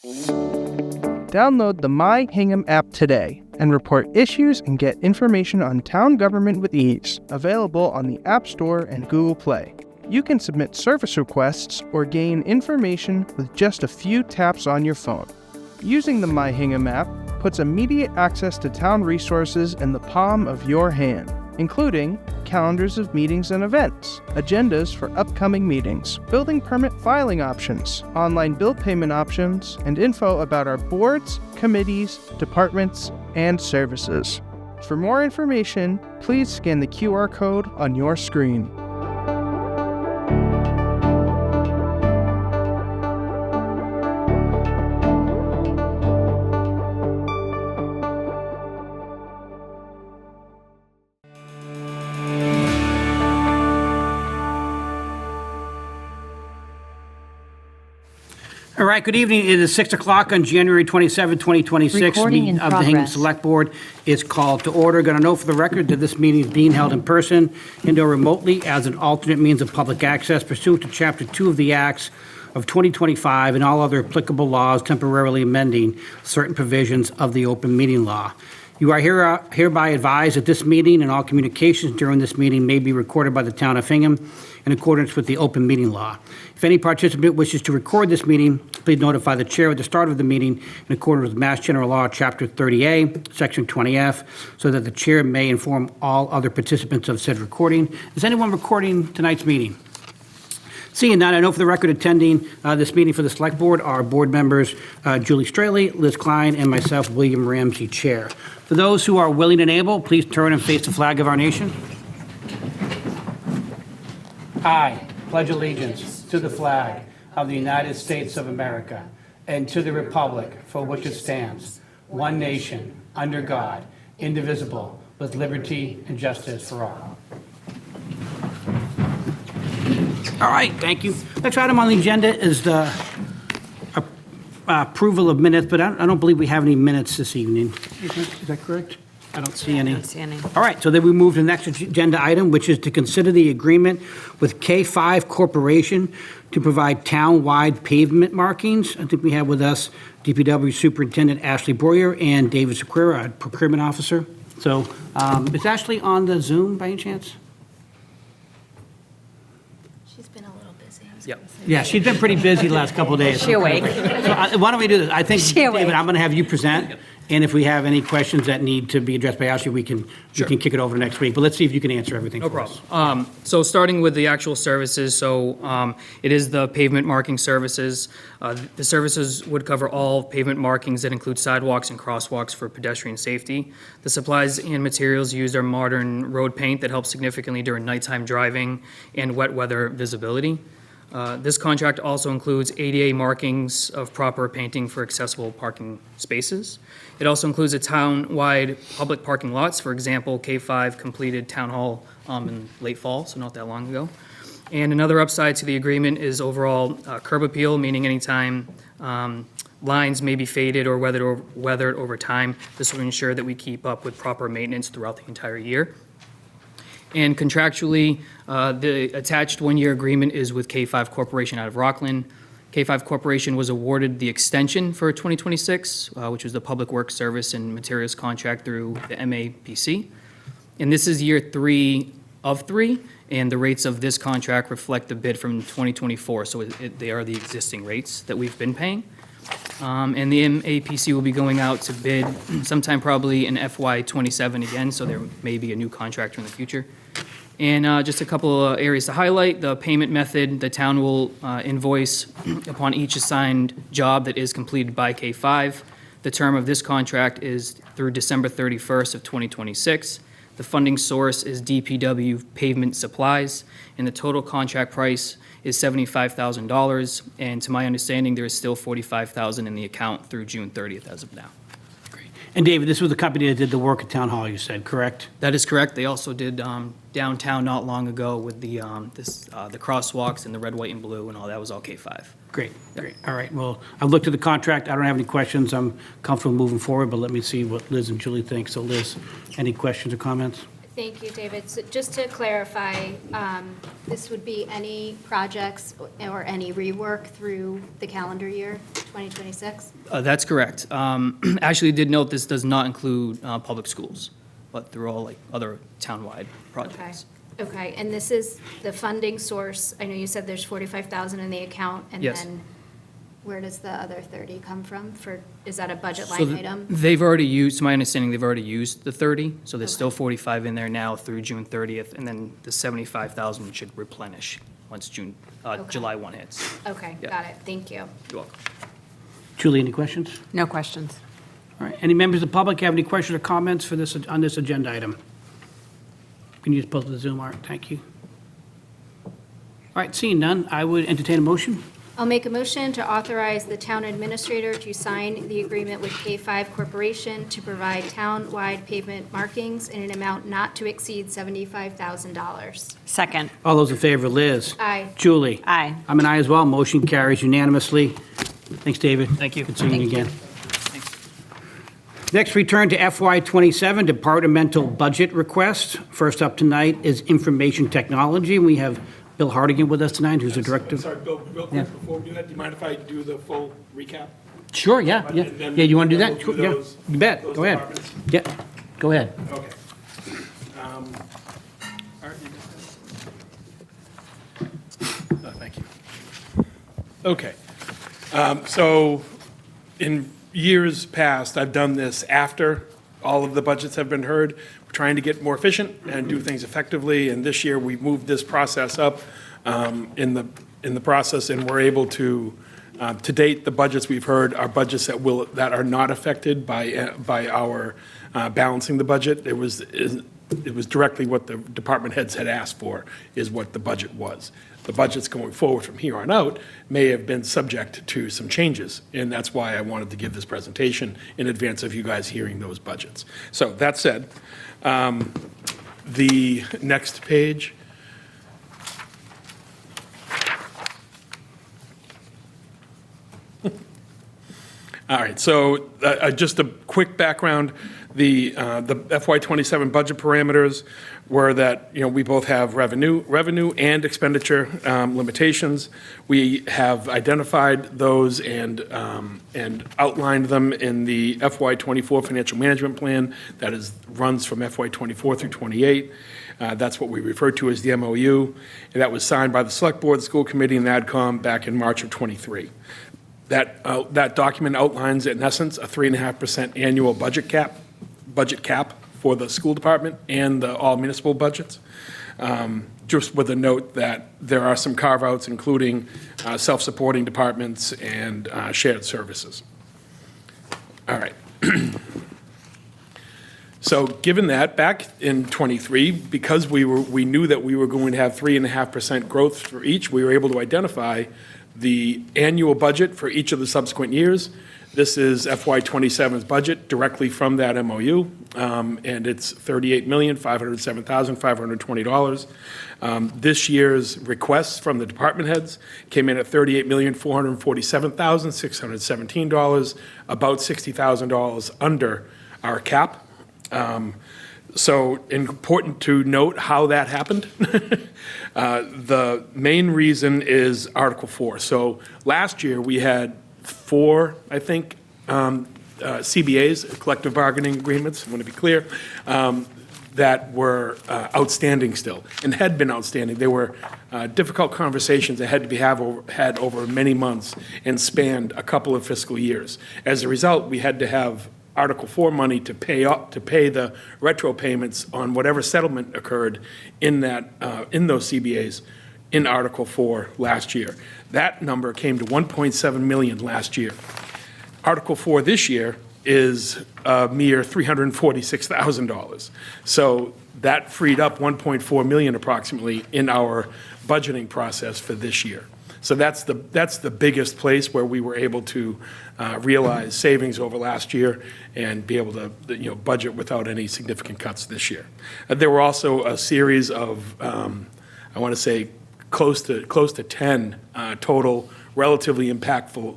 Download the My Hingham app today and report issues and get information on town government with ease. Available on the App Store and Google Play. You can submit service requests or gain information with just a few taps on your phone. Using the My Hingham app puts immediate access to town resources in the palm of your hand, including calendars of meetings and events, agendas for upcoming meetings, building permit filing options, online bill payment options, and info about our boards, committees, departments, and services. For more information, please scan the QR code on your screen. All right, good evening. It is 6 o'clock on January 27, 2026. Recording in of the Hingham progress. Select Board is called to order. Going to note for the record that this meeting is being held in person and or remotely as an alternate means of public access pursuant to Chapter 2 of the Acts of 2025 and all other applicable laws temporarily amending certain provisions of the open meeting law. You are hereby advised that this meeting and all communications during this meeting may be recorded by the town of Hingham in accordance with the open meeting law. If any participant wishes to record this meeting, please notify the chair at the start of the meeting in accordance with Mass General Law, Chapter 30A, Section 20F, so that the chair may inform all other participants of said recording. Is anyone recording tonight's meeting? Seeing none, I know for the record attending this meeting for the Select Board are board members Julie Straley, Liz Klein, and myself, William Ramsey, Chair. For those who are willing and able, please turn and face the flag of our nation. I pledge allegiance to the flag of the United States of America and to the republic for which it stands, one nation, under God, indivisible, with liberty and justice for all. All right, thank you. Next item on the agenda is the approval of minutes, but I don't believe we have any minutes this evening. Is that correct? I don't see any. All right, so then we move to the next agenda item, which is to consider the agreement with K5 Corporation to provide town-wide pavement markings. I think we have with us DPW Superintendent Ashley Boyer and David Sequeira, our Procurement Officer. So is Ashley on the Zoom by any chance? She's been a little busy. Yep. Yeah, she's been pretty busy the last couple of days. She awake? So why don't we do this? I think, She awake. David, I'm going to have you present, and if we have any questions that need to be addressed by Ashley, we can kick it over next week. But let's see if you can answer everything for us. So starting with the actual services, it is the pavement marking services. The services would cover all pavement markings that include sidewalks and crosswalks for pedestrian safety. The supplies and materials used are modern road paint that helps significantly during nighttime driving and wet weather visibility. This contract also includes ADA markings of proper painting for accessible parking spaces. It also includes a town-wide public parking lots. For example, K5 completed Town Hall in late fall, so not that long ago. And another upside to the agreement is overall curb appeal, meaning anytime lines may be faded or weathered over time, this will ensure that we keep up with proper maintenance throughout the entire year. And contractually, the attached one-year agreement is with K5 Corporation out of Rockland. K5 Corporation was awarded the extension for 2026, which was the Public Works Service and Materials contract through the MAPC. And this is year 3 of 3, and the rates of this contract reflect the bid from 2024, so they are the existing rates that we've been paying. And the MAPC will be going out to bid sometime probably in FY27 again, so there may be a new contractor in the future. And just a couple of areas to highlight: the payment method, the town will invoice upon each assigned job that is completed by K5. The term of this contract is through December 31st of 2026. The funding source is DPW Pavement Supplies, and the total contract price is $75,000. And to my understanding, there is still $45,000 in the account through June 30th as of now. Great. And David, this was the company that did the work at Town Hall, you said, correct? That is correct. They also did downtown not long ago with the crosswalks and the red, white, and blue, and all that was all K5. Great, great. All right, well, I've looked at the contract. I don't have any questions. I'm comfortable moving forward, but let me see what Liz and Julie think. So Liz, any questions or comments? Thank you, David. So just to clarify, this would be any projects or any rework through the calendar year, 2026? That's correct. Actually, did note this does not include public schools, but they're all like other townwide Okay. projects. Okay, and this is the funding source. I know you said there's 45,000 in the account, and Yes. then where does the other 30 come from? Is that a budget So line item? they've already used, to my understanding, they've already used the 30, so there's Okay. still 45 in there now through June 30th, and then the 75,000 should replenish once Okay. July 1 hits. Okay, Yeah. got it. Thank you. You're welcome. Julie, any questions? No questions. All right, any members of the public have any questions or comments for this, on this agenda item? Can you just post the Zoom, Art? Thank you. All right, seeing none, I would entertain a motion. I'll make a motion to authorize the town administrator to sign the agreement with K5 Corporation to provide town-wide pavement markings in an amount not to exceed $75,000. Second. All those in favor, Liz? Aye. Julie? Aye. I'm an aye as well. Motion carries unanimously. Thanks, David. Thank you. Good seeing you Thank again. Next, return to FY '27 departmental budget request. First up tonight is information technology. We have Bill Hardigan with us tonight, who's the director. Sorry, Bill, real Yeah. quick, before we do that, do you mind if I do the full recap? Sure, yeah, yeah. And then- Yeah, you want to do then that? we'll do Yeah, those- you bet. those Go ahead. departments. Yeah, go ahead. Okay. Art, you just- thank you. Okay. So in years past, I've done this after all of the budgets have been heard. We're trying to get more efficient and do things effectively, and this year we moved this process up in the process, and we're able to date, the budgets we've heard are budgets that are not affected by our balancing the budget. It was directly what the department heads had asked for, is what the budget was. The budgets going forward from here on out may have been subject to some changes, and that's why I wanted to give this presentation in advance of you guys hearing those budgets. So that said, the next page. All right, so just a quick background. The FY '27 budget parameters were that, we both have revenue and expenditure limitations. We have identified those and outlined them in the FY '24 financial management plan that runs from FY '24 through '28. That's what we refer to as the MOU, and that was signed by the Select Board, the School Committee, and the AdCom back in March of '23. That document outlines, in essence, a 3.5% annual budget cap for the school department and all municipal budgets, just with a note that there are some carve-outs, including self-supporting departments and shared services. All right. So given that, back in '23, because we knew that we were going to have 3.5% growth for each, we were able to identify the annual budget for each of the subsequent years. This is FY '27's budget directly from that MOU, and it's $38,507,520. This year's requests from the department heads came in at $38,447,617, about $60,000 under our cap. So important to note how that happened. The main reason is Article 4. So last year, we had 4, I think, CBAs, collective bargaining agreements, I want to be clear, that were outstanding still, and had been outstanding. They were difficult conversations that had to be had over many months and spanned a couple of fiscal years. As a result, we had to have Article 4 money to pay the retro payments on whatever settlement occurred in those CBAs in Article 4 last year. That number came to $1.7 million last year. Article 4 this year is a mere $346,000. So that freed up $1.4 million approximately in our budgeting process for this year. So that's the biggest place where we were able to realize savings over last year and be able to budget without any significant cuts this year. There were also a series of I want to say close to 10 total relatively impactful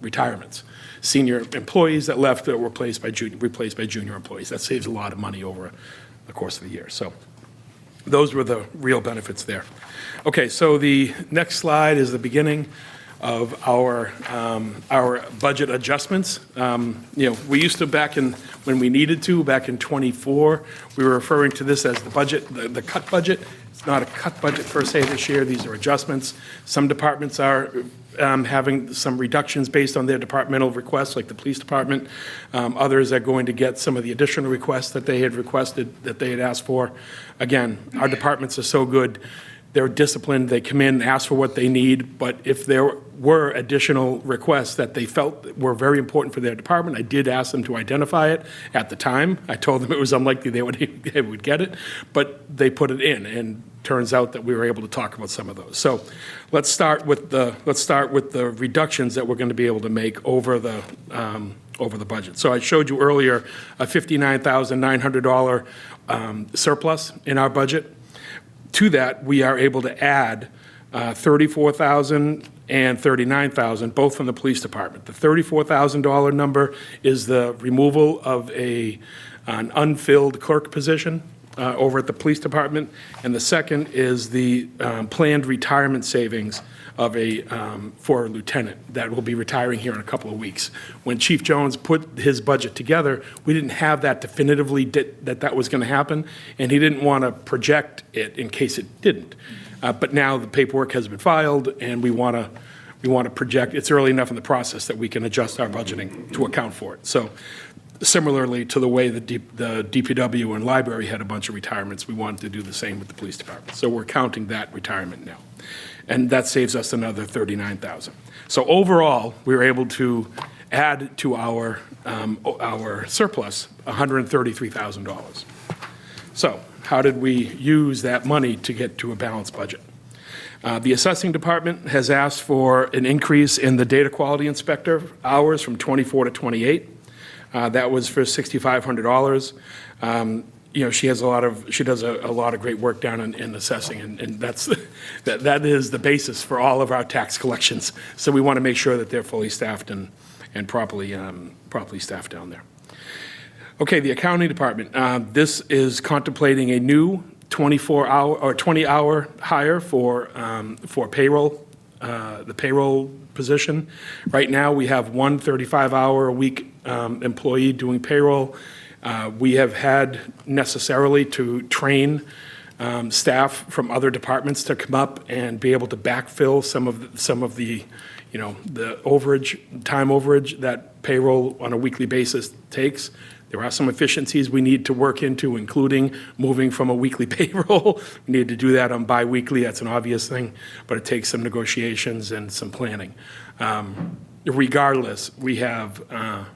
retirements. Senior employees that left that were replaced by junior employees. That saves a lot of money over the course of the year. So those were the real benefits there. Okay, so the next slide is the beginning of our budget adjustments. We used to when we needed to, back in '24, we were referring to this as the budget, the cut budget. It's not a cut budget per se this year. These are adjustments. Some departments are having some reductions based on their departmental requests, like the police department. Others are going to get some of the additional requests that they had requested, that they had asked for. Again, our departments are so good. They're disciplined, they come in, ask for what they need, but if there were additional requests that they felt were very important for their department, I did ask them to identify it at the time. I told them it was unlikely they would get it, but they put it in, and turns out that we were able to talk about some of those. So let's start with the reductions that we're going to be able to make over the budget. So I showed you earlier a $59,900 surplus in our budget. To that, we are able to add $34,000 and $39,000, both from the police department. The $34,000 number is the removal of an unfilled clerk position over at the police department, and the second is the planned retirement savings of for a lieutenant that will be retiring here in a couple of weeks. When Chief Jones put his budget together, we didn't have that definitively that was going to happen, and he didn't want to project it in case it didn't. But now the paperwork has been filed, and we want to project. It's early enough in the process that we can adjust our budgeting to account for it. So similarly to the way the DPW and library had a bunch of retirements, we wanted to do the same with the police department. So we're counting that retirement now. And that saves us another $39,000. So overall, we were able to add to our surplus $133,000. So how did we use that money to get to a balanced budget? The assessing department has asked for an increase in the data quality inspector hours from 24 to 28. That was for $6,500. She does a lot of great work down in assessing, and that is the basis for all of our tax collections. So we want to make sure that they're fully staffed and properly staffed down there. Okay, the accounting department. This is contemplating a new 24-hour or 20-hour hire for payroll, the payroll position. Right now, we have one 35-hour-a-week employee doing payroll. We have had necessarily to train staff from other departments to come up and be able to backfill some of the time overage that payroll on a weekly basis takes. There are some efficiencies we need to work into, including moving from a weekly payroll. We need to do that on biweekly. That's an obvious thing, but it takes some negotiations and some planning. Regardless, we have a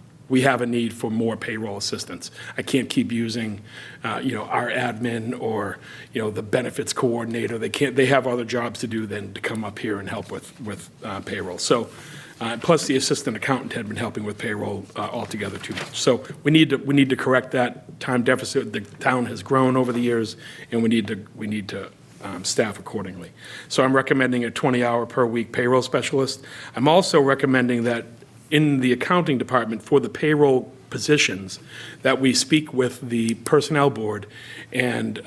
need for more payroll assistance. I can't keep using, our admin or, the benefits coordinator. They have other jobs to do than to come up here and help with payroll. So, plus the assistant accountant had been helping with payroll altogether too much. So we need to correct that time deficit. The town has grown over the years, and we need to staff accordingly. So I'm recommending a 20-hour per week payroll specialist. I'm also recommending that in the accounting department for the payroll positions that we speak with the personnel board and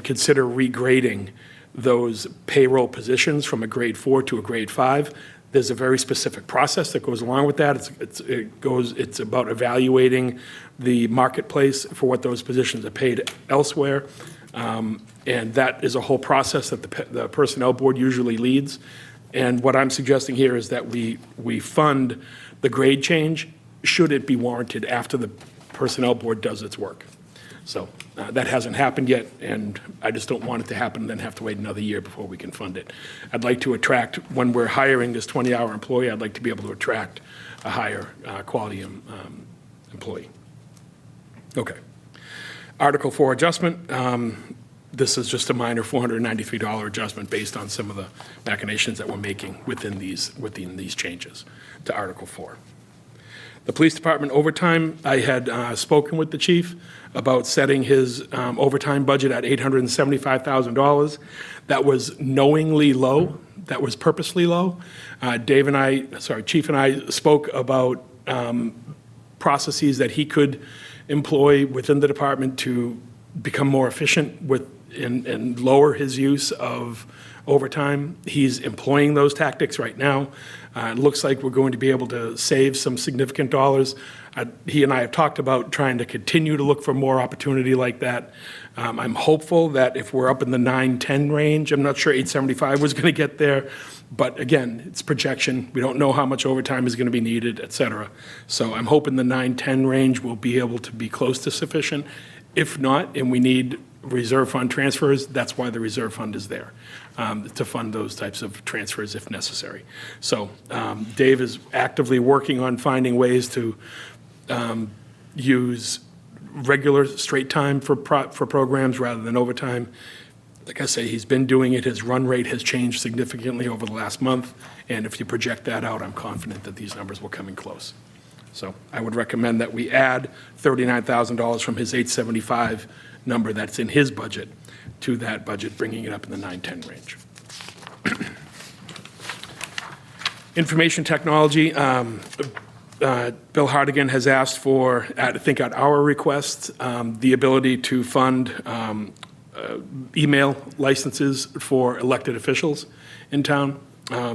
consider regrading those payroll positions from a grade 4 to a grade 5. There's a very specific process that goes along with that. It's about evaluating the marketplace for what those positions are paid elsewhere. And that is a whole process that the personnel board usually leads. And what I'm suggesting here is that we fund the grade change should it be warranted after the personnel board does its work. So that hasn't happened yet, and I just don't want it to happen and then have to wait another year before we can fund it. I'd like to attract, when we're hiring this 20-hour employee, I'd like to be able to attract a higher quality employee. Okay. Article 4 adjustment. This is just a minor $493 adjustment based on some of the machinations that we're making within these changes to Article 4. The police department overtime, I had spoken with the chief about setting his overtime budget at $875,000. That was knowingly low. That was purposely low. Chief and I spoke about processes that he could employ within the department to become more efficient with and lower his use of overtime. He's employing those tactics right now. It looks like we're going to be able to save some significant dollars. He and I have talked about trying to continue to look for more opportunity like that. I'm hopeful that if we're up in the 9-10 range, I'm not sure 875 was going to get there, but again, it's projection. We don't know how much overtime is going to be needed, et cetera. So I'm hoping the 9-10 range will be able to be close to sufficient. If not, and we need reserve fund transfers, that's why the reserve fund is there, to fund those types of transfers if necessary. So Dave is actively working on finding ways to use regular straight time for programs rather than overtime. Like I say, he's been doing it. His run rate has changed significantly over the last month, and if you project that out, I'm confident that these numbers will come in close. So I would recommend that we add $39,000 from his 875 number that's in his budget to that budget, bringing it up in the 9-10 range. Information technology, Bill Hardigan has asked for, I think at our request, the ability to fund email licenses for elected officials in town.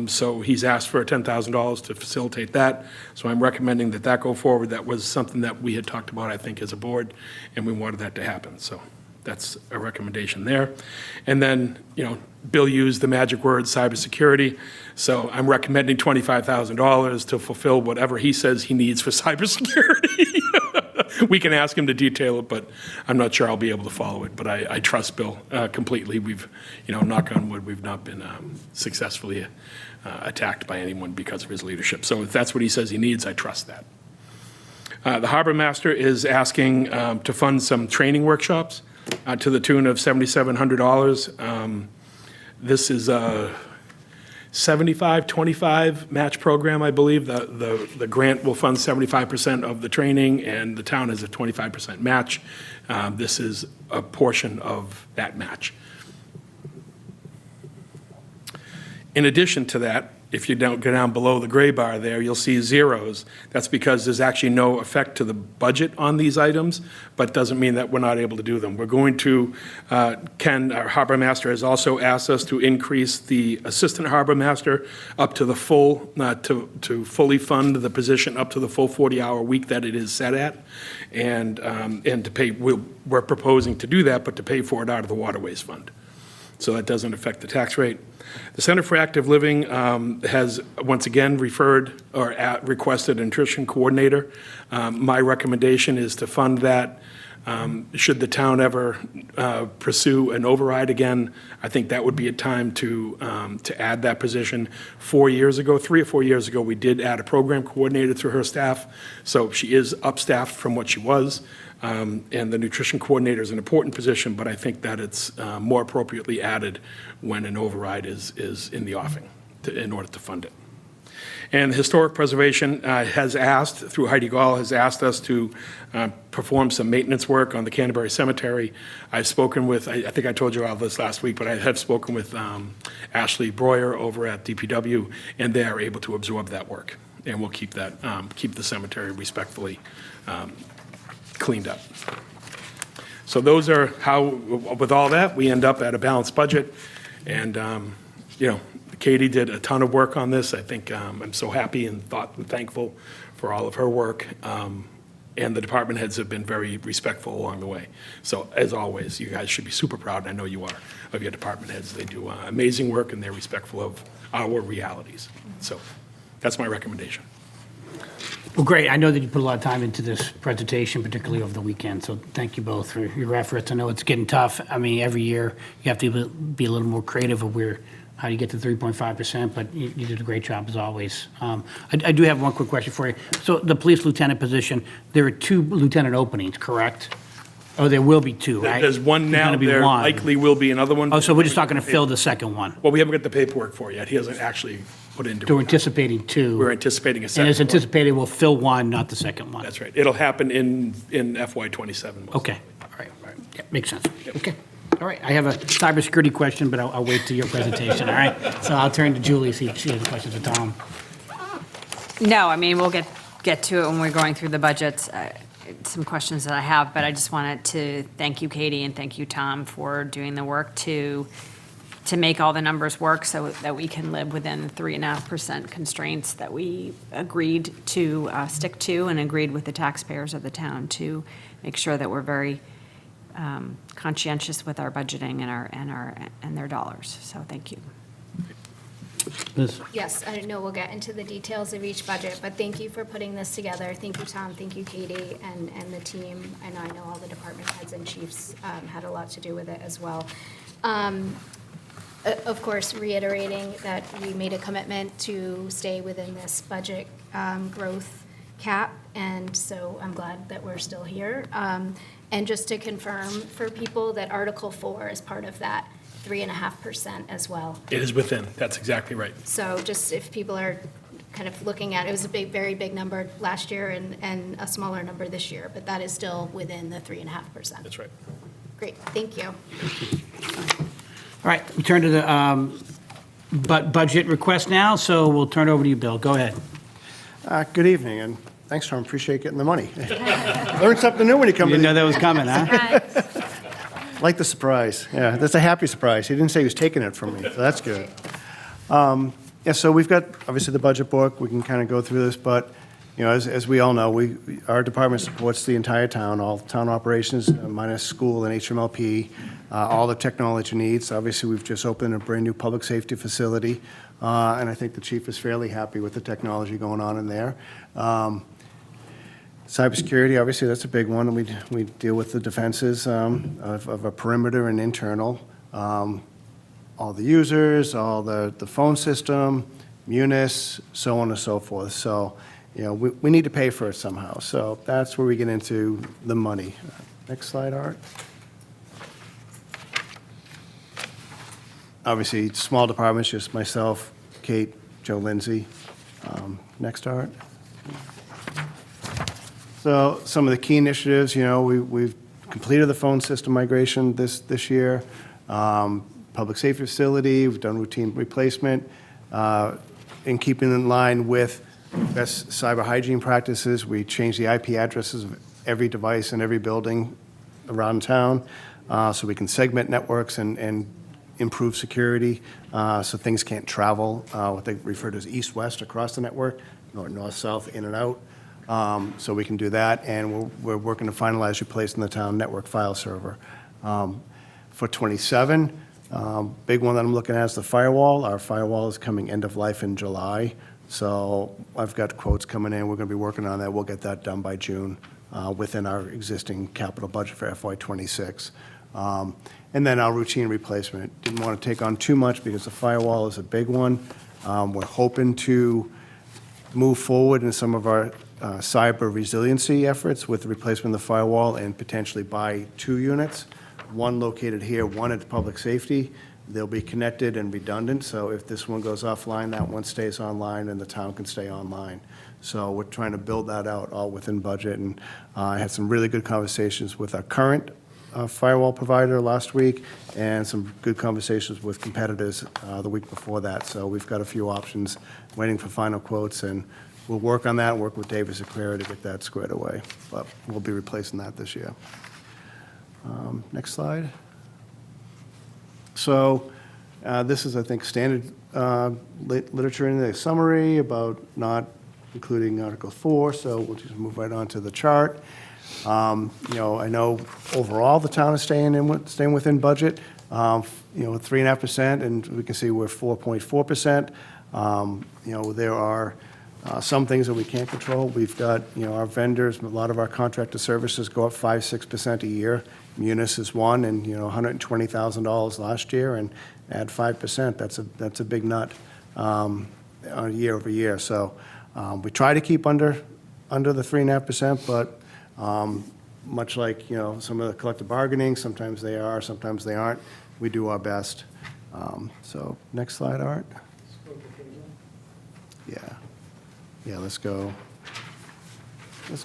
So he's asked for $10,000 to facilitate that. So I'm recommending that that go forward. That was something that we had talked about, I think, as a board, and we wanted that to happen. So that's a recommendation there. And then, Bill used the magic word cybersecurity. So I'm recommending $25,000 to fulfill whatever he says he needs for cybersecurity. We can ask him to detail it, but I'm not sure I'll be able to follow it. But I trust Bill completely. We've, knock on wood, we've not been successfully attacked by anyone because of his leadership. So if that's what he says he needs, I trust that. The Harbor Master is asking to fund some training workshops to the tune of $7,700. This is a 75-25 match program, I believe. The grant will fund 75% of the training, and the town has a 25% match. This is a portion of that match. In addition to that, if you don't go down below the gray bar there, you'll see zeros. That's because there's actually no effect to the budget on these items, but doesn't mean that we're not able to do them. We're going to, Ken, our harbor master, has also asked us to increase the assistant harbor master up to the full, to fully fund the position up to the full 40-hour week that it is set at. And to pay, we're proposing to do that, but to pay for it out of the waterways fund. So that doesn't affect the tax rate. The Center for Active Living has once again referred or requested a nutrition coordinator. My recommendation is to fund that. Should the town ever pursue an override again, I think that would be a time to add that position. 3 or 4 years ago, we did add a program coordinator through her staff, so she is upstaffed from what she was. And the nutrition coordinator is an important position, but I think that it's more appropriately added when an override is in the offing in order to fund it. And Historic Preservation has asked, through Heidi Gall, has asked us to perform some maintenance work on the Canterbury Cemetery. I've spoken with, I think I told you all this last week, but I have spoken with Ashley Breuer over at DPW, and they are able to absorb that work. And we'll keep that, keep the cemetery respectfully cleaned up. So those are how, with all that, we end up at a balanced budget. And, Katie did a ton of work on this. I think I'm so happy and thankful for all of her work. And the department heads have been very respectful along the way. So as always, you guys should be super proud, and I know you are, of your department heads. They do amazing work, and they're respectful of our realities. So that's my recommendation. Well, great. I know that you put a lot of time into this presentation, particularly over the weekend, so thank you both for your efforts. I know it's getting tough. I mean, every year you have to be a little more creative of how you get to 3.5%, but you did a great job as always. I do have one quick question for you. So the police lieutenant position, there are 2 lieutenant openings, correct? Oh, there will be 2, right? There's one now, there likely will be another one. Oh, so we're just not going to fill the second one? Well, we haven't got the paperwork for it yet. He hasn't actually put into it. So we're anticipating 2. We're anticipating a second And it's one. anticipated we'll fill 1, not the second one. That's right. It'll happen in FY27. Okay, all right. Yeah, makes sense. Okay, all right. I have a cybersecurity question, but I'll wait till your presentation, all right? So I'll turn to Julie, see if she has a question for Tom. No, I mean, we'll get to it when we're going through the budgets. some questions that I have, but I just wanted to thank you, Katie, and thank you, Tom, for doing the work to make all the numbers work so that we can live within the 3.5% constraints that we agreed to stick to and agreed with the taxpayers of the town to make sure that we're very conscientious with our budgeting and their dollars. So thank you. Liz? Yes, I know we'll get into the details of each budget, but thank you for putting this together. Thank you, Tom, thank you, Katie, and the team. I know all the department heads and chiefs had a lot to do with it as well. Of course, reiterating that we made a commitment to stay within this budget growth cap, and so I'm glad that we're still here. And just to confirm for people that Article 4 is part of that 3.5% as well. It is within, that's exactly right. So just if people are kind of looking at, it was a very big number last year and a smaller number this year, but that is still within the 3.5%. That's right. Great, thank you. All right, we turn to the budget request now, so we'll turn it over to you, Bill. Go ahead. Good evening, and thanks, Tom. Appreciate getting the money. Learn something new when you come You to didn't know the... that was coming, huh? Like the surprise. Yeah, that's a happy surprise. He didn't say he was taking it from me, so that's good. Yeah, so we've got, obviously, the budget book. We can kind of go through this, but, you know, as we all know, our department supports the entire town, all town operations, minus school and HMLP, all the technology needs. Obviously, we've just opened a brand-new public safety facility, and I think the chief is fairly happy with the technology going on in there. Cybersecurity, obviously, that's a big one. We deal with the defenses of a perimeter and internal. All the users, all the phone system, Munis, so on and so forth. So, you know, we need to pay for it somehow. So that's where we get into the money. Next slide, Art. Obviously, small departments, just myself, Kate, Joe Lindsay. Next, Art. So some of the key initiatives, you know, we've completed the phone system migration this year. Public safety facility, we've done routine replacement. In keeping in line with best cyber hygiene practices, we changed the IP addresses of every device in every building around town so we can segment networks and improve security so things can't travel, what they refer to as east-west across the network, north-south, in and out. So we can do that, and we're working to finalize replacing the town network file server. For 27, big one that I'm looking at is the firewall. Our firewall is coming end of life in July, so I've got quotes coming in. We're going to be working on that. We'll get that done by June within our existing capital budget for FY26. And then our routine replacement. Didn't want to take on too much because the firewall is a big one. We're hoping to move forward in some of our cyber resiliency efforts with the replacement of the firewall and potentially buy 2 units, one located here, one at public safety. They'll be connected and redundant, so if this one goes offline, that one stays online and the town can stay online. So we're trying to build that out all within budget, and I had some really good conversations with our current firewall provider last week and some good conversations with competitors the week before that. So we've got a few options waiting for final quotes, and we'll work on that, work with Davis and Clara to get that squared away. But we'll be replacing that this year. Next slide. So this is, I think, standard literature in the summary about not including Article 4, so we'll just move right on to the chart. You know, I know overall the town is staying within budget, you know, 3.5%, and we can see we're 4.4%. You know, there are some things that we can't control. We've got, you know, our vendors, a lot of our contracted services go up 5-6% a year. Munis is one, and, you know, $120,000 last year, and add 5%. That's a big nut year over year. So we try to keep under the 3.5%, but much like, you know, some of the collective bargaining, sometimes they are, sometimes they aren't. We do our best. So next slide, Art. Yeah, let's go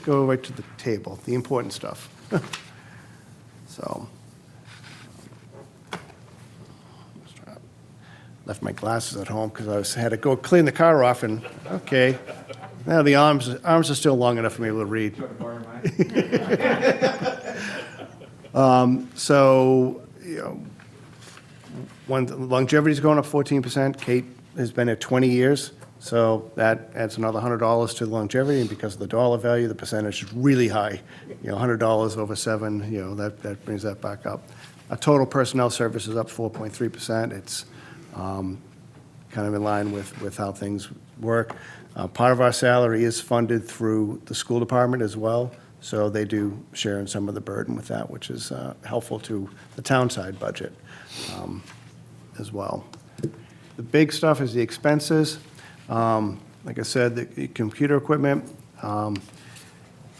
right to the table, the important stuff. So, left my glasses at home because had to go clean the car off, and okay, Now, the arms are still long enough for me to read. So, you know, longevity's going up 14%. Kate has been at 20 years, so that adds another $100 to the longevity, and because of the dollar value, the percentage is really high. You know, $100 over 7, you know, that brings that back up. Our total personnel service is up 4.3%. It's kind of in line with how things work. Part of our salary is funded through the school department as well, so they do share in some of the burden with that, which is helpful to the town side budget as well. The big stuff is the expenses. Like I said, the computer equipment, you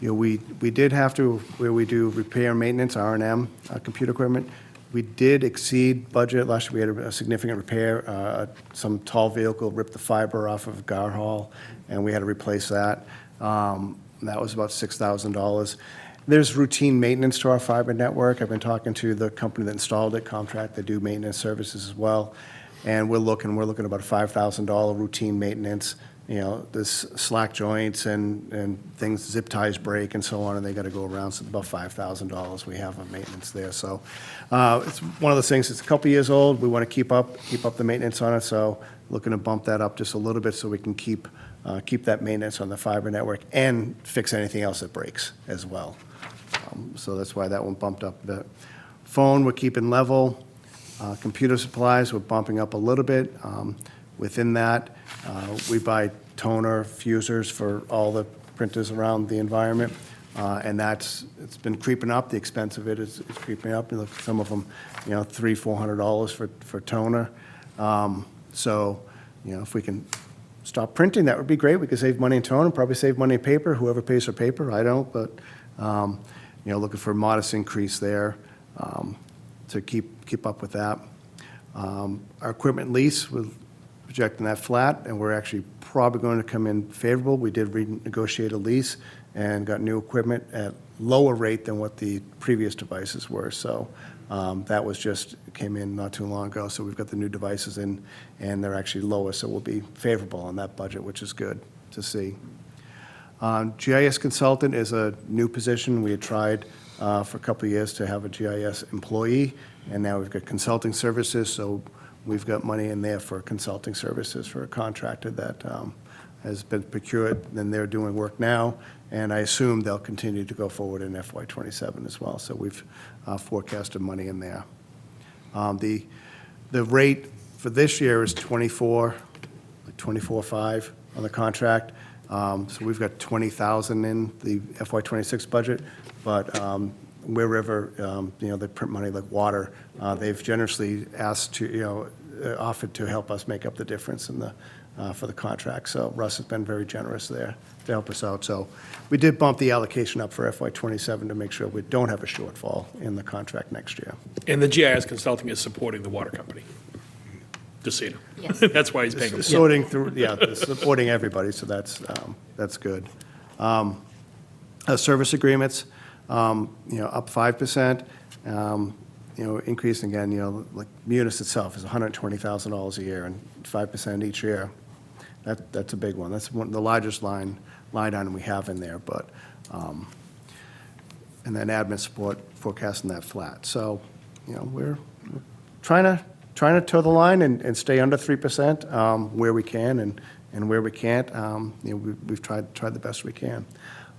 know, we did have to, where we do repair and maintenance, R&M, computer equipment, we did exceed budget. Last year, we had a significant repair. Some tall vehicle ripped the fiber off of Gar Hall, and we had to replace that. That was about $6,000. There's routine maintenance to our fiber network. I've been talking to the company that installed it, Comtract, they do maintenance services as well. And we're looking about a $5,000 routine maintenance. You know, there's slack joints and things, zip ties break and so on, and they got to go around, so about $5,000 we have on maintenance there. So it's one of those things, it's a couple years old, we want to keep up the maintenance on it, so looking to bump that up just a little bit so we can keep that maintenance on the fiber network and fix anything else that breaks as well. So that's why that one bumped up a bit. Phone, we're keeping level. Computer supplies, we're bumping up a little bit. Within that, we buy toner fusers for all the printers around the environment, and it's been creeping up. The expense of it is creeping up. You look at some of them, you know, $300-400 for toner. So, you know, if we can stop printing, that would be great. We could save money in toner, probably save money in paper. Whoever pays for paper, I don't, but you know, looking for a modest increase there to keep up with that. Our equipment lease, we're projecting that flat, and we're actually probably going to come in favorable. We did renegotiate a lease and got new equipment at lower rate than what the previous devices were. So that was just, came in not too long ago. So we've got the new devices in, and they're actually lower, so we'll be favorable on that budget, which is good to see. GIS consultant is a new position. We had tried for a couple of years to have a GIS employee, and now we've got consulting services, so we've got money in there for consulting services for a contractor that has been procured, and they're doing work now, and I assume they'll continue to go forward in FY27 as well, so we've forecasted money in there. The rate for this year is 24.5 on the contract. So we've got $20,000 in the FY26 budget, but wherever, you know, they print money like water, they've generously asked to, you know, offered to help us make up the difference in the, for the contract. So Russ has been very generous there to help us out. So we did bump the allocation up for FY27 to make sure we don't have a shortfall in the contract next year. And the GIS consulting is supporting the water company. Just so you know. Yes. That's why he's paying them. Sorting through, yeah, supporting everybody, so that's good. Service agreements, you know, up 5%. You know, increase again, you know, like Munis itself is $120,000 a year, and 5% each year. That's a big one. That's the largest line item we have in there, but, and then admin support, forecasting that flat. So, you know, we're trying to toe the line and stay under 3% where we can, and where we can't, you know, we've tried the best we can.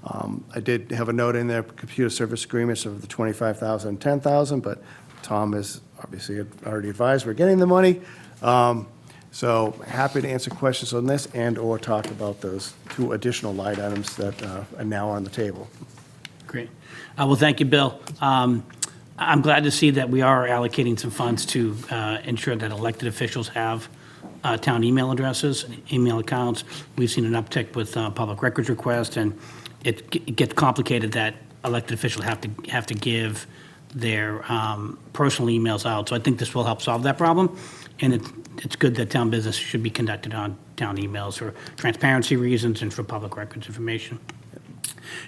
I did have a note in there, computer service agreements of the $25,000 and $10,000, but Tom has obviously already advised we're getting the money. So happy to answer questions on this and/or talk about those 2 additional line items that are now on the table. Great. Well, thank you, Bill. I'm glad to see that we are allocating some funds to ensure that elected officials have town email addresses, email accounts. We've seen an uptick with public records requests, and it gets complicated that elected officials have to give their personal emails out. So I think this will help solve that problem, and it's good that town business should be conducted on town emails for transparency reasons and for public records information.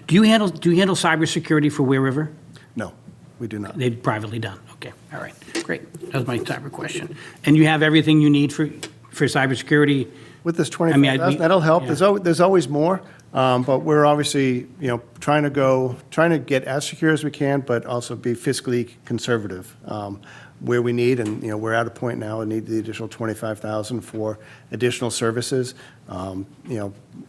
Do you handle cybersecurity for Ware River? No, we do not. They've privately done. Okay, all right, great. That was my cyber question. And you have everything you need for cybersecurity? With this I mean, I'd 25,000, be- that'll help. yeah. There's always more, but we're obviously, trying to get as secure as we can, but also be fiscally conservative where we need. And, we're at a point now, we need the additional 25,000 for additional services.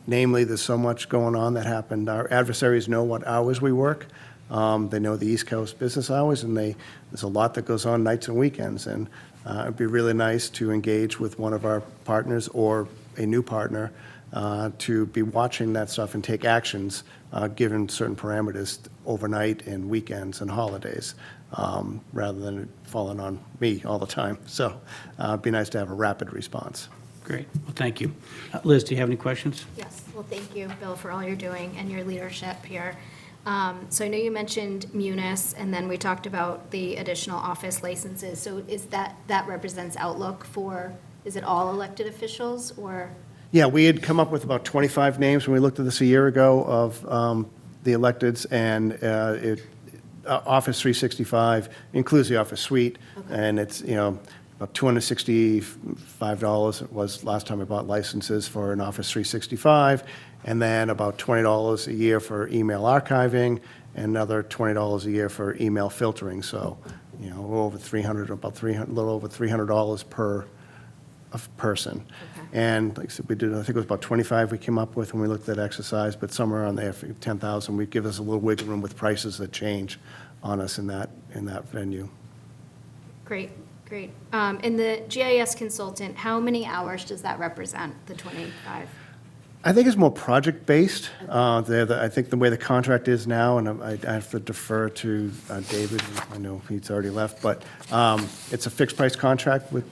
Namely, there's so much going on that happened. Our adversaries know what hours we work. They know the East Coast business hours, and there's a lot that goes on nights and weekends. And it'd be really nice to engage with one of our partners or a new partner to be watching that stuff and take actions given certain parameters overnight and weekends and holidays, rather than it falling on me all the time. So it'd be nice to have a rapid response. Great, well, thank you. Liz, do you have any questions? Yes, well, thank you, Bill, for all you're doing and your leadership here. So I know you mentioned Munis, and then we talked about the additional office licenses. So is that represents Outlook for, is it all elected officials, or? Yeah, we had come up with about 25 names when we looked at this a year ago of the electeds, and Office 365 includes the Office Suite, and it's, about $265 it was last time I bought licenses for an Office 365, and then about $20 a year for email archiving, and another $20 a year for email filtering. So, a little over $300, a little over $300 per person. And like I said, I think it was about 25 we came up with when we looked at that exercise, but somewhere around there, for 10,000, would give us a little wiggle room with prices that change on us in that venue. Great. And the GIS consultant, how many hours does that represent, the 25? I think it's more project-based. I think the way the contract is now, and I have to defer to David, I know he's already left, but it's a fixed-price contract with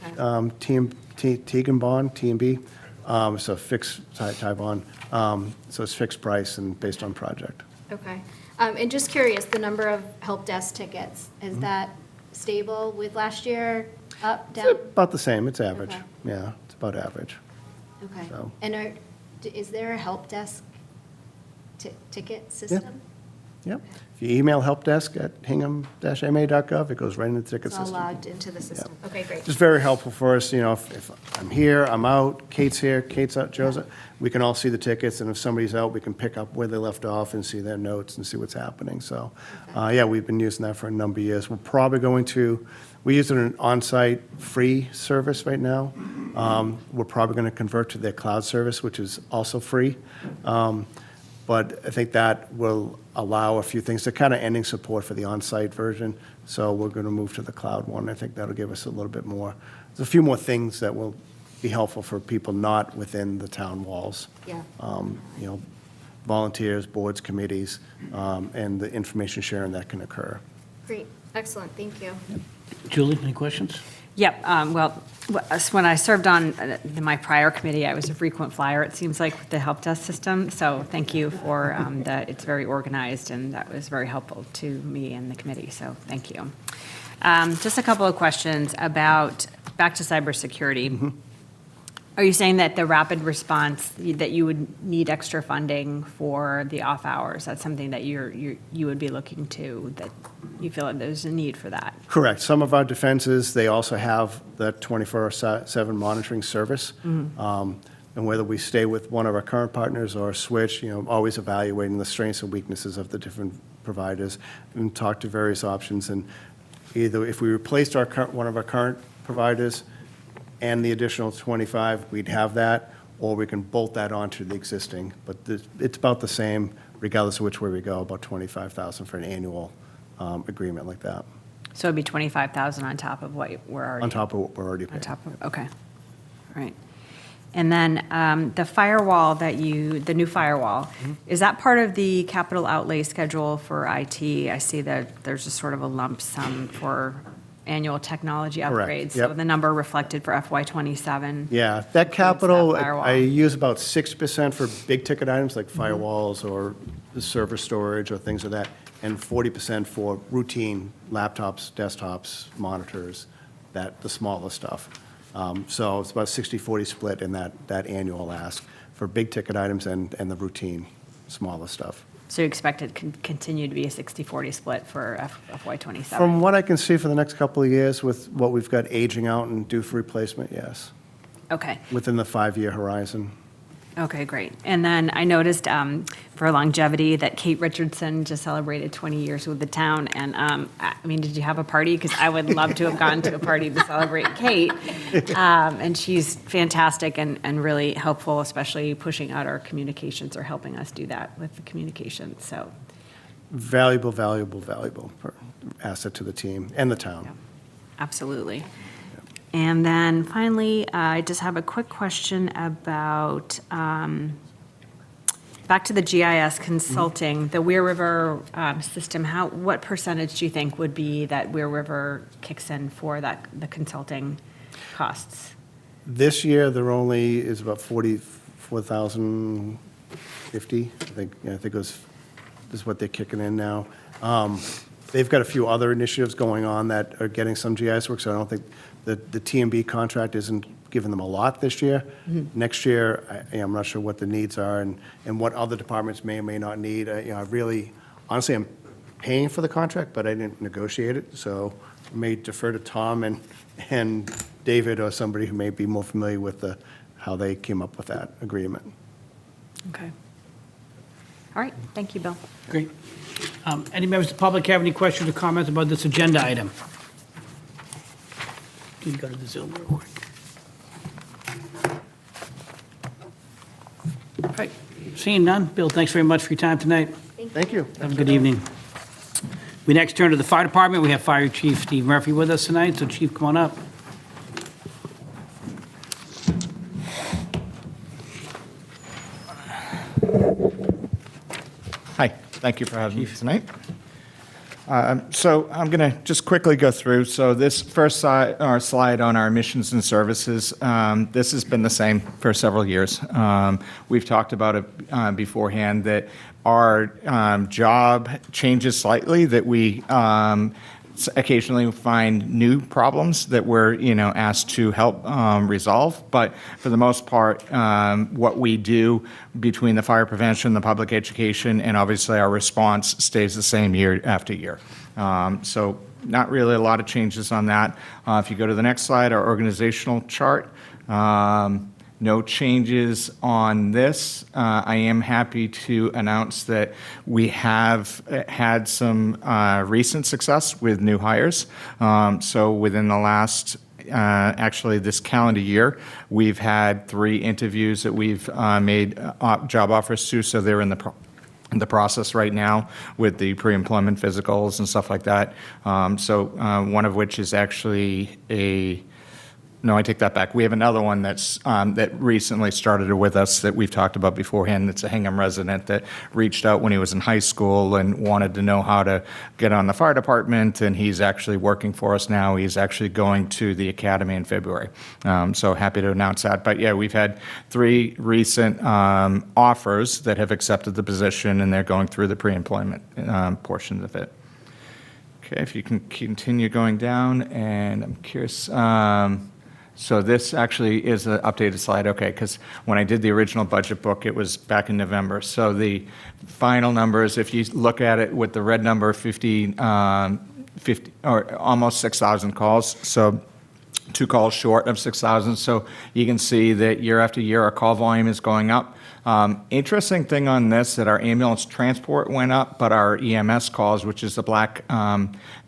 Teagan Bond, T&B. So fixed tie bond. So it's fixed price and based on project. Okay. And just curious, the number of help desk tickets, is that stable with last year, up, down? It's about the same. It's average. Okay. Yeah, it's about average. Okay. So- And is there a help desk ticket system? Yep. If you email helpdesk at hingham-ma.gov, it goes right into the ticket It's all system. logged into the system? Okay, great. Just very helpful for us, if I'm here, I'm out, Kate's here, Kate's out, Joe's out, we can all see the tickets, and if somebody's out, we can pick up where they left off and see their notes and see what's happening. So, yeah, we've been using that for a number of years. We're probably we use it in an on-site free service right now. We're probably going to convert to their cloud service, which is also free. But I think that will allow a few things. They're kind of ending support for the on-site version, so we're going to move to the cloud one. I think that'll give us a little bit more. There's a few more things that will be helpful for people not within the town walls. Yeah. Volunteers, boards, committees, and the information sharing that can occur. Great, excellent, thank you. Julie, any questions? Yep, well, when I served on my prior committee, I was a frequent flyer, it seems like, with the help desk system. So thank you for that. It's very organized, and that was very helpful to me and the committee, so thank you. Just a couple of questions back to cybersecurity. Are you saying that the rapid response, that you would need extra funding for the off hours? That's something that you would be looking to, that you feel that there's a need for that? Correct. Some of our defenses, they also have that 24/7 monitoring service. And whether we stay with one of our current partners or switch, always evaluating the strengths and weaknesses of the different providers and talk to various options. And either if we replaced one of our current providers and the additional 25, we'd have that, or we can bolt that onto the existing. But it's about the same, regardless of which way we go, about $25,000 for an annual agreement like that. So it'd be $25,000 on top of what we're already. On top of what we're already On paying. top of, okay, all right. And then the firewall the new firewall, is that part of the capital outlay schedule for IT? I see that there's a sort of a lump sum for annual technology Correct, upgrades. yep. So the number reflected for FY '27. Yeah, that capital, that firewall. I use about 6% for big-ticket items like firewalls or the server storage or things of that, and 40% for routine laptops, desktops, monitors, the smaller stuff. So it's about 60/40 split in that annual ask for big-ticket items and the routine, smaller stuff. So you expect it to continue to be a 60/40 split for FY '27? From what I can see for the next couple of years with what we've got aging out and due for replacement, yes. Okay. within the 5-year horizon. Okay, great. And then I noticed for longevity that Kate Richardson just celebrated 20 years with the town. And I mean, did you have a party? Because I would love to have gone to a party to celebrate Kate. And she's fantastic and really helpful, especially pushing out our communications or helping us do that with the communications. So, Valuable asset to the team and the town. absolutely. And then finally, I just have a quick question about, back to the GIS consulting, the Weir River system, what percentage do you think would be that Weir River kicks in for the consulting costs? This year, there only is about 44,050. I think it was, this is what they're kicking in now. They've got a few other initiatives going on that are getting some GIS work, so I don't think the TMB contract isn't giving them a lot this year. Next year, I'm not sure what the needs are and what other departments may or may not need. I really, honestly, I'm paying for the contract, but I didn't negotiate it, so I may defer to Tom and David or somebody who may be more familiar with how they came up with that agreement. Okay. All right, thank you, Bill. Great. Any members of the public have any questions or comments about this agenda item? Can you go to the Zoom real quick? All right, seeing none. Bill, thanks very much for your time tonight. Thank you. Have a good evening. We next turn to the fire department. We have Fire Chief Steve Murphy with us tonight, so Chief, come on up. Hi, thank you for having me tonight. So I'm going to just quickly go through. So this first slide on our missions and services, this has been the same for several years. We've talked about it beforehand that our job changes slightly, that we occasionally find new problems that we're asked to help resolve. But for the most part, what we do between the fire prevention, the public education, and obviously our response stays the same year after year. So not really a lot of changes on that. If you go to the next slide, our organizational chart. No changes on this. I am happy to announce that we have had some recent success with new hires. So within the last, actually this calendar year, we've had 3 interviews that we've made job offers to, so they're in the process right now with the pre-employment physicals and stuff like that. So one of which is actually no, I take that back. We have another one that recently started with us that we've talked about beforehand. It's a Hingham resident that reached out when he was in high school and wanted to know how to get on the fire department, and he's actually working for us now. He's actually going to the academy in February. So happy to announce that. But yeah, we've had 3 recent offers that have accepted the position, and they're going through the pre-employment portion of it. Okay, if you can continue going down, and I'm curious. So this actually is an updated slide, okay, because when I did the original budget book, it was back in November. So the final numbers, if you look at it with the red number, 50 or almost 6,000 calls, so 2 calls short of 6,000. So you can see that year after year, our call volume is going up. Interesting thing on this, that our ambulance transport went up, but our EMS calls, which is the black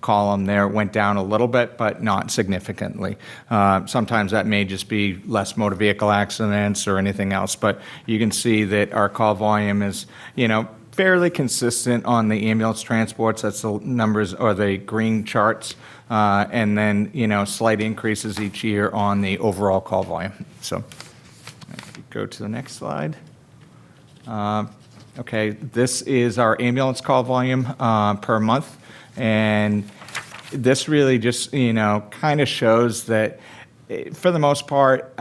column there, went down a little bit, but not significantly. Sometimes that may just be less motor vehicle accidents or anything else, but you can see that our call volume is, fairly consistent on the ambulance transports. That's the numbers or the green charts, and then, slight increases each year on the overall call volume. So if you go to the next slide. Okay, this is our ambulance call volume per month, and this really just kind of shows that for the most part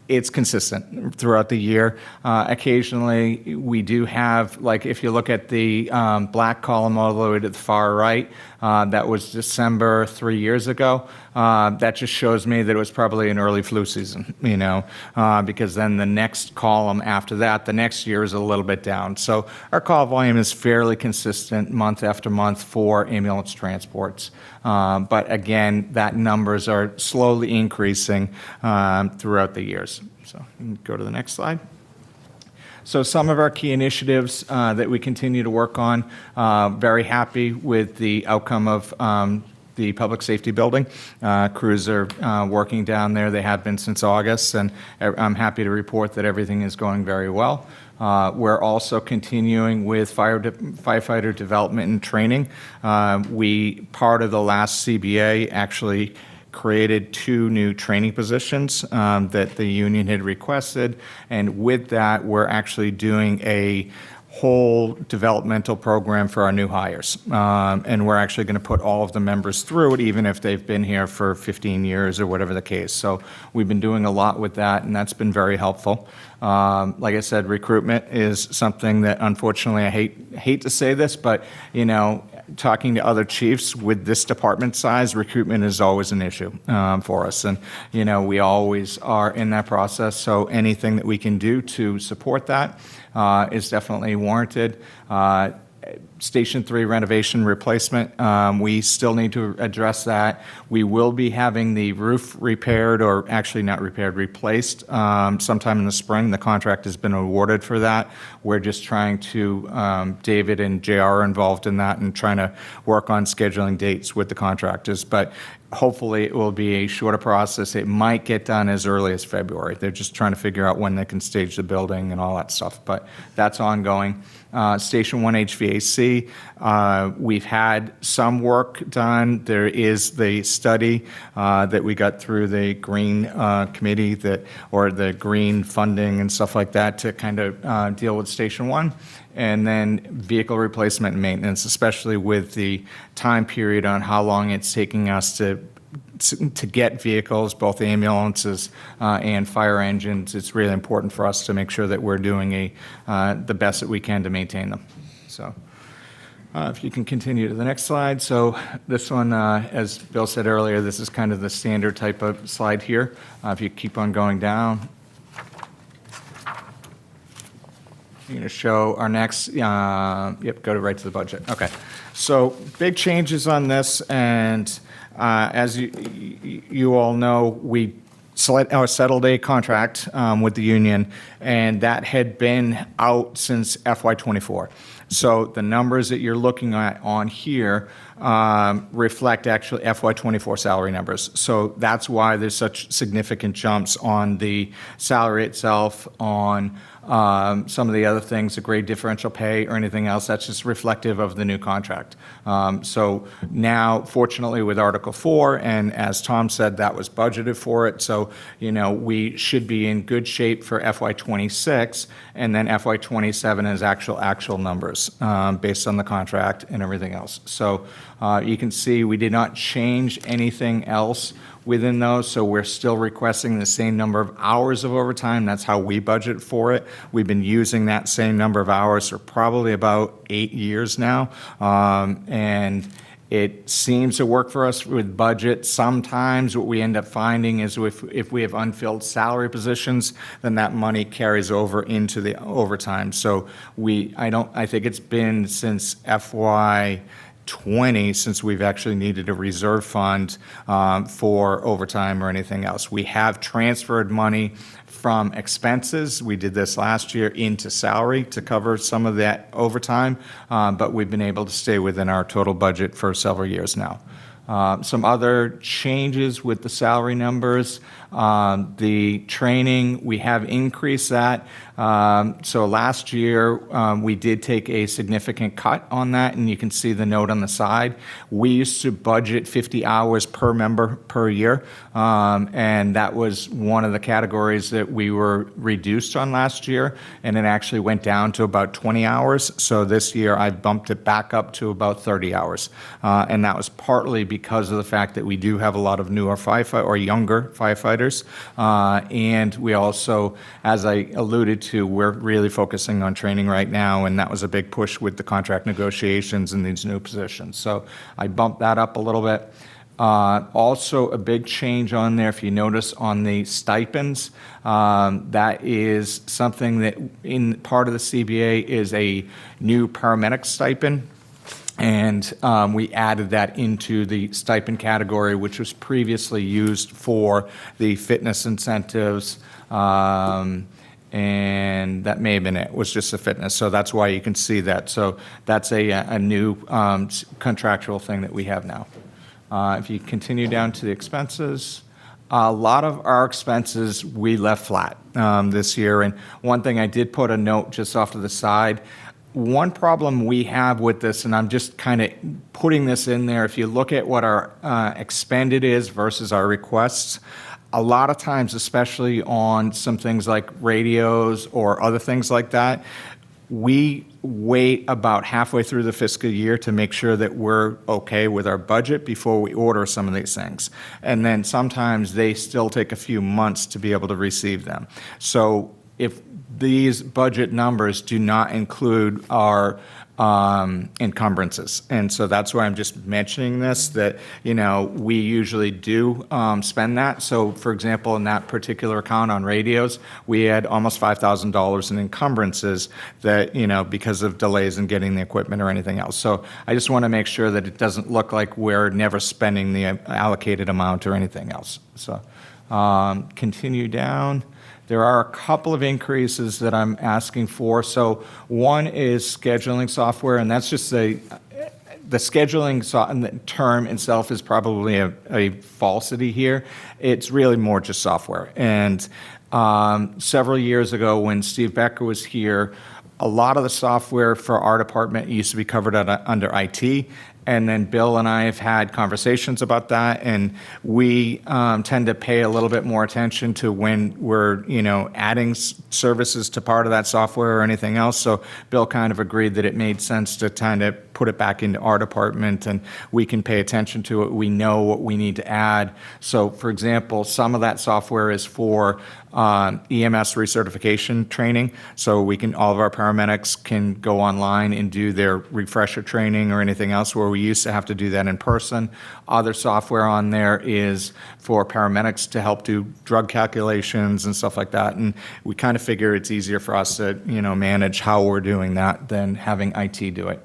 it's consistent throughout the year. Occasionally, we do have, like, if you look at the black column all the way to the far right, that was December 3 years ago. That just shows me that it was probably an early flu season, because then the next column after that, the next year is a little bit down. So our call volume is fairly consistent month after month for ambulance transports. But again, that numbers are slowly increasing throughout the years. So you can go to the next slide. So some of our key initiatives that we continue to work on, very happy with the outcome of the public safety building. Crews are working down there. They have been since August, and I'm happy to report that everything is going very well. We're also continuing with firefighter development and training. Part of the last CBA, actually created 2 new training positions that the union had requested, and with that, we're actually doing a whole developmental program for our new hires. And we're actually going to put all of the members through it, even if they've been here for 15 years or whatever the case. So we've been doing a lot with that, and that's been very helpful. Like I said, recruitment is something that, unfortunately, I hate to say this, but, talking to other chiefs with this department size, recruitment is always an issue for us. And, we always are in that process. So anything that we can do to support that is definitely warranted. Station 3 renovation replacement, we still need to address that. We will be having the roof repaired, or actually not repaired, replaced sometime in the spring. The contract has been awarded for that. We're just trying to, David and JR are involved in that and trying to work on scheduling dates with the contractors. But hopefully it will be a shorter process. It might get done as early as February. They're just trying to figure out when they can stage the building and all that stuff. But that's ongoing. Station 1 HVAC, we've had some work done. There is the study that we got through the Green Committee, or the Green funding and stuff like that, to kind of deal with Station 1. And then vehicle replacement and maintenance, especially with the time period on how long it's taking us to get vehicles, both ambulances and fire engines. It's really important for us to make sure that we're doing the best that we can to maintain them. So if you can continue to the next slide. So this one, as Bill said earlier, this is kind of the standard type of slide here. If you keep on going down, I'm going to show our next, go right to the budget. Okay. So big changes on this, and as you all know, we settled a contract with the union, and that had been out since FY24. So the numbers that you're looking at on here reflect actually FY24 salary numbers. So that's why there's such significant jumps on the salary itself, on some of the other things, the grade differential pay or anything else. That's just reflective of the new contract. So now, fortunately, with Article 4, and as Tom said, that was budgeted for it. So, we should be in good shape for FY26, and then FY27 is actual numbers based on the contract and everything else. So you can see we did not change anything else within those, so we're still requesting the same number of hours of overtime. That's how we budget for it. We've been using that same number of hours for probably about 8 years now, and it seems to work for us with budget. Sometimes what we end up finding is if we have unfilled salary positions, then that money carries over into the overtime. So I think it's been since FY20 since we've actually needed a reserve fund for overtime or anything else. We have transferred money from expenses, we did this last year, into salary to cover some of that overtime, but we've been able to stay within our total budget for several years now. Some other changes with the salary numbers. The training, we have increased that. So last year, we did take a significant cut on that, and you can see the note on the side. We used to budget 50 hours per member per year, and that was one of the categories that we were reduced on last year, and it actually went down to about 20 hours. So this year, I've bumped it back up to about 30 hours, and that was partly because of the fact that we do have a lot of newer or younger firefighters firefighters. And we also, as I alluded to, we're really focusing on training right now, and that was a big push with the contract negotiations and these new positions. So I bumped that up a little bit. Also, a big change on there, if you notice, on the stipends. That is something that in part of the CBA is a new paramedic stipend. And we added that into the stipend category, which was previously used for the fitness incentives. And that may have been it, was just the fitness. So that's why you can see that. So that's a new contractual thing that we have now. If you continue down to the expenses, a lot of our expenses we left flat this year. And one thing I did put a note just off to the side. One problem we have with this, and I'm just kind of putting this in there, if you look at what our expended is versus our requests, a lot of times, especially on some things like radios or other things like that, we wait about halfway through the fiscal year to make sure that we're okay with our budget before we order some of these things. And then sometimes they still take a few months to be able to receive them. So if these budget numbers do not include our encumbrances. And so that's why I'm just mentioning this, that, you know, we usually do spend that. So, for example, in that particular account on radios, we had almost $5,000 in encumbrances that, you know, because of delays in getting the equipment or anything else. So I just want to make sure that it doesn't look like we're never spending the allocated amount or anything else. So continue down. There are a couple of increases that I'm asking for. So one is scheduling software, and that's just the scheduling term itself is probably a falsity here. It's really more just software. And several years ago when Steve Becker was here, a lot of the software for our department used to be covered under IT. And then Bill and I have had conversations about that, and we tend to pay a little bit more attention to when we're, you know, adding services to part of that software or anything else. So Bill kind of agreed that it made sense to kind of put it back into our department, and we can pay attention to it. We know what we need to add. So, for example, some of that software is for EMS recertification training. So all of our paramedics can go online and do their refresher training or anything else where we used to have to do that in person. Other software on there is for paramedics to help do drug calculations and stuff like that. And we kind of figure it's easier for us to, you know, manage how we're doing that than having IT do it.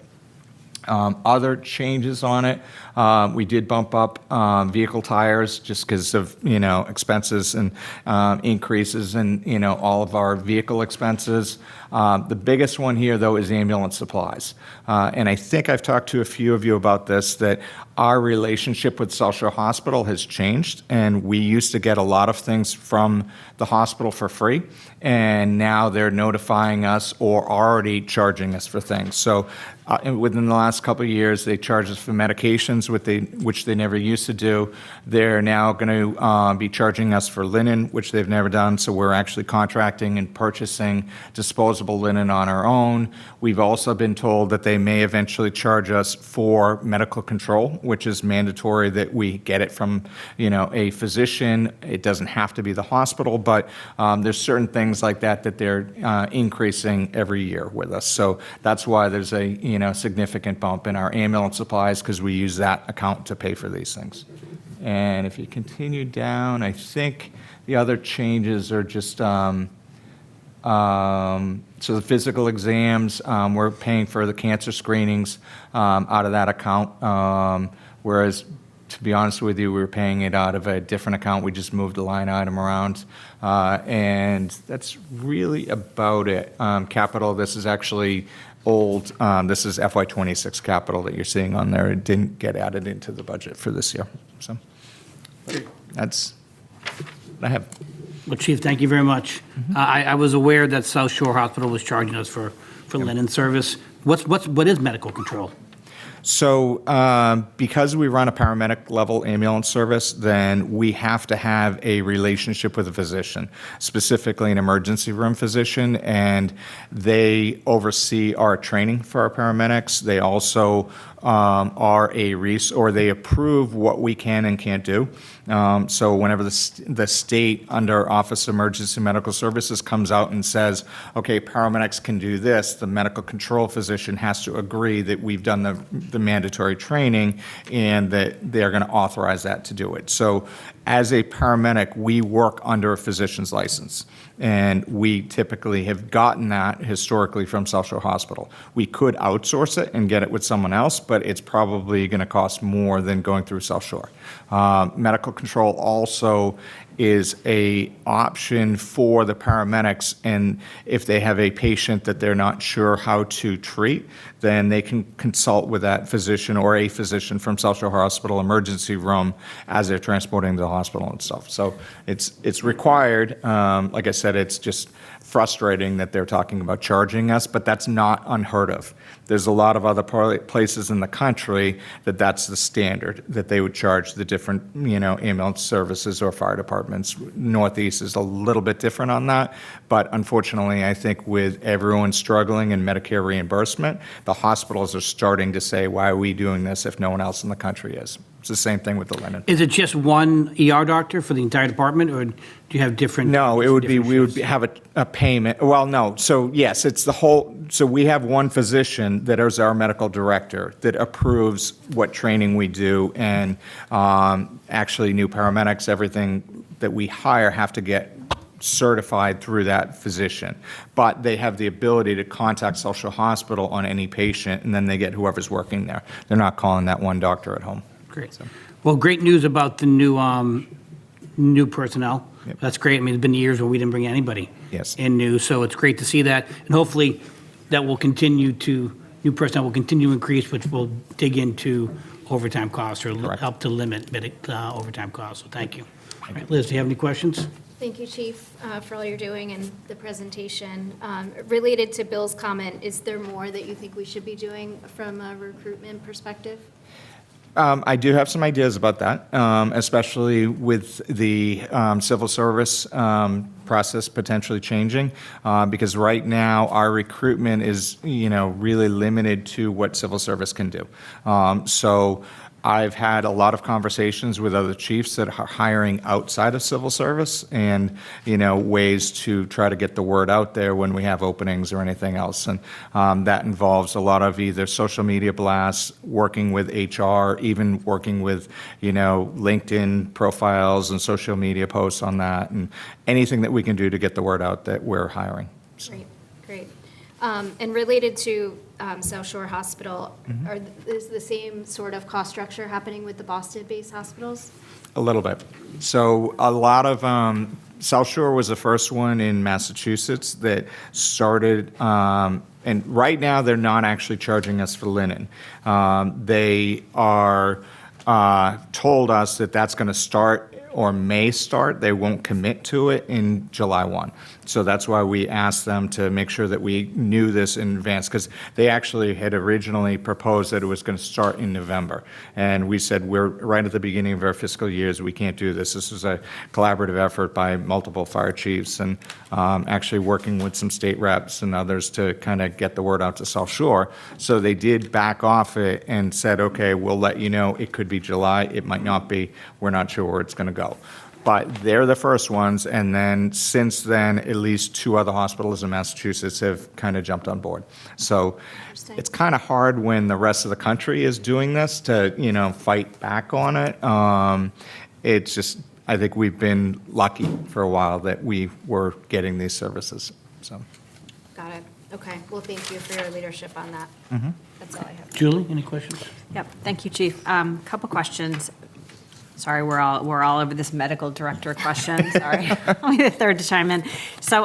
Other changes on it, we did bump up vehicle tires just because of, you know, expenses and increases in, you know, all of our vehicle expenses. The biggest one here, though, is ambulance supplies. And I think I've talked to a few of you about this, that our relationship with South Shore Hospital has changed, and we used to get a lot of things from the hospital for free, and now they're notifying us or already charging us for things. So within the last couple of years, they charge us for medications, which they never used to do. They're now going to be charging us for linen, which they've never done, so we're actually contracting and purchasing disposable linen on our own. We've also been told that they may eventually charge us for medical control, which is mandatory that we get it from, you know, a physician. It doesn't have to be the hospital, but there's certain things like that that they're increasing every year with us. So that's why there's a, you know, significant bump in our ambulance supplies, because we use that account to pay for these things. And if you continue down, I think the other changes are just so the physical exams, we're paying for the cancer screenings out of that account, whereas, to be honest with you, we were paying it out of a different account. We just moved the line item around, and that's really about it. Capital, this is actually old. This is FY26 capital that you're seeing on there. It didn't get added into the budget for this year. So that's what I have. Well, Chief, thank you very much. I was aware that South Shore Hospital was charging us for linen service. What is medical control? So because we run a paramedic level ambulance service, then we have to have a relationship with a physician, specifically an emergency room physician, and they oversee our training for our paramedics. They also are or they approve what we can and can't do. So whenever the state under Office of Emergency Medical Services comes out and says, okay, paramedics can do this, the medical control physician has to agree that we've done the mandatory training and that they're going to authorize that to do it. So as a paramedic, we work under a physician's license. And we typically have gotten that historically from South Shore Hospital. We could outsource it and get it with someone else, but it's probably going to cost more than going through South Shore. Medical control also is a option for the paramedics, and if they have a patient that they're not sure how to treat, then they can consult with that physician or a physician from South Shore Hospital emergency room as they're transporting to the hospital and stuff. So it's required. Like I said, it's just frustrating that they're talking about charging us, but that's not unheard of. There's a lot of other places in the country that's the standard, that they would charge the different, ambulance services or fire departments. Northeast is a little bit different on that, but unfortunately, I think with everyone struggling in Medicare reimbursement, the hospitals are starting to say, why are we doing this if no one else in the country is? It's the same thing with the linen. Is it just one ER doctor for the entire department, or do you have different? No, it would be, we would have a payment. Well, no. So yes, it's the whole, so we have one physician that is our medical director that approves what training we do, and actually new paramedics, everything that we hire have to get certified through that physician. But they have the ability to contact South Shore Hospital on any patient, and then they get whoever's working there. They're not calling that one doctor at home. Great. Well, great news about the new personnel. Yep. That's great. I mean, it's been years where we didn't bring anybody Yes. in new, so it's great to see that. And hopefully that will continue new personnel will continue to increase, which will dig into overtime costs or Correct. help to limit overtime costs. So thank you. All right, Liz, do you have any questions? Thank you, Chief, for all you're doing and the presentation. Related to Bill's comment, is there more that you think we should be doing from a recruitment perspective? I do have some ideas about that, especially with the civil service process potentially changing, because right now our recruitment is, really limited to what civil service can do. So I've had a lot of conversations with other chiefs that are hiring outside of civil service and, ways to try to get the word out there when we have openings or anything else. And that involves a lot of either social media blasts, working with HR, even working with, LinkedIn profiles and social media posts on that, and anything that we can do to get the word out that we're hiring. Great. And related to South Shore Hospital, is the same sort of cost structure happening with the Boston-based hospitals? A little bit. So a lot of, South Shore was the first one in Massachusetts that started, and right now they're not actually charging us for linen. They are told us that that's going to start or may start. They won't commit to it in July 1. So that's why we asked them to make sure that we knew this in advance, because they actually had originally proposed that it was going to start in November. And we said, we're right at the beginning of our fiscal years, we can't do this. This is a collaborative effort by multiple fire chiefs and actually working with some state reps and others to kind of get the word out to South Shore. So they did back off it and said, okay, we'll let you know. It could be July, it might not be. We're not sure where it's going to go. But they're the first ones, and then since then, at least 2 other hospitals in Massachusetts have kind of jumped on board. So it's kind of hard when the rest of the country is doing this to, fight back on it. It's just, I think we've been lucky for a while that we were getting these services, so. Got it. Okay. Well, thank you for your leadership on that. That's all I have. Julie, any questions? Yep, thank you, Chief. Couple questions. Sorry, we're all over this medical director question. Sorry, only the third to chime in. So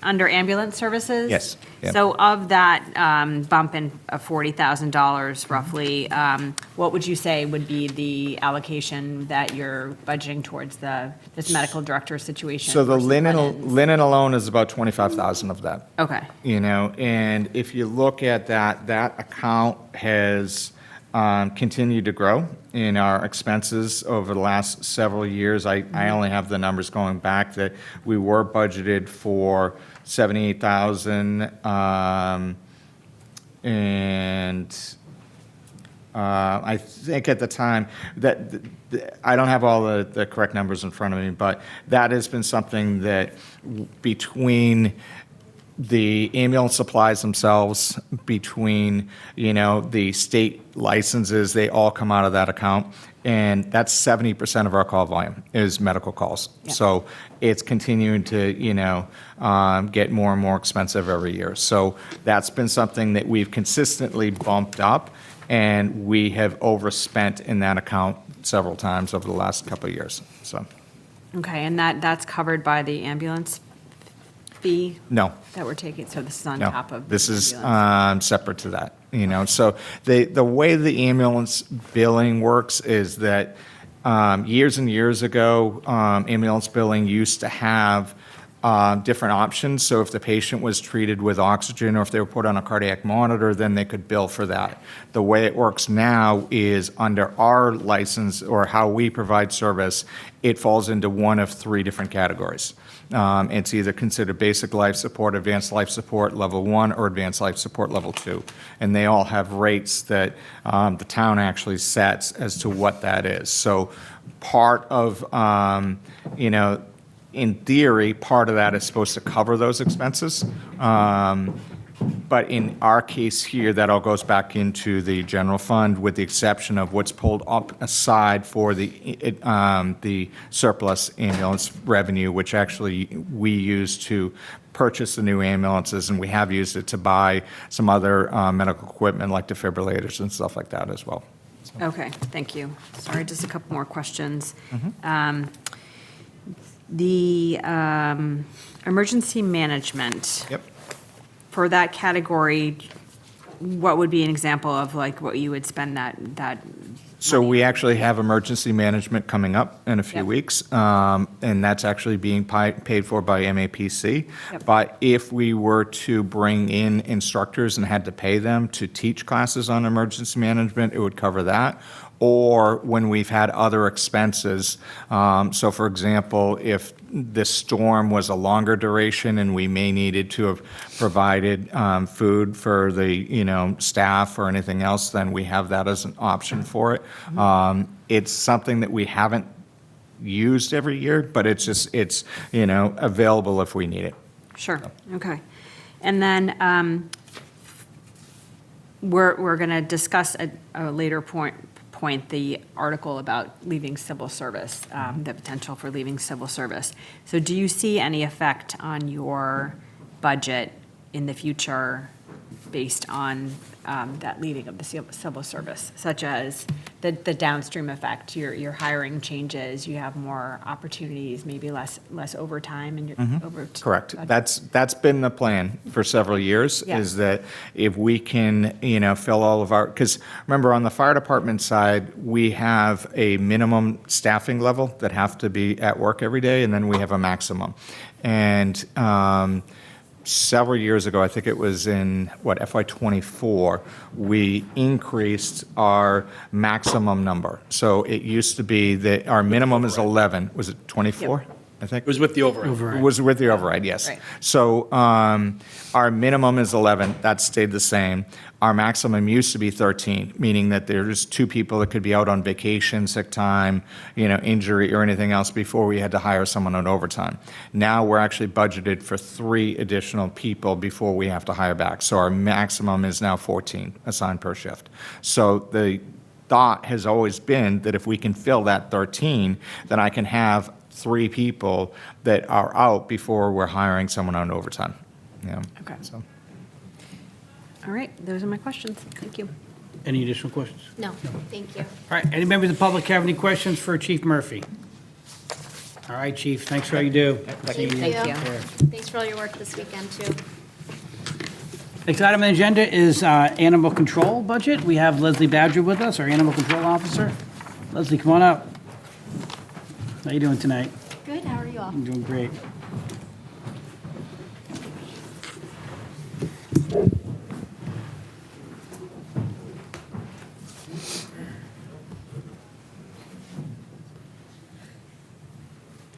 under ambulance services? Yes, yeah. So of that bump in of $40,000 roughly, what would you say would be the allocation that you're budgeting towards this medical director situation? So the versus linens? linen alone is about 25,000 of that. Okay, And if you look at that account has continued to grow in our expenses over the last several years. I only have the numbers going back that we were budgeted for 78,000, and I think at the time that I don't have all the correct numbers in front of me, but that has been something that between the ambulance supplies themselves, between, the state licenses, they all come out of that account. And that's 70% of our call volume is medical calls. Yeah. So it's continuing to, get more and more expensive every year. So that's been something that we've consistently bumped up, and we have overspent in that account several times over the last couple of years, so. okay, and that's covered by the ambulance fee? No. That we're taking, so this is on No, top of? this is ambulance. separate to that, So the way the ambulance billing works is that years and years ago, ambulance billing used to have different options. So if the patient was treated with oxygen or if they were put on a cardiac monitor, then they could bill for that. The way it works now is under our license or how we provide service, it falls into one of three different categories. It's either considered basic life support, advanced life support level 1, or advanced life support level 2. And they all have rates that the town actually sets as to what that is. So part of, in theory, part of that is supposed to cover those expenses. But in our case here, that all goes back into the general fund with the exception of what's pulled up aside for the surplus ambulance revenue, which actually we use to purchase the new ambulances, and we have used it to buy some other medical equipment like defibrillators and stuff like that as well. Okay, thank you. Sorry, just a couple more questions. Mm-hmm. The emergency management. Yep. For that category, what would be an example of like what you would spend that? So we actually have emergency management coming up in a few Yep. weeks, and that's actually being paid for by MAPC. Yep. But if we were to bring in instructors and had to pay them to teach classes on emergency management, it would cover that. Or when we've had other expenses, so for example, if this storm was a longer duration and we may needed to have provided food for the staff or anything else, then we have that as an option for it. It's something that we haven't used every year, but it's available if we need it. Sure, okay. And then we're going to discuss at a later point the article about leaving civil service, the potential for leaving civil service. So do you see any effect on your budget in the future based on that leaving of the civil service, such as the downstream effect? Your hiring changes, you have more opportunities, maybe less overtime and your Correct. That's been the plan for several years, Yeah. is that if we can, fill all of our, because remember, on the fire department side, we have a minimum staffing level that have to be at work every day, and then we have a maximum. And several years ago, I think it was in, FY24, we increased our maximum number. So it used to be that our minimum is 11. Was it 24? I think. It was with the override. It was with the override, yes. Right. So our minimum is 11. That stayed the same. Our maximum used to be 13, meaning that there's 2 people that could be out on vacation, sick time, injury or anything else before we had to hire someone on overtime. Now we're actually budgeted for 3 additional people before we have to hire back. So our maximum is now 14 assigned per shift. So the thought has always been that if we can fill that 13, then I can have 3 people that are out before we're hiring someone on overtime. Okay. So. All right, those are my questions. Thank you. Any additional questions? No, thank you. All right, any members of the public have any questions for Chief Murphy? All right, Chief, thanks for all you do. Thank you. Thanks for all your work this weekend, too. Next item on the agenda is animal control budget. We have Leslie Badger with us, our animal control officer. Leslie, come on up. How you doing tonight? Good, how are you all? I'm doing great.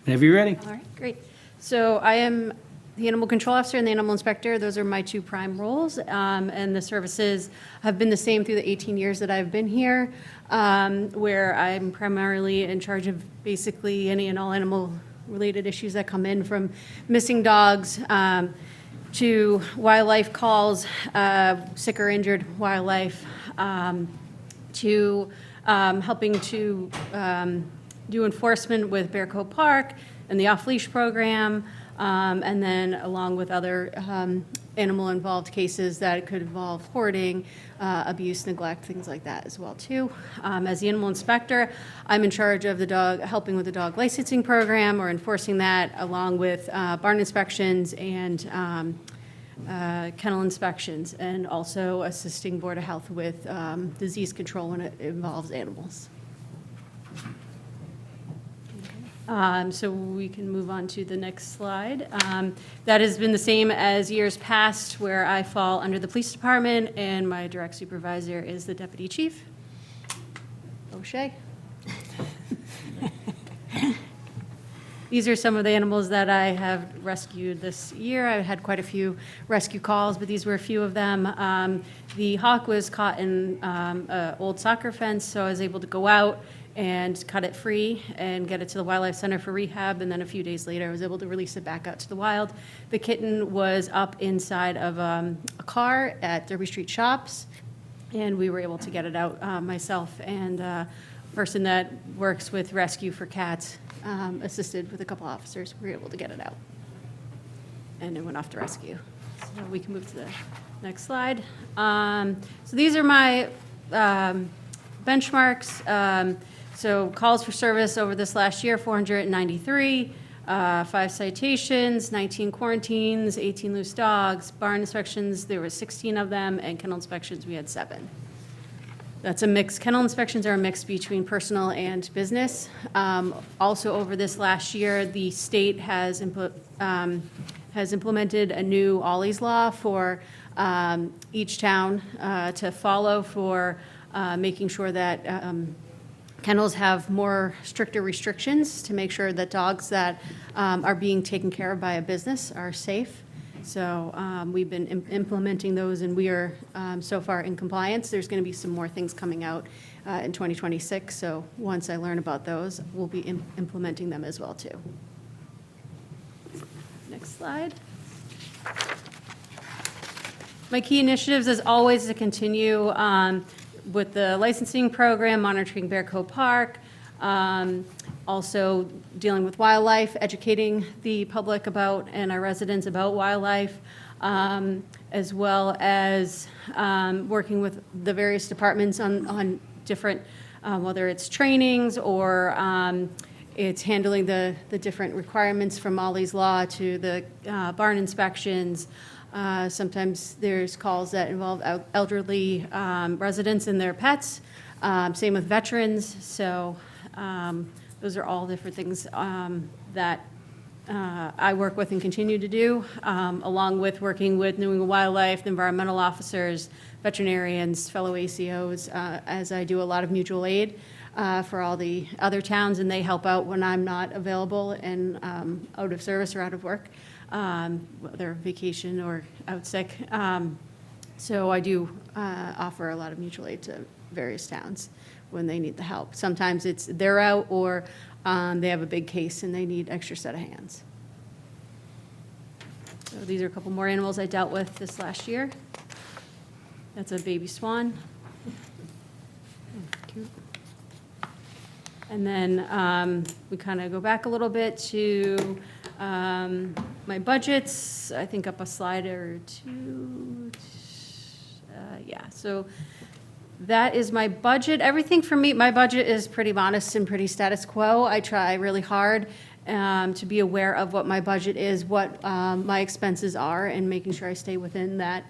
Whenever you're ready. All right, great. So I am the animal control officer and the animal inspector. Those are my two prime roles. And the services have been the same through the 18 years that I've been here, where I'm primarily in charge of basically any and all animal-related issues that come in, from missing dogs to wildlife calls, sick or injured wildlife, to helping to do enforcement with Bear Cove Park and the off-leash program, and then along with other animal-involved cases that could involve hoarding, abuse, neglect, things like that as well, too. As the animal inspector, I'm in charge of the dog, helping with the dog licensing program or enforcing that, along with barn inspections and kennel inspections, and also assisting Board of Health with disease control when it involves animals. So we can move on to the next slide. That has been the same as years past, where I fall under the police department, and my direct supervisor is the deputy chief, O'Shea. These are some of the animals that I have rescued this year. I had quite a few rescue calls, but these were a few of them. The hawk was caught in an old soccer fence, so I was able to go out and cut it free and get it to the Wildlife Center for rehab, and then a few days later I was able to release it back out to the wild. The kitten was up inside of a car at Derby Street Shops, and we were able to get it out, myself and a person that works with rescue for cats, assisted with a couple officers. We were able to get it out, and it went off to rescue. So we can move to the next slide. So these are my benchmarks. So calls for service over this last year, 493, 5 citations, 19 quarantines, 18 loose dogs. Barn inspections, there were 16 of them, and kennel inspections, we had 7. That's a mix. Kennel inspections are a mix between personal and business. Also, over this last year, the state has implemented a new Ollie's law for each town to follow, for making sure that kennels have more stricter restrictions to make sure that dogs that are being taken care of by a business are safe. So we've been implementing those, and we are so far in compliance. There's going to be some more things coming out in 2026. So once I learn about those, we'll be implementing them as well, too. Next slide. My key initiatives, as always, to continue with the licensing program, monitoring Bear Cove Park, also dealing with wildlife, educating the public about and our residents about wildlife, as well as working with the various departments on different, whether it's trainings or it's handling the different requirements from Ollie's Law to the barn inspections. Sometimes there's calls that involve elderly residents and their pets, same with veterans. So those are all different things that I work with and continue to do, along with working with New England Wildlife, the environmental officers, veterinarians, fellow ACOs, as I do a lot of mutual aid for all the other towns, and they help out when I'm not available and out of service or out of work. Whether vacation or out sick. So I do offer a lot of mutual aid to various towns when they need the help. Sometimes it's they're out, or they have a big case and they need extra set of hands. So these are a couple more animals I dealt with this last year. That's a baby swan. Cute. And then we kind of go back a little bit to my budgets. I think up a slide or two. Yeah, so that is my budget. Everything for me, my budget is pretty modest and pretty status quo. I try really hard to be aware of what my budget is, what my expenses are, and making sure I stay within that,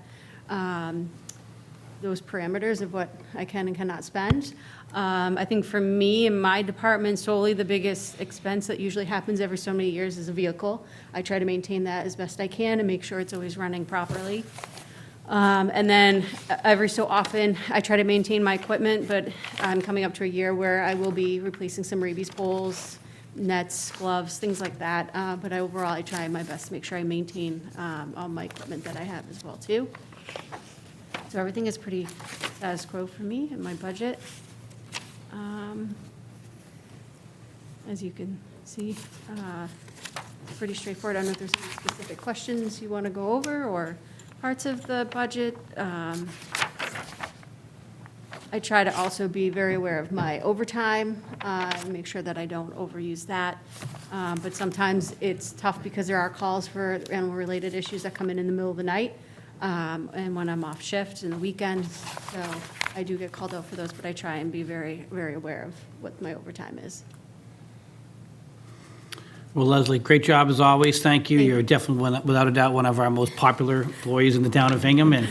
those parameters of what I can and cannot spend. I think for me and my department solely, the biggest expense that usually happens every so many years is a vehicle. I try to maintain that as best I can and make sure it's always running properly. And then every so often, I try to maintain my equipment, but I'm coming up to a year where I will be replacing some rabies poles, nets, gloves, things like that. But overall, I try my best to make sure I maintain all my equipment that I have as well, too. So everything is pretty status quo for me and my budget. As you can see, pretty straightforward. I don't know if there's any specific questions you want to go over or parts of the budget. I try to also be very aware of my overtime and make sure that I don't overuse that. But sometimes it's tough because there are calls for animal-related issues that come in the middle of the night and when I'm off shift and the weekends. So I do get called out for those, but I try and be very, very aware of what my overtime is. Well, Leslie, great job as always. Thank you. You're definitely, without a doubt, one of our most popular employees in the town of Hingham. And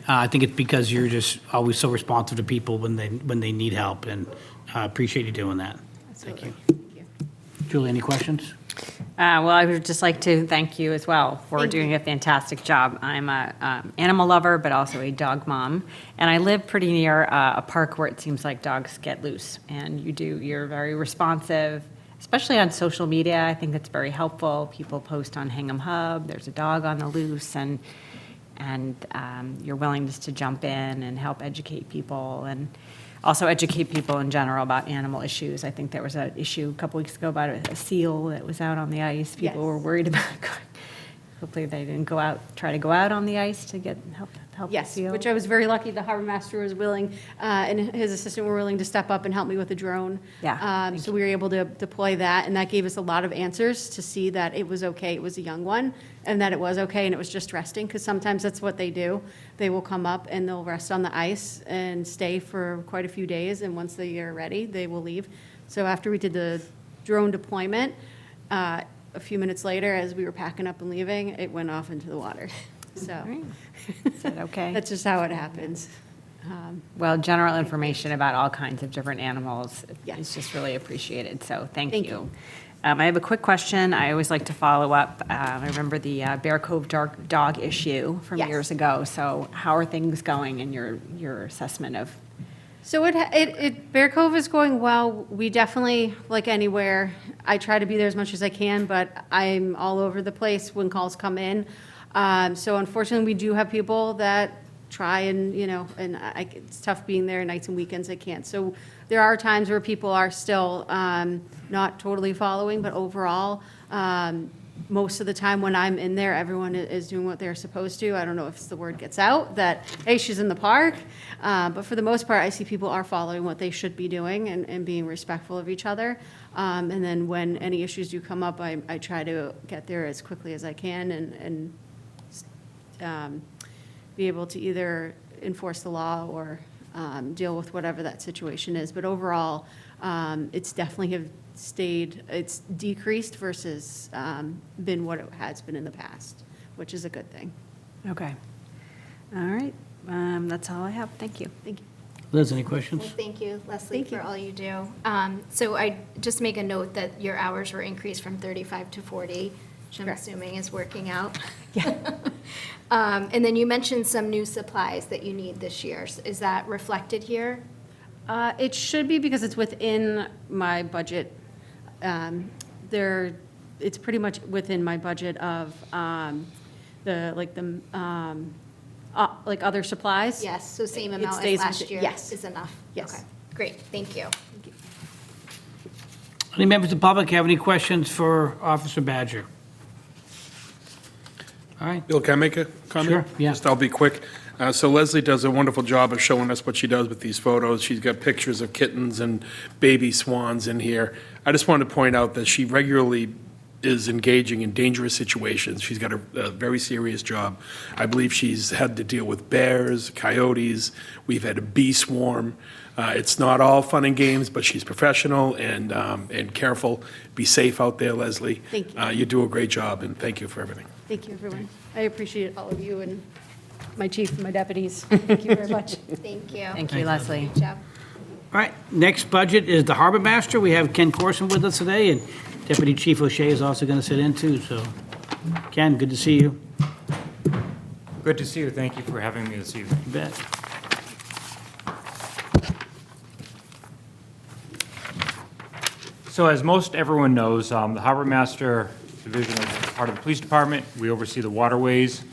I think it's because you're just always so responsive to people when they need help. And I appreciate you doing that. Absolutely. Thank you. Julie, any questions? Well, I would just like to thank you as well for doing a fantastic job. I'm a animal lover, but also a dog mom, and I live pretty near a park where it seems like dogs get loose. And you're very responsive, especially on social media. I think it's very helpful. People post on Hingham Hub. There's a dog on the loose, and your willingness to jump in and help educate people and also educate people in general about animal issues. I think there was an issue a couple weeks ago about a seal that was out on the ice. People were worried about it. Hopefully they didn't try to go out on the ice to get help the Yes, seal. which I was very lucky. The harbor master was willing, and his assistant were willing to step up and help me with the drone. Yeah, So we were able to deploy that, and that gave us a lot of answers to see that it was okay. It was a young one, and that it was okay, and it was just resting, because sometimes that's what they do. They will come up and they'll rest on the ice and stay for quite a few days, and once they are ready, they will leave. So after we did the drone deployment, a few minutes later, as we were packing up and leaving, it went off into the water. So Is that okay? that's just how it happens. Well, general information about all kinds of different animals Yes. is just really appreciated, so thank Thank you. you. I have a quick question. I always like to follow up. I remember the Bear Cove dog issue from Yes. years ago. So how are things going in your assessment of? So Bear Cove is going well. We definitely, like anywhere, I try to be there as much as I can, but I'm all over the place when calls come in. So unfortunately, we do have people that try and, it's tough being there nights and weekends, I can't. So there are times where people are still not totally following, but overall, most of the time when I'm in there, everyone is doing what they're supposed to. I don't know if the word gets out that, hey, she's in the park. But for the most part, I see people are following what they should be doing and being respectful of each other. And then when any issues do come up, I try to get there as quickly as I can and be able to either enforce the law or deal with whatever that situation is. But overall, it's definitely it's decreased versus been what it has been in the past, which is a good thing. Okay. All right. That's all I have. Thank you. Thank you. Liz, any questions? Well, thank you, Leslie, Thank you. for all you do. So I just make a note that your hours were increased from 35 to 40, which I'm Correct. assuming is working out. Yeah. And then you mentioned some new supplies that you need this year. Is that reflected here? It should be because it's within my budget. It's pretty much within my budget of like other supplies. Yes, so same It amount as stays last within- year yes. is enough? Yes. Okay, great, thank you. Any members of the public have any questions for Officer Badger? All right. Bill, can I make a comment? Sure, yeah. I'll be quick. So Leslie does a wonderful job of showing us what she does with these photos. She's got pictures of kittens and baby swans in here. I just wanted to point out that she regularly is engaging in dangerous situations. She's got a very serious job. I believe she's had to deal with bears, coyotes. We've had a bee swarm. It's not all fun and games, but she's professional and careful. Be safe out there, Leslie. Thank you. You do a great job, and thank you for everything. Thank you, everyone. I appreciate all of you and my chief and my deputies. Thank you very much. Thank you. Thank you, Leslie. Good job. All right, next budget is the Harbor Master. We have Ken Corson with us today, and Deputy Chief O'Shea is also going to sit in too, so. Ken, good to see you. Good to see you. Thank you for having me this evening. You bet. So as most everyone knows, the Harbor Master Division is part of the Police Department. We oversee the waterways.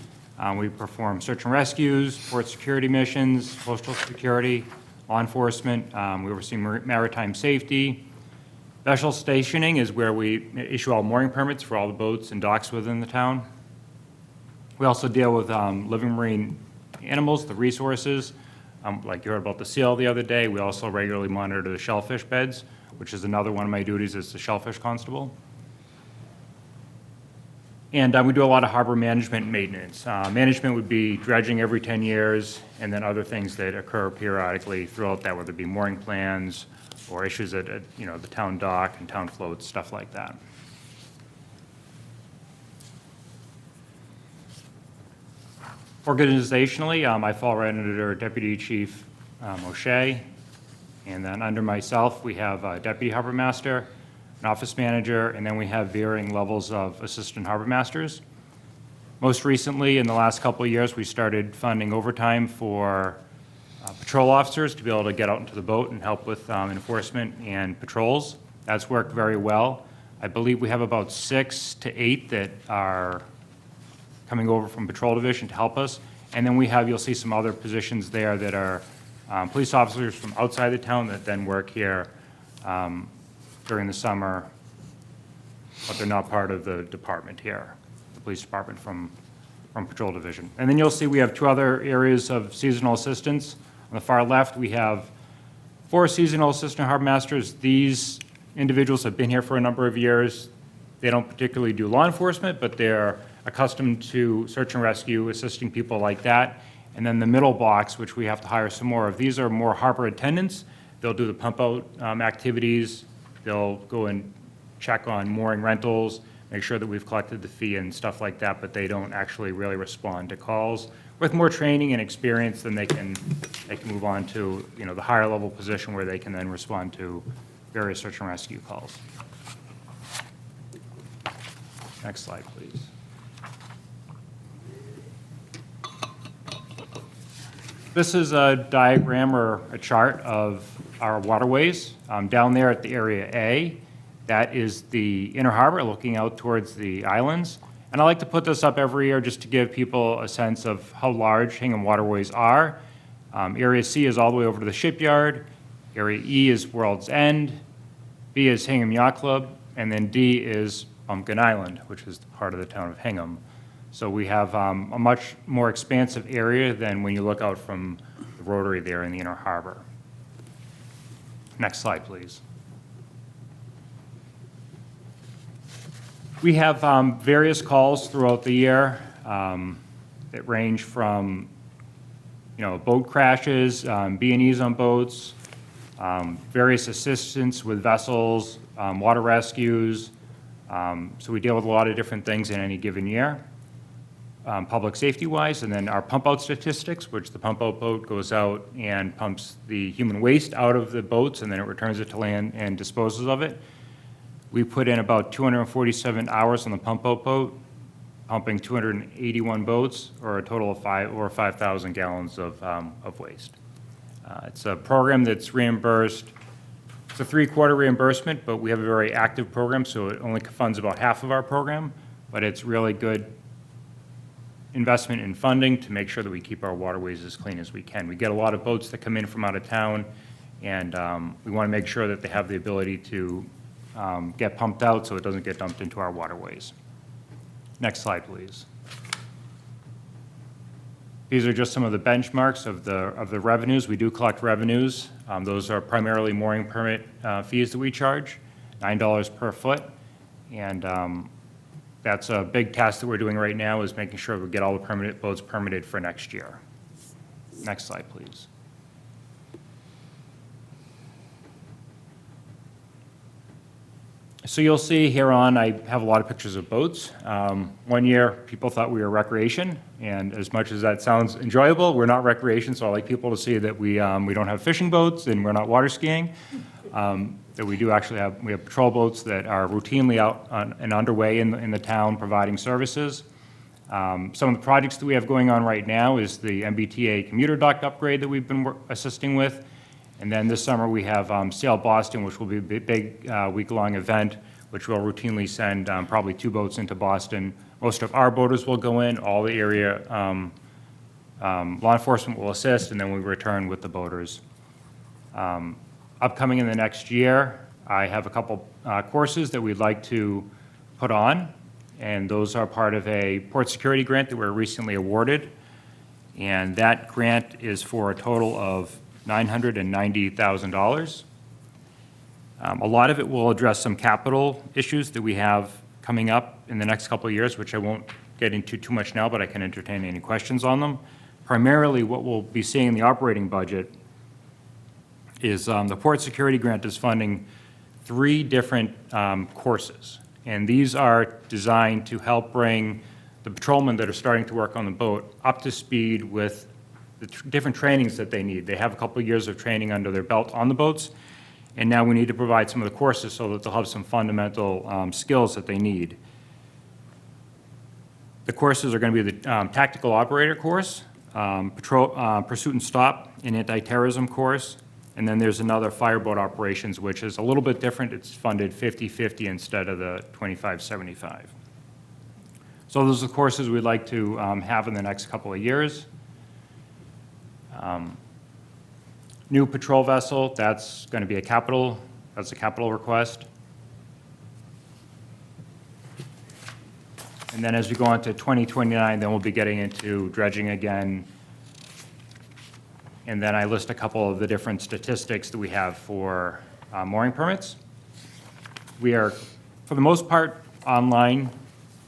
We perform search and rescues, port security missions, coastal security, law enforcement. We oversee maritime safety. Vessel stationing is where we issue all mooring permits for all the boats and docks within the town. We also deal with living marine animals, the resources, like you heard about the seal the other day. We also regularly monitor the shellfish beds, which is another one of my duties as the shellfish constable. And we do a lot of harbor management and maintenance. Management would be dredging every 10 years, and then other things that occur periodically throughout that, whether it be mooring plans or issues at the town dock and town floats, stuff like that. Organizationally, I fall right under Deputy Chief O'Shea, and then under myself, we have a Deputy Harbor Master, an Office Manager, and then we have varying levels of Assistant Harbor Masters. Most recently, in the last couple of years, we started funding overtime for patrol officers to be able to get out into the boat and help with enforcement and patrols. That's worked very well. I believe we have about 6 to 8 that are coming over from Patrol Division to help us. And then you'll see some other positions there that are police officers from outside the town that then work here during the summer, but they're not part of the department here, the police department from Patrol Division. And then you'll see we have 2 other areas of seasonal assistance. On the far left, we have 4 seasonal assistant harbor masters. These individuals have been here for a number of years. They don't particularly do law enforcement, but they're accustomed to search and rescue, assisting people like that. And then the middle box, which we have to hire some more of, these are more harbor attendants. They'll do the pump out activities. They'll go and check on mooring rentals, make sure that we've collected the fee and stuff like that, but they don't actually really respond to calls. With more training and experience, then they can move on to the higher level position where they can then respond to various search and rescue calls. Next slide, please. This is a diagram or a chart of our waterways. Down there at the area A, that is the inner harbor looking out towards the islands. And I like to put this up every year just to give people a sense of how large Hingham waterways are. Area C is all the way over to the shipyard. Area E is World's End. B is Hingham Yacht Club. And then D is Pumpkin Island, which is part of the town of Hingham. So we have a much more expansive area than when you look out from the rotary there in the inner harbor. Next slide, please. We have various calls throughout the year that range from, boat crashes, B&Es on boats, various assistance with vessels, water rescues. So we deal with a lot of different things in any given year. Public safety-wise, and then our pump-out statistics, which the pump-out boat goes out and pumps the human waste out of the boats, and then it returns it to land and disposes of it. We put in about 247 hours on the pump-out boat, pumping 281 boats, or a total of 5,000 gallons of waste. It's a program that's reimbursed. It's a 3/4 reimbursement, but we have a very active program, so it only funds about half of our program, but it's really good investment in funding to make sure that we keep our waterways as clean as we can. We get a lot of boats that come in from out of town, and we want to make sure that they have the ability to get pumped out so it doesn't get dumped into our waterways. Next slide, please. These are just some of the benchmarks of the revenues. We do collect revenues. Those are primarily mooring permit fees that we charge, $9 per foot. And that's a big task that we're doing right now, is making sure we get all the boats permitted for next year. Next slide, please. So you'll see here on, I have a lot of pictures of boats. One year, people thought we were recreation, and as much as that sounds enjoyable, we're not recreation, so I like people to see that we don't have fishing boats and we're not water skiing. That we do actually have, we have patrol boats that are routinely out and underway in the town providing services. Some of the projects that we have going on right now is the MBTA commuter dock upgrade that we've been assisting with. And then this summer, we have Sail Boston, which will be a big week-long event, which will routinely send probably 2 boats into Boston. Most of our boaters will go in, all the area law enforcement will assist, and then we return with the boaters. Upcoming in the next year, I have a couple courses that we'd like to put on, and those are part of a port security grant that we were recently awarded. And that grant is for a total of $990,000. A lot of it will address some capital issues that we have coming up in the next couple of years, which I won't get into too much now, but I can entertain any questions on them. Primarily, what we'll be seeing in the operating budget is the port security grant is funding 3 different courses. And these are designed to help bring the patrolmen that are starting to work on the boat up to speed with the different trainings that they need. They have a couple of years of training under their belt on the boats, and now we need to provide some of the courses so that they'll have some fundamental skills that they need. The courses are going to be the tactical operator course, pursuit and stop, and anti-terrorism course, and then there's another fireboat operations, which is a little bit different. It's funded 50-50 instead of the 25-75. So those are the courses we'd like to have in the next couple of years. New patrol vessel, that's going to be a capital request. And then as we go on to 2029, then we'll be getting into dredging again. And then I list a couple of the different statistics that we have for mooring permits. We are, for the most part, online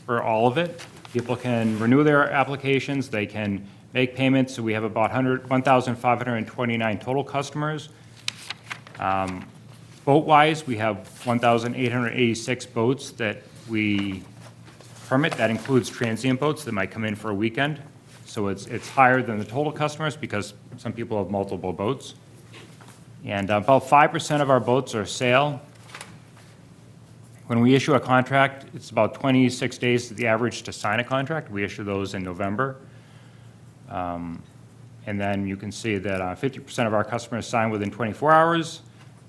for all of it. People can renew their applications, they can make payments, so we have about 1,529 total customers. Boat-wise, we have 1,886 boats that we permit. That includes transient boats that might come in for a weekend. So it's higher than the total customers because some people have multiple boats. And about 5% of our boats are sale. When we issue a contract, it's about 26 days to the average to sign a contract. We issue those in November. And then you can see that 50% of our customers sign within 24 hours,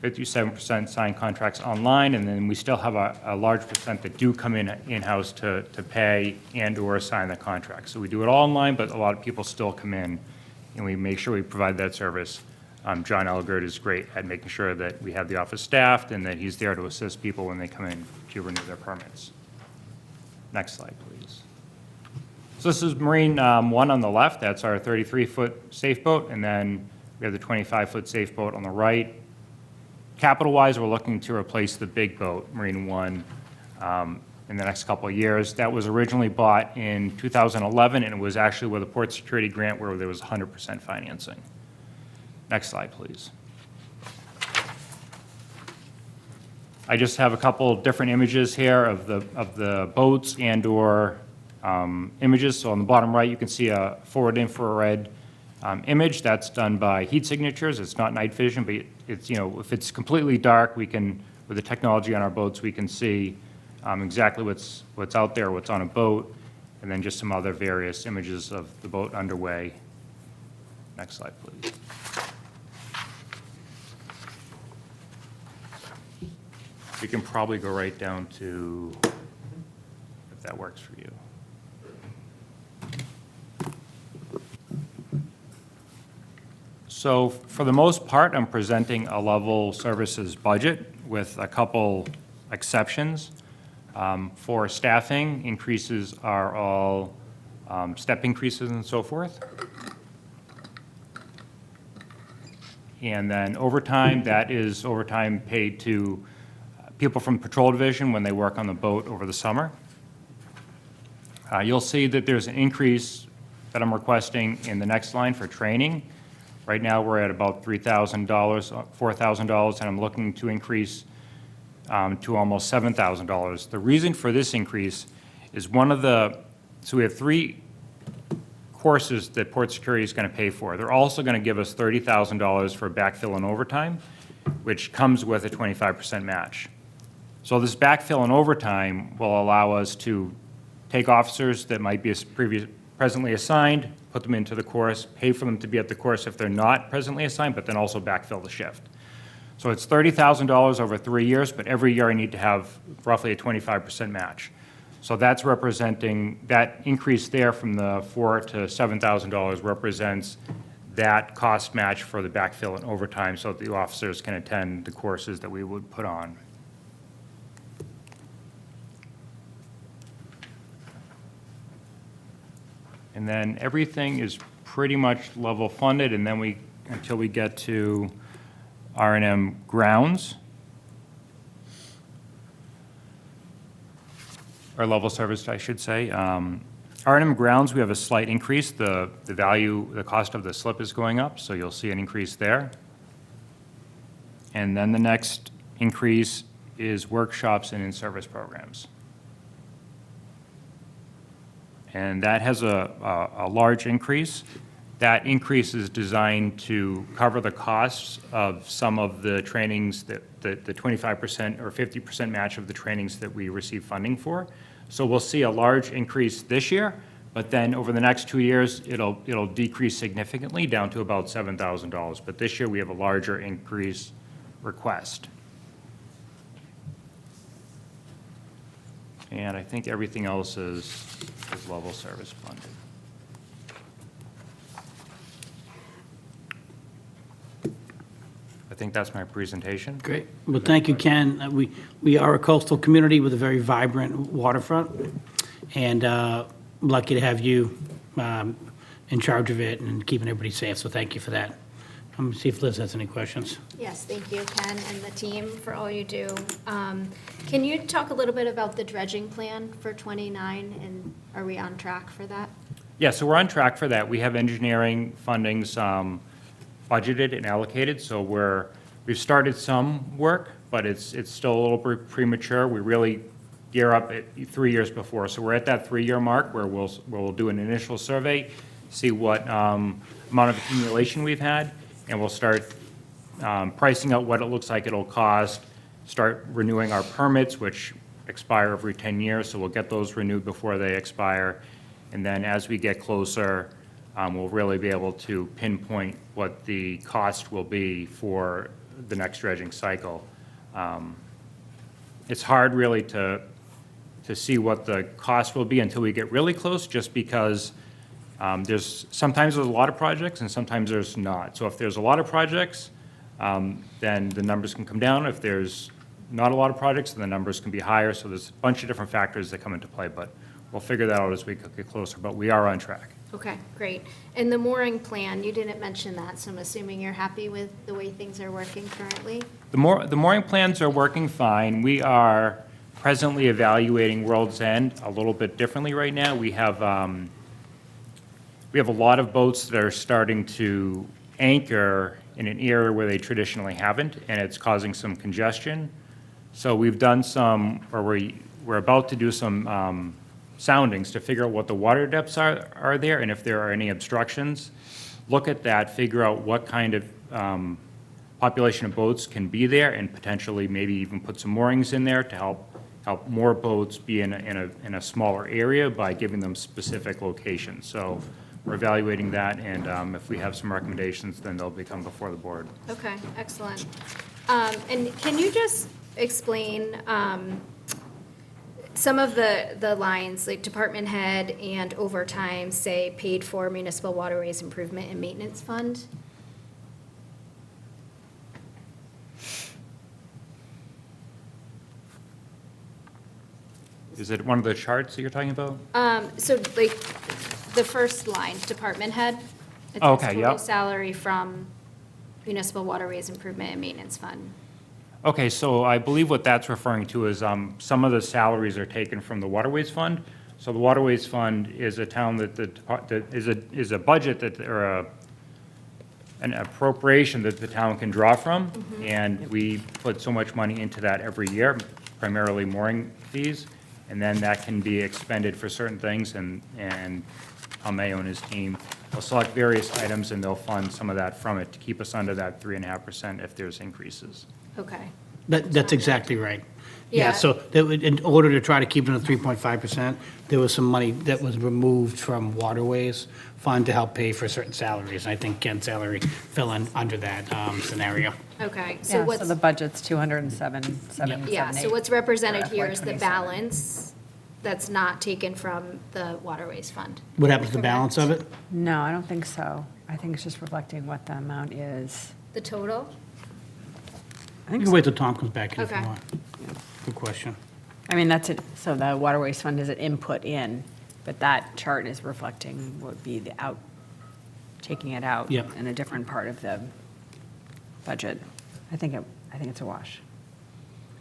57% sign contracts online, and then we still have a large percent that do come in-house to pay and/or sign the contract. So we do it all online, but a lot of people still come in, and we make sure we provide that service. John Elgert is great at making sure that we have the office staffed and that he's there to assist people when they come in to renew their permits. Next slide, please. So this is Marine 1 on the left. That's our 33-foot safe boat, and then we have the 25-foot safe boat on the right. Capital-wise, we're looking to replace the big boat, Marine 1, in the next couple of years. That was originally bought in 2011, and it was actually with a port security grant where there was 100% financing. Next slide, please. I just have a couple different images here of the boats and/or images. So on the bottom right, you can see a forward infrared image that's done by heat signatures. It's not night vision, but it's, if it's completely dark, we can, with the technology on our boats, we can see exactly what's out there, what's on a boat, and then just some other various images of the boat underway. Next slide, please. We can probably go right down to, if that works for you. So for the most part, I'm presenting a level services budget with a couple exceptions. For staffing, increases are all step increases and so forth. And then overtime, that is overtime paid to people from the patrol division when they work on the boat over the summer. You'll see that there's an increase that I'm requesting in the next line for training. Right now, we're at about $3,000, $4,000, and I'm looking to increase to almost $7,000. The reason for this increase is so we have 3 courses that Port Security is going to pay for. They're also going to give us $30,000 for backfill and overtime, which comes with a 25% match. So this backfill and overtime will allow us to take officers that might be presently assigned, put them into the course, pay for them to be at the course if they're not presently assigned, but then also backfill the shift. So it's $30,000 over 3 years, but every year I need to have roughly a 25% match. So that's representing, that increase there from the $4,000 to $7,000 represents that cost match for the backfill and overtime so that the officers can attend the courses that we would put on. And then everything is pretty much level funded, and then until we get to R&M grounds, or level service, I should say. R&M grounds, we have a slight increase. The cost of the slip is going up, so you'll see an increase there. And then the next increase is workshops and in-service programs. And that has a large increase. That increase is designed to cover the costs of some of the trainings the 25% or 50% match of the trainings that we receive funding for. So we'll see a large increase this year, but then over the next 2 years, it'll decrease significantly down to about $7,000. But this year we have a larger increase request. And I think everything else is level service funded. I think that's my presentation. Great. Well, thank you, Ken. We are a coastal community with a very vibrant waterfront, and lucky to have you in charge of it and keeping everybody safe, so thank you for that. I'm going to see if Liz has any questions. Yes, thank you, Ken, and the team for all you do. Can you talk a little bit about the dredging plan for 29, and are we on track for that? Yeah, so we're on track for that. We have engineering fundings budgeted and allocated, so we've started some work, but it's still a little premature. We really gear up at 3 years before, so we're at that 3-year mark where we'll do an initial survey, see what amount of accumulation we've had, and we'll start pricing out what it looks like it'll cost, start renewing our permits, which expire every 10 years, so we'll get those renewed before they expire, and then as we get closer, we'll really be able to pinpoint what the cost will be for the next dredging cycle. It's hard really to see what the cost will be until we get really close, just because sometimes there's a lot of projects and sometimes there's not. So if there's a lot of projects, then the numbers can come down. If there's not a lot of projects, then the numbers can be higher. So there's a bunch of different factors that come into play, but we'll figure that out as we get closer, but we are on track. Okay, great. And the mooring plan, you didn't mention that, so I'm assuming you're happy with the way things are working currently? The mooring plans are working fine. We are presently evaluating World's End a little bit differently right now. We have a lot of boats that are starting to anchor in an area where they traditionally haven't, and it's causing some congestion. So we've done we're about to do some soundings to figure out what the water depths are there, and if there are any obstructions. Look at that, figure out what kind of population of boats can be there, and potentially maybe even put some moorings in there to help more boats be in a smaller area by giving them specific locations. So we're evaluating that, and if we have some recommendations, then they'll become before the board. Okay, excellent. And can you just explain some of the lines, like department head and overtime, say paid for municipal waterways improvement and maintenance fund? Is it one of the charts that you're talking about? So like the first line, department head. It says Okay, total yep. salary from municipal waterways improvement and maintenance fund. Okay, so I believe what that's referring to is some of the salaries are taken from the Waterways Fund, So the Waterways Fund is a town that is a budget that, or an appropriation that the town can draw from, and we put so much money into that every year, primarily mooring fees, and then that can be expended for certain things, and Tom Mayo and his team will select various items, and they'll fund some of that from it to keep us under that 3.5% if there's increases. Okay. That's exactly right. Yeah, Yeah. so in order to try to keep it at 3.5%, there was some money that was removed from Waterways Fund to help pay for certain salaries. And I think Ken's salary fell under that scenario. Okay, so Yeah, what's, so the budget's 207,778. yeah, so what's represented for here is the FY27. balance that's not taken from the Waterways Fund. What happens to the balance of it? No, I don't think so. I think it's just reflecting what the amount is. The total? I You think can so. wait till Tom comes back in if you Okay. want. Good question. I mean, that's it. So the Waterways Fund is an input in, but that chart is reflecting what would be the out, taking it out Yep. in a different part of the budget. I think it's a wash.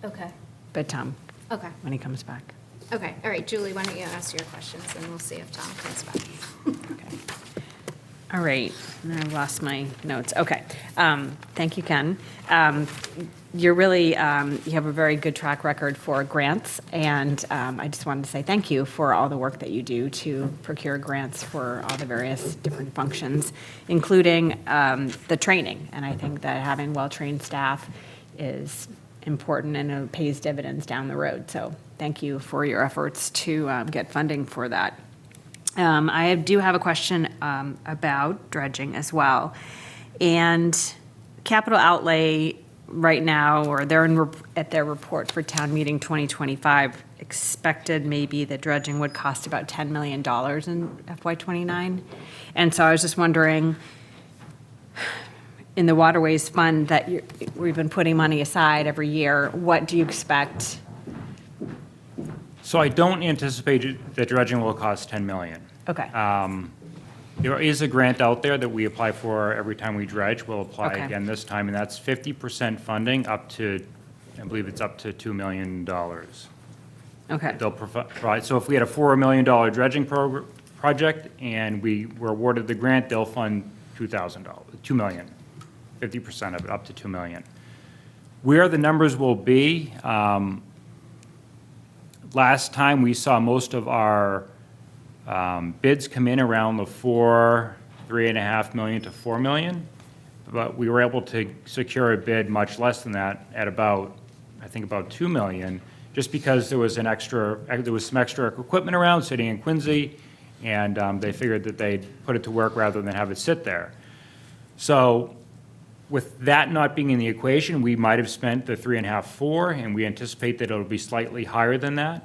Okay, But Tom, okay, when he comes back. okay. All right, Julie, why don't you ask your questions, and we'll see if Tom comes back. Okay. All right, and I lost my notes. Okay. Thank you, Ken. You're really, you have a very good track record for grants, and I just wanted to say thank you for all the work that you do to procure grants for all the various different functions, including the training. And I think that having well-trained staff is important and it pays dividends down the road. So thank you for your efforts to get funding for that. I do have a question about dredging as well. And capital outlay right now, or they're at their report for town meeting 2025, expected maybe that dredging would cost about $10 million in FY29. And so I was just wondering, in the Waterways Fund that we've been putting money aside every year, what do you expect? So I don't anticipate that dredging will cost 10 million. Okay. There is a grant out there that we apply for every time we dredge. We'll apply Okay. again this time, and that's 50% funding up to, I believe it's up to $2 million. Okay. They'll provide, so if we had a $4 million dredging project and we were awarded the grant, they'll fund $2 million, 50% of it, up to $2 million. Where the numbers will be, last time we saw most of our bids come in around the $3.5 million to $4 million, but we were able to secure a bid much less than that at about, I think about $2 million, just because there was some extra equipment around sitting in Quincy, and they figured that they'd put it to work rather than have it sit there. So with that not being in the equation, we might have spent the 3.5, 4, and we anticipate that it'll be slightly higher than that.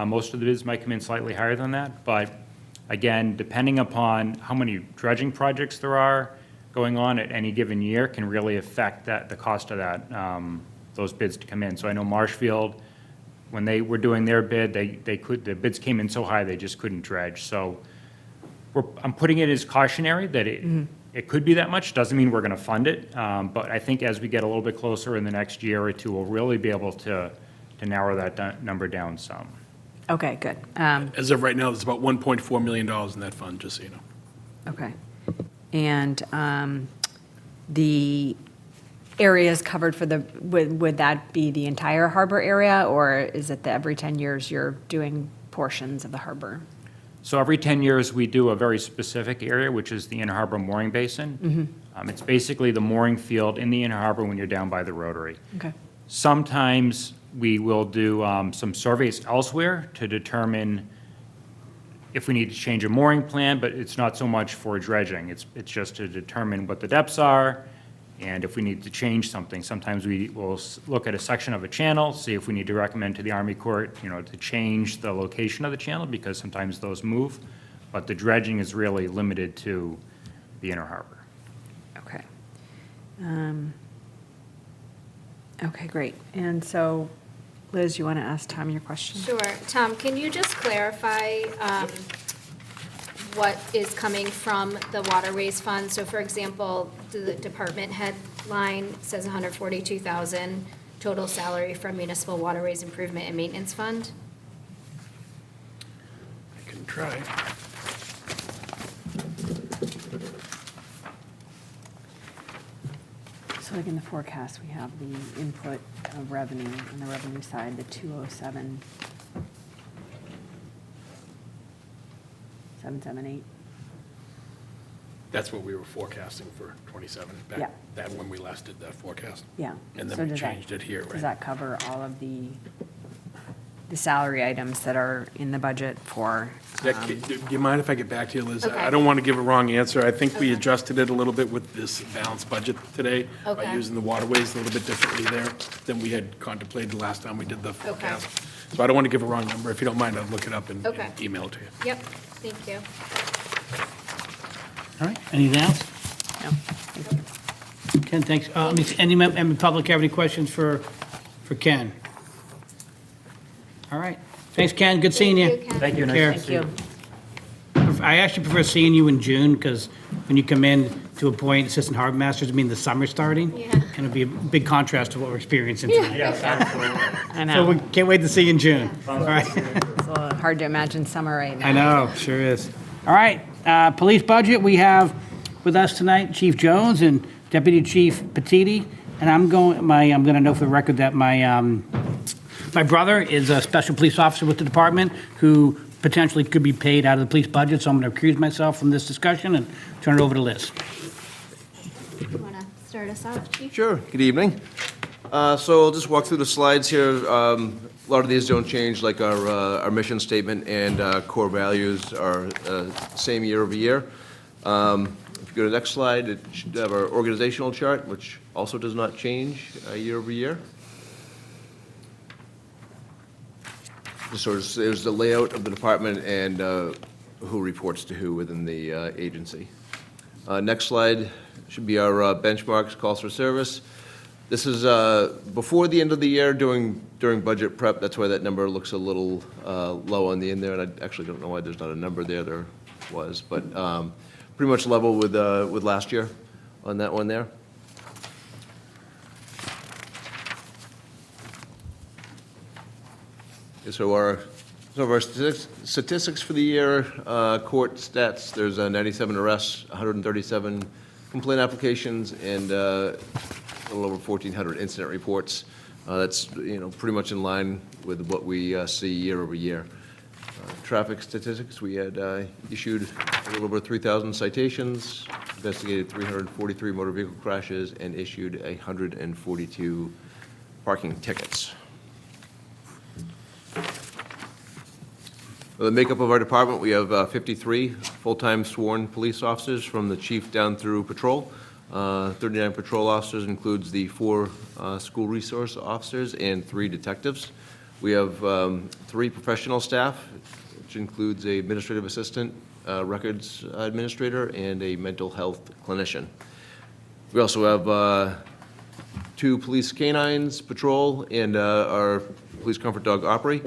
Most of the bids might come in slightly higher than that, but again, depending upon how many dredging projects there are going on at any given year can really affect the cost of that, those bids to come in. So I know Marshfield, when they were doing their bid, the bids came in so high they just couldn't dredge. So I'm putting it as cautionary that it could be that much. Doesn't mean we're going to fund it, but I think as we get a little bit closer in the next year or two, we'll really be able to narrow that number down some. Okay, good. As of right now, there's about $1.4 million in that fund, just so you know. Okay. And the areas covered for would that be the entire harbor area, or is it that every 10 years you're doing portions of the harbor? So every 10 years, we do a very specific area, which is the Inner Harbor Mooring Basin. It's basically the mooring field in the Inner Harbor when you're down by the Rotary. Okay. Sometimes we will do some surveys elsewhere to determine if we need to change a mooring plan, but it's not so much for dredging. It's just to determine what the depths are and if we need to change something. Sometimes we will look at a section of a channel, see if we need to recommend to the Army Corps, to change the location of the channel, because sometimes those move. But the dredging is really limited to the Inner Harbor. Okay. Okay, great. And so, Liz, you want to ask Tom your question? Sure. Tom, can you just clarify what is coming from the Waterways Fund? So for example, the department head line says $142,000 total salary from Municipal Waterways Improvement and Maintenance Fund. Try. So like in the forecast, we have the input of revenue on the revenue side, the 207, 778. That's what we were forecasting for 27, Yeah. that when we last did that forecast. Yeah. And So then we does that- changed it here, Does right? that cover all of the salary items that are in the budget for? Do you mind if I get back to you, Liz? Okay. I don't want to give a wrong answer. I think we adjusted it a little bit with this balanced budget today by Okay. using the waterways a little bit differently there than we had contemplated last time we did the forecast. So I don't want to give a wrong number. If you don't mind, I'll look it up and Okay. email it to you. Yep, thank you. All right, anything else? No, thank you. Ken, thanks. Any public have any questions for Ken? All right. Thanks, Ken. Good seeing you. Thank you, Ken. Thank you. Care. Nice to see you. I actually prefer seeing you in June, because when you come in to appoint assistant harbor masters, I mean, the summer's starting. Yeah. And it'll be a big contrast to what we're experiencing tonight. Yes, absolutely. I So we know. can't wait to see you in June. All right. It's a little hard to imagine summer right now. I know, sure is. All right, police budget, we have with us tonight Chief Jones and Deputy Chief Petiti. And I'm going to note for the record that my brother is a special police officer with the department who potentially could be paid out of the police budget, so I'm going to recuse myself from this discussion and turn it over to Liz. You want to start us off, Chief? Sure, good evening. So I'll just walk through the slides here. A lot of these don't change, like our mission statement and core values are same year over year. If you go to the next slide, it should have our organizational chart, which also does not change year over year. Just sort of, there's the layout of the department and who reports to who within the agency. Next slide should be our benchmarks, calls for service. This is before the end of the year during budget prep. That's why that number looks a little low on the end there, and I actually don't know why there's not a number there. There was, but pretty much level with last year on that one there. So some of our statistics for the year, court stats, there's 97 arrests, 137 complaint applications, and a little over 1,400 incident reports. That's, pretty much in line with what we see year over year. Traffic statistics, we had issued a little over 3,000 citations, investigated 343 motor vehicle crashes, and issued 142 parking tickets. For the makeup of our department, we have 53 full-time sworn police officers from the chief down through patrol. 39 patrol officers includes the 4 school resource officers and 3 detectives. We have 3 professional staff, which includes a administrative assistant, records administrator, and a mental health clinician. We also have 2 police canines patrol and our police comfort dog Opry.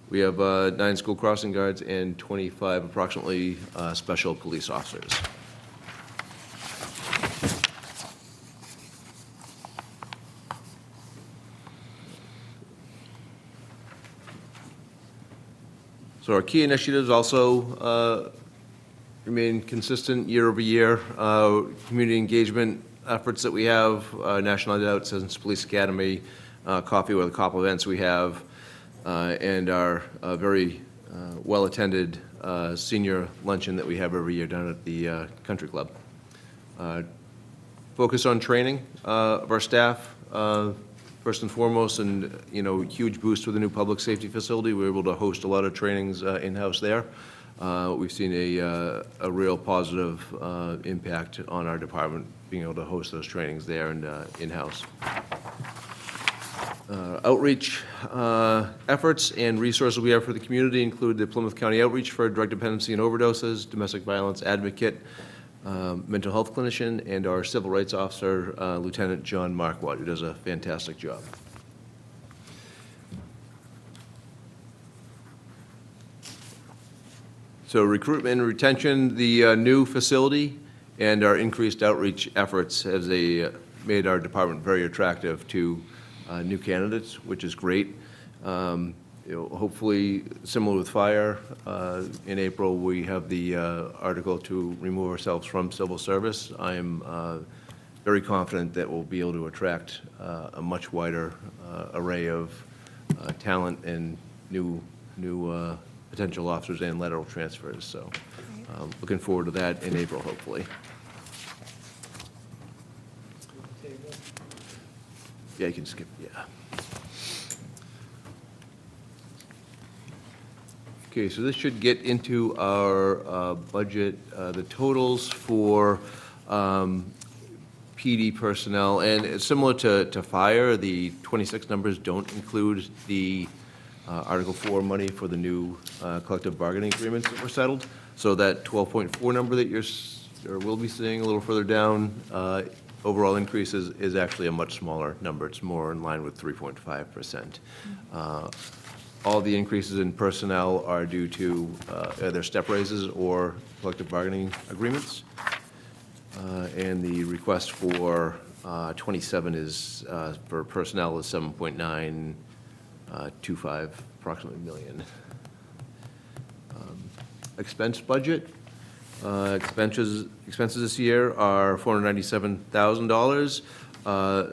We have 9 school crossing guards and 25 approximately special police officers. So our key initiatives also remain consistent year over year. Community engagement efforts that we have, National Night Out, Citizens Police Academy, Coffee with a Cop events we have, and our very well-attended senior luncheon that we have every year down at the Country Club. Focus on training of our staff, first and foremost, and, huge boost with the new public safety facility. We're able to host a lot of trainings in-house there. We've seen a real positive impact on our department, being able to host those trainings there and in-house. Outreach efforts and resources we have for the community include the Plymouth County Outreach for Drug Dependency and Overdoses, Domestic Violence Advocate, Mental Health Clinician, and our Civil Rights Officer, Lieutenant John Marquardt, who does a fantastic job. So recruitment and retention, the new facility and our increased outreach efforts has made our department very attractive to new candidates, which is great. Hopefully, similar with fire, in April, we have the article to remove ourselves from civil service. I am very confident that we'll be able to attract a much wider array of talent and new potential officers and lateral transfers. So looking forward to that in April, hopefully. Yeah, you can skip, yeah. Okay, so this should get into our budget, the totals for PD personnel, and it's similar to fire, the 26 numbers don't include the Article 4 money for the new collective bargaining agreements that were settled. So that 12.4 number that or will be seeing a little further down, overall increase is actually a much smaller number. It's more in line with 3.5%. All the increases in personnel are due to either step raises or collective bargaining agreements. And the request for 27 is, for personnel is 7.925 approximately million. Expense budget. Expenses this year are $497,000.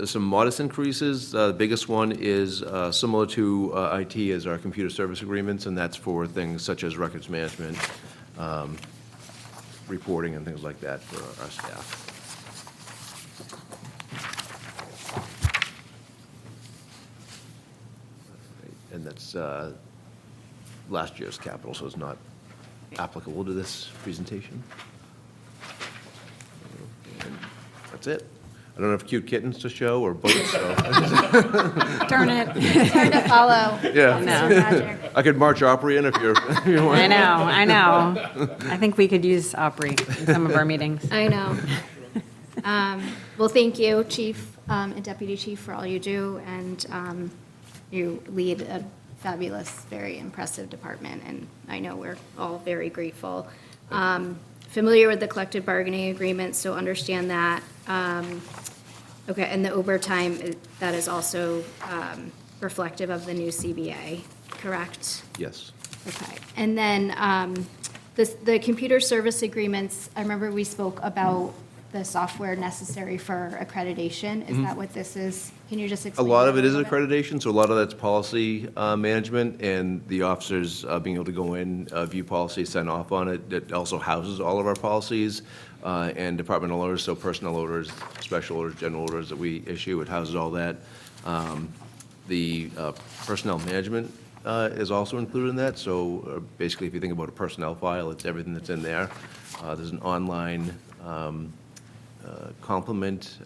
Some modest increases. The biggest one is similar to IT as our computer service agreements, and that's for things such as records management, reporting, and things like that for our staff. And that's last year's capital, so it's not applicable to this presentation. And that's it. I don't have cute kittens to show or boats, so. Darn it. Hard to follow. Yeah. Mr. Roger. I could march Opry in if you're. I know. I think we could use Opry in some of our meetings. I know. Well, thank you, Chief and Deputy Chief, for all you do, and you lead a fabulous, very impressive department, and I know we're all very grateful. Familiar with the collective bargaining agreement, so understand that. Okay, and the overtime, that is also reflective of the new CBA, correct? Yes. Okay, and then the computer service agreements, I remember we spoke about the software necessary for accreditation. Is that what this is? Can you just A explain? lot of that it is little bit? accreditation, so a lot of that's policy management, and the officers being able to go in, view policy, sign off on it. It also houses all of our policies and departmental orders, so personnel orders, special orders, general orders that we issue. It houses all that. The personnel management is also included in that, so basically, if you think about a personnel file, it's everything that's in there. There's an online compliment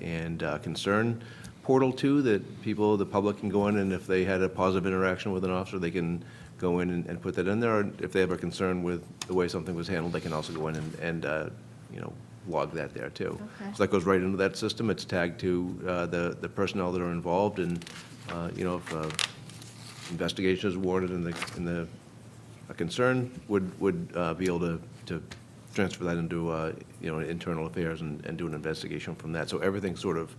and concern portal too, that the public can go in, and if they had a positive interaction with an officer, they can go in and put that in there. Or if they have a concern with the way something was handled, they can also go in and log that there too. Okay. So that goes right into that system. It's tagged to the personnel that are involved, and if investigation is warranted in a concern, would be able to transfer that into internal affairs and do an investigation from that. So everything's sort of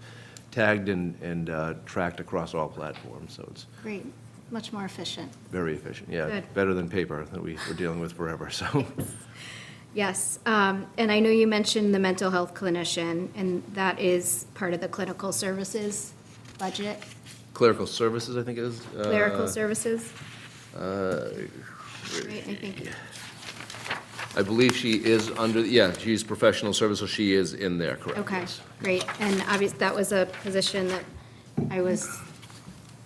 tagged and tracked across all platforms. So it's Great, much more efficient. very efficient. Yeah, Good. better than paper that we were dealing with forever. So Yes, and I know you mentioned the mental health clinician, and that is part of the clinical services budget, clerical services, I think it is. clerical services? Right, I think, I believe she is under. She's professional service, so she is in there. Correct. okay, Yes. great. And obviously, that was a position that I was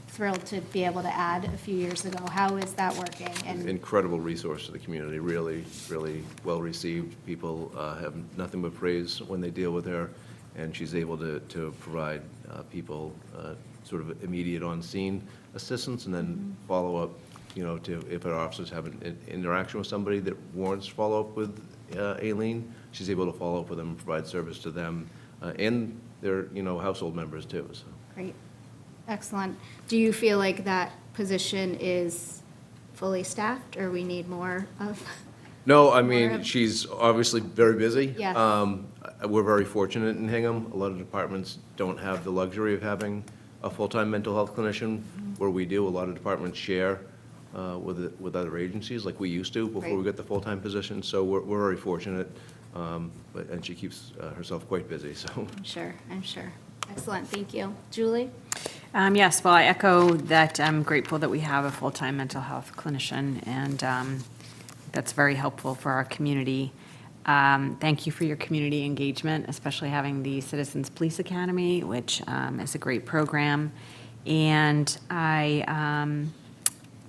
thrilled to be able to add a few years ago. How is that working? And Incredible resource to the community, really, really well received. People have nothing but praise when they deal with her, and she's able to provide people sort of immediate on-scene assistance, and then follow up, to if our officers have an interaction with somebody that warrants follow-up with Aileen, she's able to follow up with them and provide service to them and their, household members too, so. great, excellent. Do you feel like that position is fully staffed, or we need more of? No, I More mean, of- she's obviously very busy. Yes. We're very fortunate in Hingham. A lot of departments don't have the luxury of having a full-time mental health clinician, where we do. A lot of departments share with other agencies like we used to before we Right. got the full-time position. So we're very fortunate, and she keeps herself quite busy, so. I'm sure. Excellent, thank you. Julie? Yes, well, I echo that I'm grateful that we have a full-time mental health clinician, and that's very helpful for our community. Thank you for your community engagement, especially having the Citizens Police Academy, which is a great program. And I'm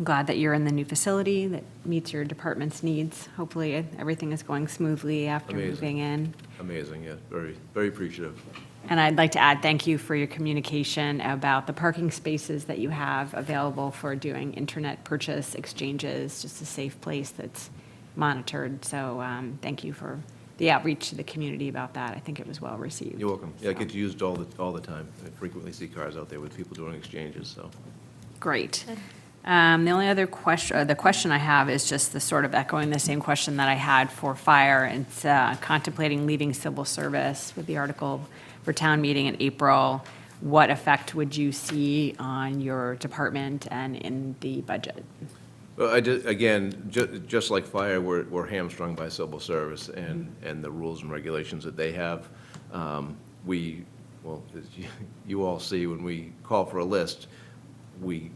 glad that you're in the new facility that meets your department's needs. Hopefully, everything is going smoothly after Amazing. moving in. Amazing, yeah, very, very appreciative. And I'd like to add thank you for your communication about the parking spaces that you have available for doing internet purchase exchanges, just a safe place that's monitored. So thank you for the outreach to the community about that. I think it was well received. You're welcome. Yeah, it So, gets used all the time. I frequently see cars out there with people doing exchanges, so. Great. The only other question, the question I have is just the sort of echoing the same question that I had for fire. It's contemplating leaving civil service with the article for town meeting in April. What effect would you see on your department and in the budget? Well, again, just like fire, we're hamstrung by civil service and the rules and regulations that they have. Well, as you all see, when we call for a list, we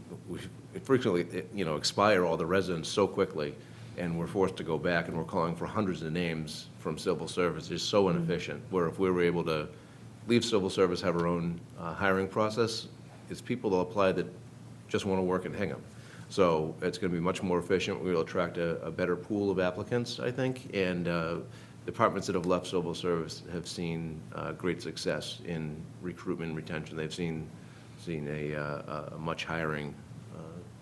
frequently, expire all the residents so quickly, and we're forced to go back, and we're calling for hundreds of names from civil service. It's so inefficient, where if we were able to leave civil service, have our own hiring process, it's people that apply that just want to work in Hingham. So it's going to be much more efficient. We'll attract a better pool of applicants, I think, and departments that have left civil service have seen great success in recruitment and retention. They've seen a much hiring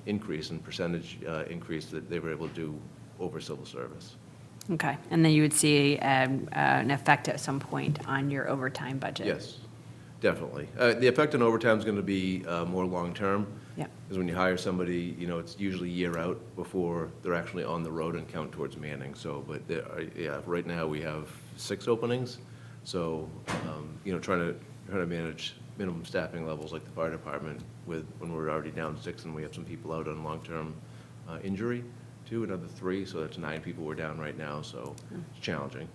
increase and percentage increase that they were able to do over civil service. Okay, and then you would see an effect at some point on your overtime budget? Yes, definitely. The effect on overtime is going to be more long-term. Yep. Because when you hire somebody, it's usually a year out before they're actually on the road and count towards manning. So, but right now we have 6 openings. So, trying to manage minimum staffing levels like the fire department when we're already down 6 and we have some people out on long-term injury too, another 3. So that's 9 people we're down right now. So it's challenging.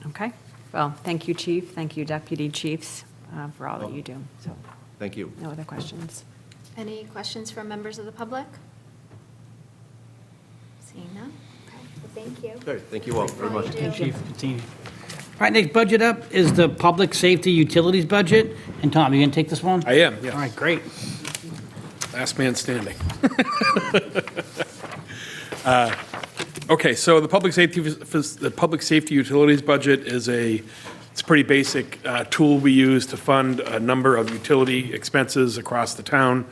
Okay, well, thank you, Chief. Thank you, Deputy Chiefs, for all that you do. So, Thank you. no other questions. Any questions from members of the public? Seeing none? Okay, well, thank you. Great, thank you all very much. Thank you. Chief, continue. All right, next budget up is the public safety utilities budget. And Tom, you gonna take this one? I am, yes. All right, great. Last man standing. Okay, so the public safety utilities budget is it's a pretty basic tool we use to fund a number of utility expenses across the town.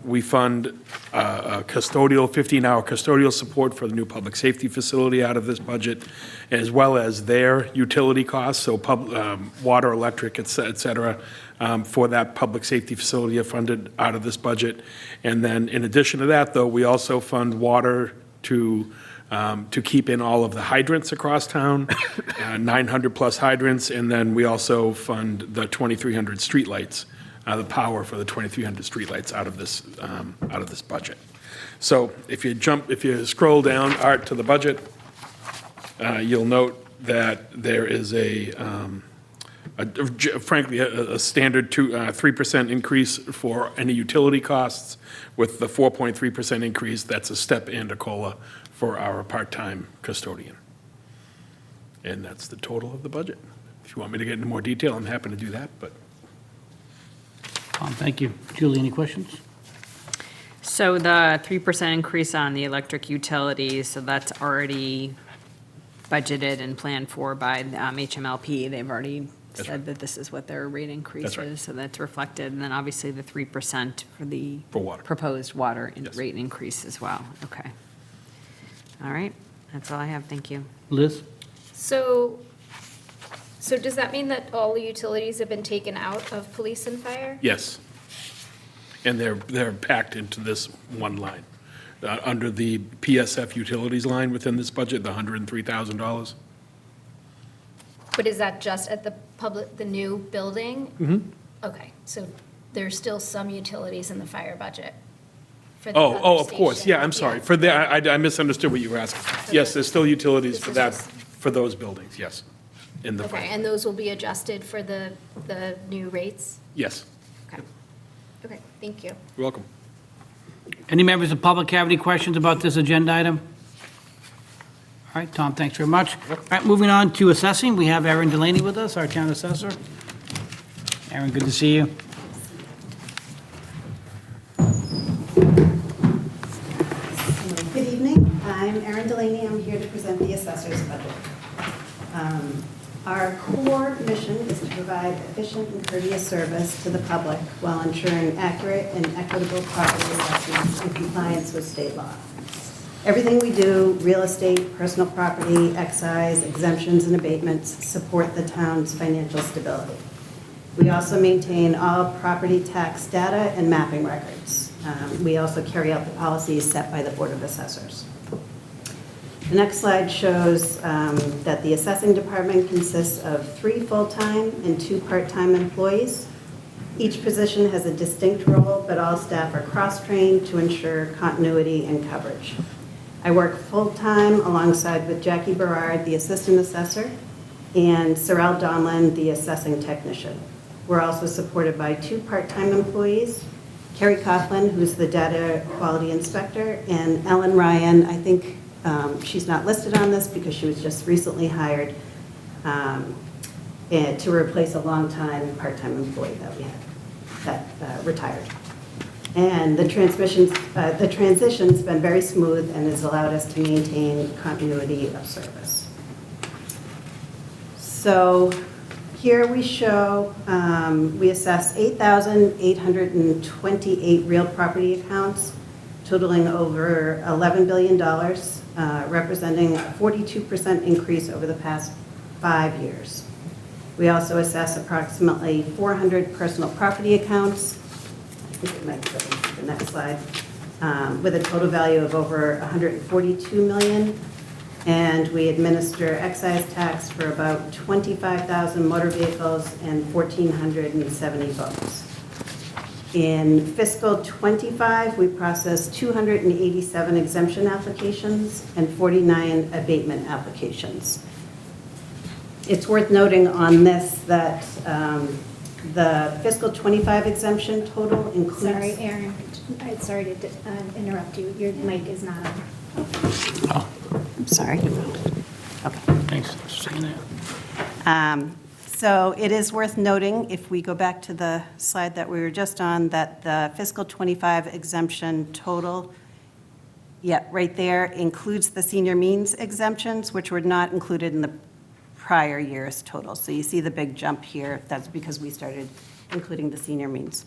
We fund a 15-hour custodial support for the new public safety facility out of this budget, as well as their utility costs, so water, electric, et cetera, for that public safety facility are funded out of this budget. And then in addition to that, though, we also fund water to keep in all of the hydrants across town, 900-plus hydrants, and then we also fund the 2,300 streetlights, the power for the 2,300 streetlights out of this budget. So if you scroll down, Art, to the budget, you'll note that there is frankly, a standard 3% increase for any utility costs. With the 4.3% increase, that's a step and a COLA for our part-time custodian. And that's the total of the budget. If you want me to get into more detail, I'm happy to do that, but. Tom, thank you. Julie, any questions? So the 3% increase on the electric utilities, so that's already budgeted and planned for by HMLP. They've already said that this is what their rate increase That's right. is, so that's reflected. And then obviously the 3% for the For water. proposed water Yes. rate increase as well. Okay. All right, that's all I have. Thank you. Liz? So does that mean that all the utilities have been taken out of police and fire? Yes. And they're packed into this one line. Under the PSF utilities line within this budget, the $103,000. But is that just at the new building? Mm-hmm. Okay, so there's still some utilities in the fire budget? for the other Oh, of course, station. yeah, I'm sorry. For the, I misunderstood what you were asking. Yes, there's still utilities for that, for those buildings, yes. In the, Okay, and those will be adjusted for the new rates? yes, Okay. Okay, thank you. you're welcome. Any members of the public have any questions about this agenda item? All right, Tom, thanks very much. All right, moving on to assessing, we have Aaron Delaney with us, our town assessor. Aaron, good to see you. Good evening. I'm Erin Delaney. I'm here to present the assessor's budget. Our core mission is to provide efficient and courteous service to the public while ensuring accurate and equitable property assessments in compliance with state law. Everything we do, real estate, personal property, excise, exemptions, and abatements, support the town's financial stability. We also maintain all property tax data and mapping records. We also carry out the policies set by the Board of Assessors. The next slide shows that the assessing department consists of 3 full-time and 2 part-time employees. Each position has a distinct role, but all staff are cross-trained to ensure continuity and coverage. I work full-time alongside with Jackie Berard, the assistant assessor, and Sorrel Donlin, the assessing technician. We're also supported by 2 part-time employees, Carrie Coughlin, who's the data quality inspector, and Ellen Ryan. I think she's not listed on this because she was just recently hired to replace a longtime part-time employee that we had that retired. And the transition's been very smooth and has allowed us to maintain continuity of service. So here we show, we assess 8,828 real property accounts totaling over $11 billion, representing a 42% increase over the past 5 years. We also assess approximately 400 personal property accounts. I think it might go to the next slide, with a total value of over $142 million. And we administer excise tax for about 25,000 motor vehicles and 1,470 boats. In fiscal '25, we processed 287 exemption applications and 49 abatement applications. It's worth noting on this that the fiscal '25 exemption total includes... Sorry, Aaron, I'm sorry to interrupt you. Your mic is not on. Oh, I'm sorry. Okay. thanks for saying that. So it is worth noting, if we go back to the slide that we were just on, that the fiscal '25 exemption total, right there, includes the senior means exemptions, which were not included in the prior year's total. So you see the big jump here. That's because we started including the senior means.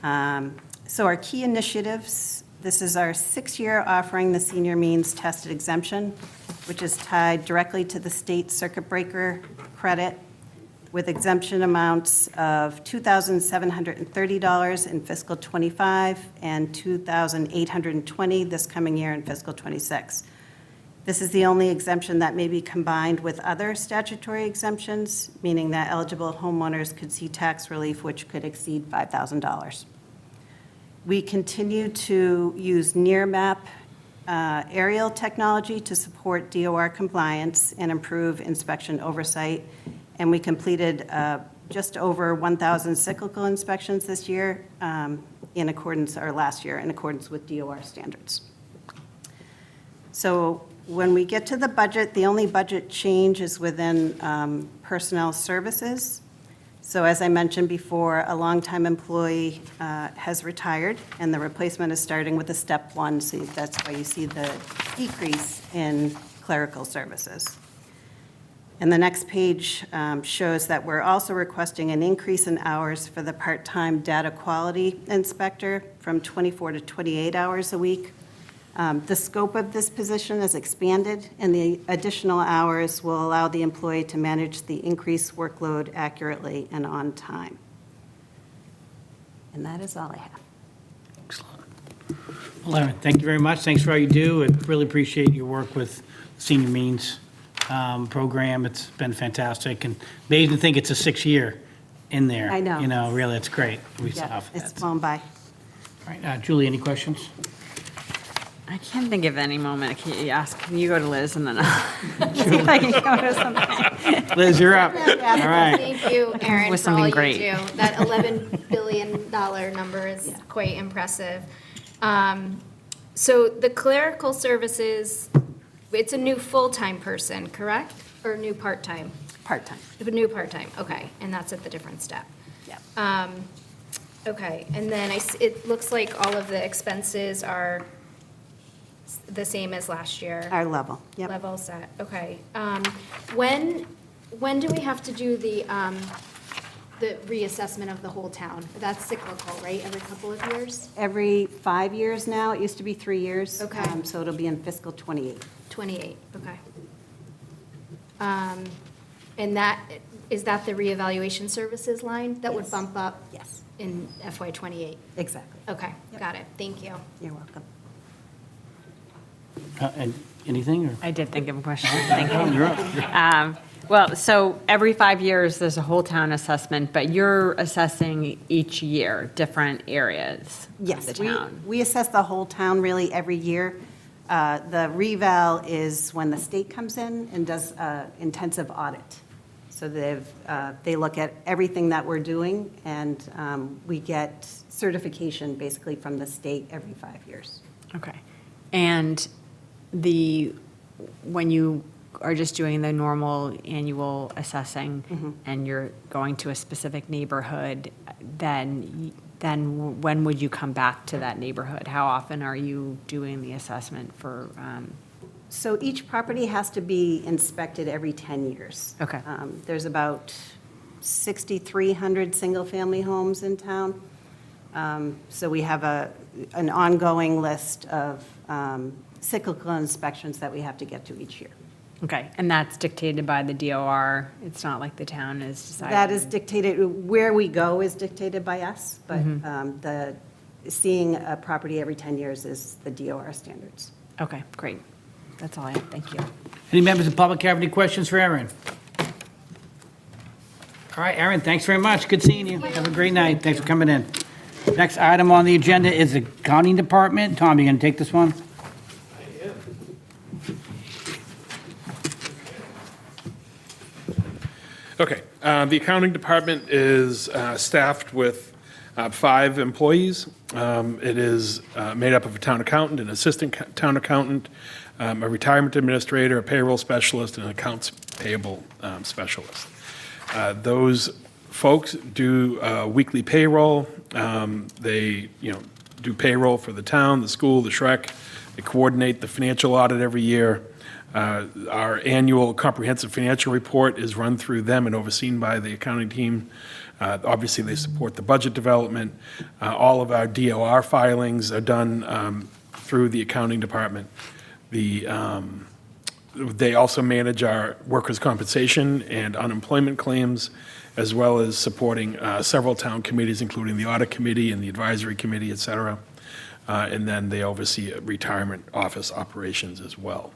So our key initiatives, this is our 6-year offering the senior means tested exemption, which is tied directly to the state circuit breaker credit, with exemption amounts of $2,730 in fiscal '25 and $2,820 this coming year in fiscal '26. This is the only exemption that may be combined with other statutory exemptions, meaning that eligible homeowners could see tax relief which could exceed $5,000. We continue to use near map aerial technology to support DOR compliance and improve inspection oversight. And we completed just over 1,000 cyclical inspections this year last year, in accordance with DOR standards. So when we get to the budget, the only budget change is within personnel services. So as I mentioned before, a longtime employee has retired, and the replacement is starting with a step 1, so that's why you see the decrease in clerical services. And the next page shows that we're also requesting an increase in hours for the part-time data quality inspector from 24 to 28 hours a week. The scope of this position is expanded, and the additional hours will allow the employee to manage the increased workload accurately and on time. And that is all I have. Excellent. Well, Aaron, thank you very much. Thanks for all you do. I really appreciate your work with Senior Means program. It's been fantastic, and amazing to think it's a 6-year in there. I know. You know, really, it's great. We Yeah, saw it's that. flown by. All right, Julie, any questions? I can't think of any moment. Can you go to Liz and then I'll see if I can go to something? Liz, you're up. All right. Thank you, Aaron, With for all something you great. do. That $11 billion number is quite impressive. So the clerical services, it's a new full-time person, correct? Or new part-time? Part-time. A new part-time, okay, and that's at the different step. Yep. Okay, and then it looks like all of the expenses are the same as last year. Our level, yep. Level set, okay. When do we have to do the reassessment of the whole town? That's cyclical, right, every couple of years? Every 5 years now, it used to be 3 years. Okay. So it'll be in fiscal '28. 28, okay. And is that the reevaluation services line that would Yes. bump up? Yes. In FY '28? Exactly. Okay, got it, thank you. You're welcome. And anything, or? I did think of a question. Thank you. You're up. Well, so every 5 years, there's a whole town assessment, but you're assessing each year different areas of Yes, the town. we assess the whole town really every year. The reval is when the state comes in and does intensive audit. So they look at everything that we're doing, and we get certification basically from the state every 5 years. Okay. And when you are just doing the normal annual assessing and you're going to a specific neighborhood, then when would you come back to that neighborhood? How often are you doing the assessment for? So each property has to be inspected every 10 years. Okay. There's about 6,300 single-family homes in town. So we have an ongoing list of cyclical inspections that we have to get to each year. Okay, and that's dictated by the DOR? It's not like the town is deciding? That is dictated, where we go is dictated by us, but seeing a property every 10 years is the DOR standards. Okay, great. That's all I have. Thank you. Any members of the public have any questions for Aaron? All right, Aaron, thanks very much. Good seeing you. Have a great night. Thanks for coming in. Next item on the agenda is the accounting department. Tom, you going to take this one? Okay, the accounting department is staffed with 5 employees. It is made up of a town accountant, an assistant town accountant, a retirement administrator, a payroll specialist, and an accounts payable specialist. Those folks do weekly payroll. They, do payroll for the town, the school, the SHREC. They coordinate the financial audit every year. Our annual comprehensive financial report is run through them and overseen by the accounting team. Obviously, they support the budget development. All of our DOR filings are done through the accounting department. They also manage our workers' compensation and unemployment claims, as well as supporting several town committees, including the audit committee and the advisory committee, et cetera. And then they oversee retirement office operations as well.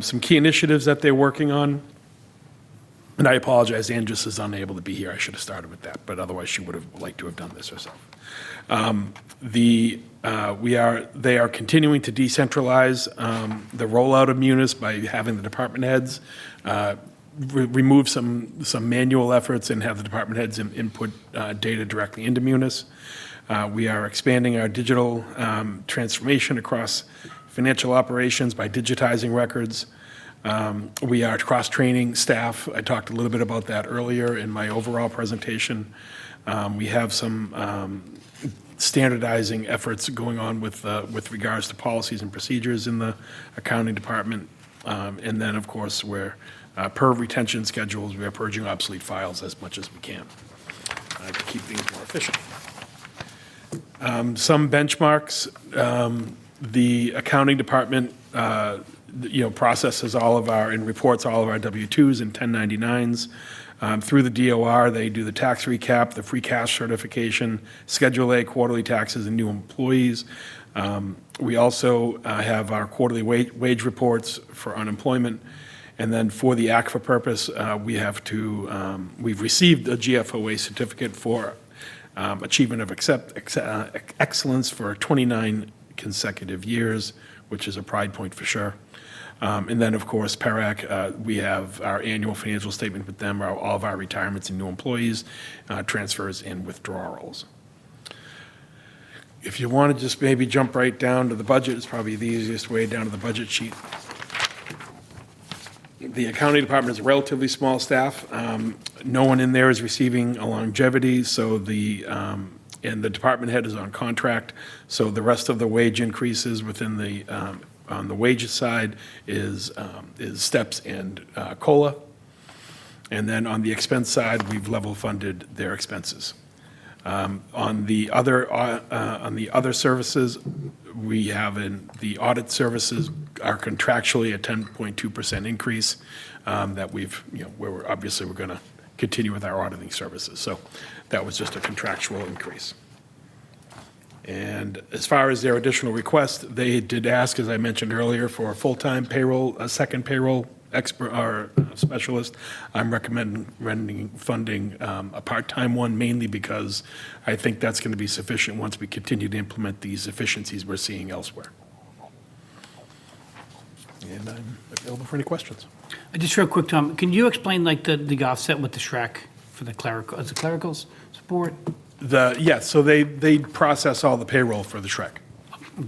Some key initiatives that they're working on, and I apologize, Ann just is unable to be here. I should have started with that, but otherwise she would have liked to have done this herself. They are continuing to decentralize the rollout of Munis by having the department heads remove some manual efforts and have the department heads input data directly into Munis. We are expanding our digital transformation across financial operations by digitizing records. We are cross-training staff. I talked a little bit about that earlier in my overall presentation. We have some standardizing efforts going on with regards to policies and procedures in the accounting department. And then, of course, per retention schedules, we are purging obsolete files as much as we can to keep things more efficient. Some benchmarks. The accounting department, processes and reports all of our W-2s and 1099s. Through the DOR, they do the tax recap, the free cash certification, Schedule A quarterly taxes and new employees. We also have our quarterly wage reports for unemployment. And then for the Act for Purpose, we've received a GFOA certificate for Achievement of Excellence for 29 consecutive years, which is a pride point for sure. And then, of course, PERAC, we have our annual financial statement with them, all of our retirements and new employees, transfers and withdrawals. If you want to just maybe jump right down to the budget, it's probably the easiest way down to the budget sheet. The accounting department is a relatively small staff. No one in there is receiving a longevity, so and the department head is on contract, so the rest of the wage increases within the, on the wages side is steps and COLA. And then on the expense side, we've level funded their expenses. On the other services, we have the audit services are contractually a 10.2% increase that we've, where we're going to continue with our auditing services. So that was just a contractual increase. And as far as their additional request, they did ask, as I mentioned earlier, for a full-time payroll, a second payroll expert or specialist. I'm recommending funding a part-time one, mainly because I think that's going to be sufficient once we continue to implement these efficiencies we're seeing elsewhere. And I'm available for any questions. Just real quick, Tom, can you explain like the offset with the Shrek for the clericals support? So they process all the payroll for the Shrek.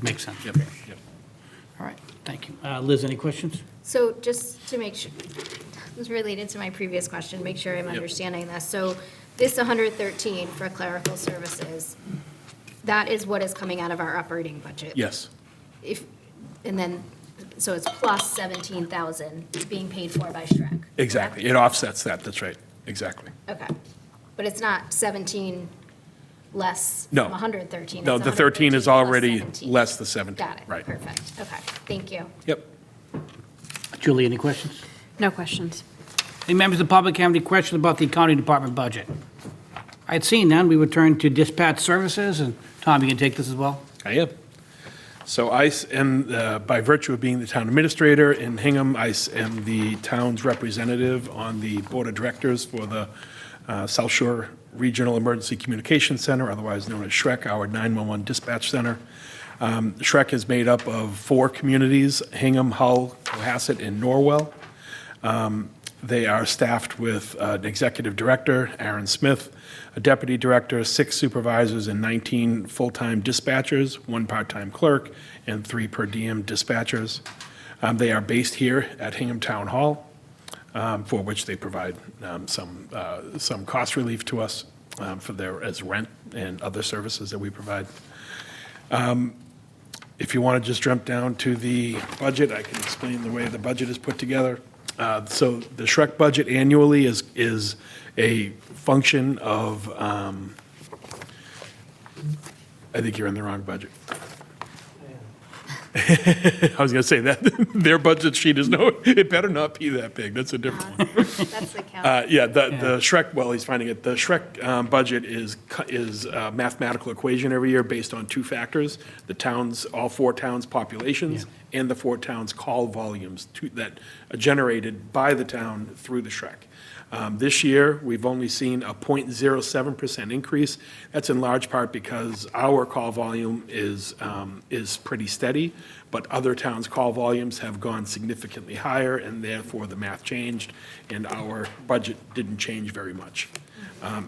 Makes sense. Yep. All right, thank you. Liz, any questions? So just to make sure, this is related to my previous question, make sure I'm understanding this. So this 113 for clerical services, that is what is coming out of our operating budget? Yes. So it's plus 17,000 being paid for by Shrek? Exactly. It offsets that. That's right. Exactly. Okay. But it's not 17 less No. from 113? No, it's the 13 is 113 plus already 17. less the 17. Got it. Right. Perfect. Okay. Thank you. Yep. Julie, any questions? No questions. Any members of the public have any questions about the accounting department budget? I had seen none. We would turn to dispatch services, and Tom, you can take this as well? I am. So I am, by virtue of being the town administrator in Hingham, I am the town's representative on the board of directors for the South Shore Regional Emergency Communications Center, otherwise known as SHREC, our 911 dispatch center. SHREC is made up of 4 communities, Hingham, Hull, Cohasset, and Norwell. They are staffed with an executive director, Aaron Smith, a deputy director, 6 supervisors, and 19 full-time dispatchers, 1 part-time clerk, and 3 per diem dispatchers. They are based here at Hingham Town Hall, for which they provide some cost relief to us as rent and other services that we provide. If you want to just jump down to the budget, I can explain the way the budget is put together. So the SHREC budget annually is a function of, I think you're in the wrong budget. I was going to say that their budget sheet is it better not be that big. That's a different one. That's the count. The SHREC, well, he's finding it. The SHREC budget is a mathematical equation every year based on 2 factors: all 4 towns' populations, and the 4 towns' call volumes that are generated by the town through the SHREC. This year, we've only seen a 0.07% increase. That's in large part because our call volume is pretty steady, but other towns' call volumes have gone significantly higher, and therefore the math changed, and our budget didn't change very much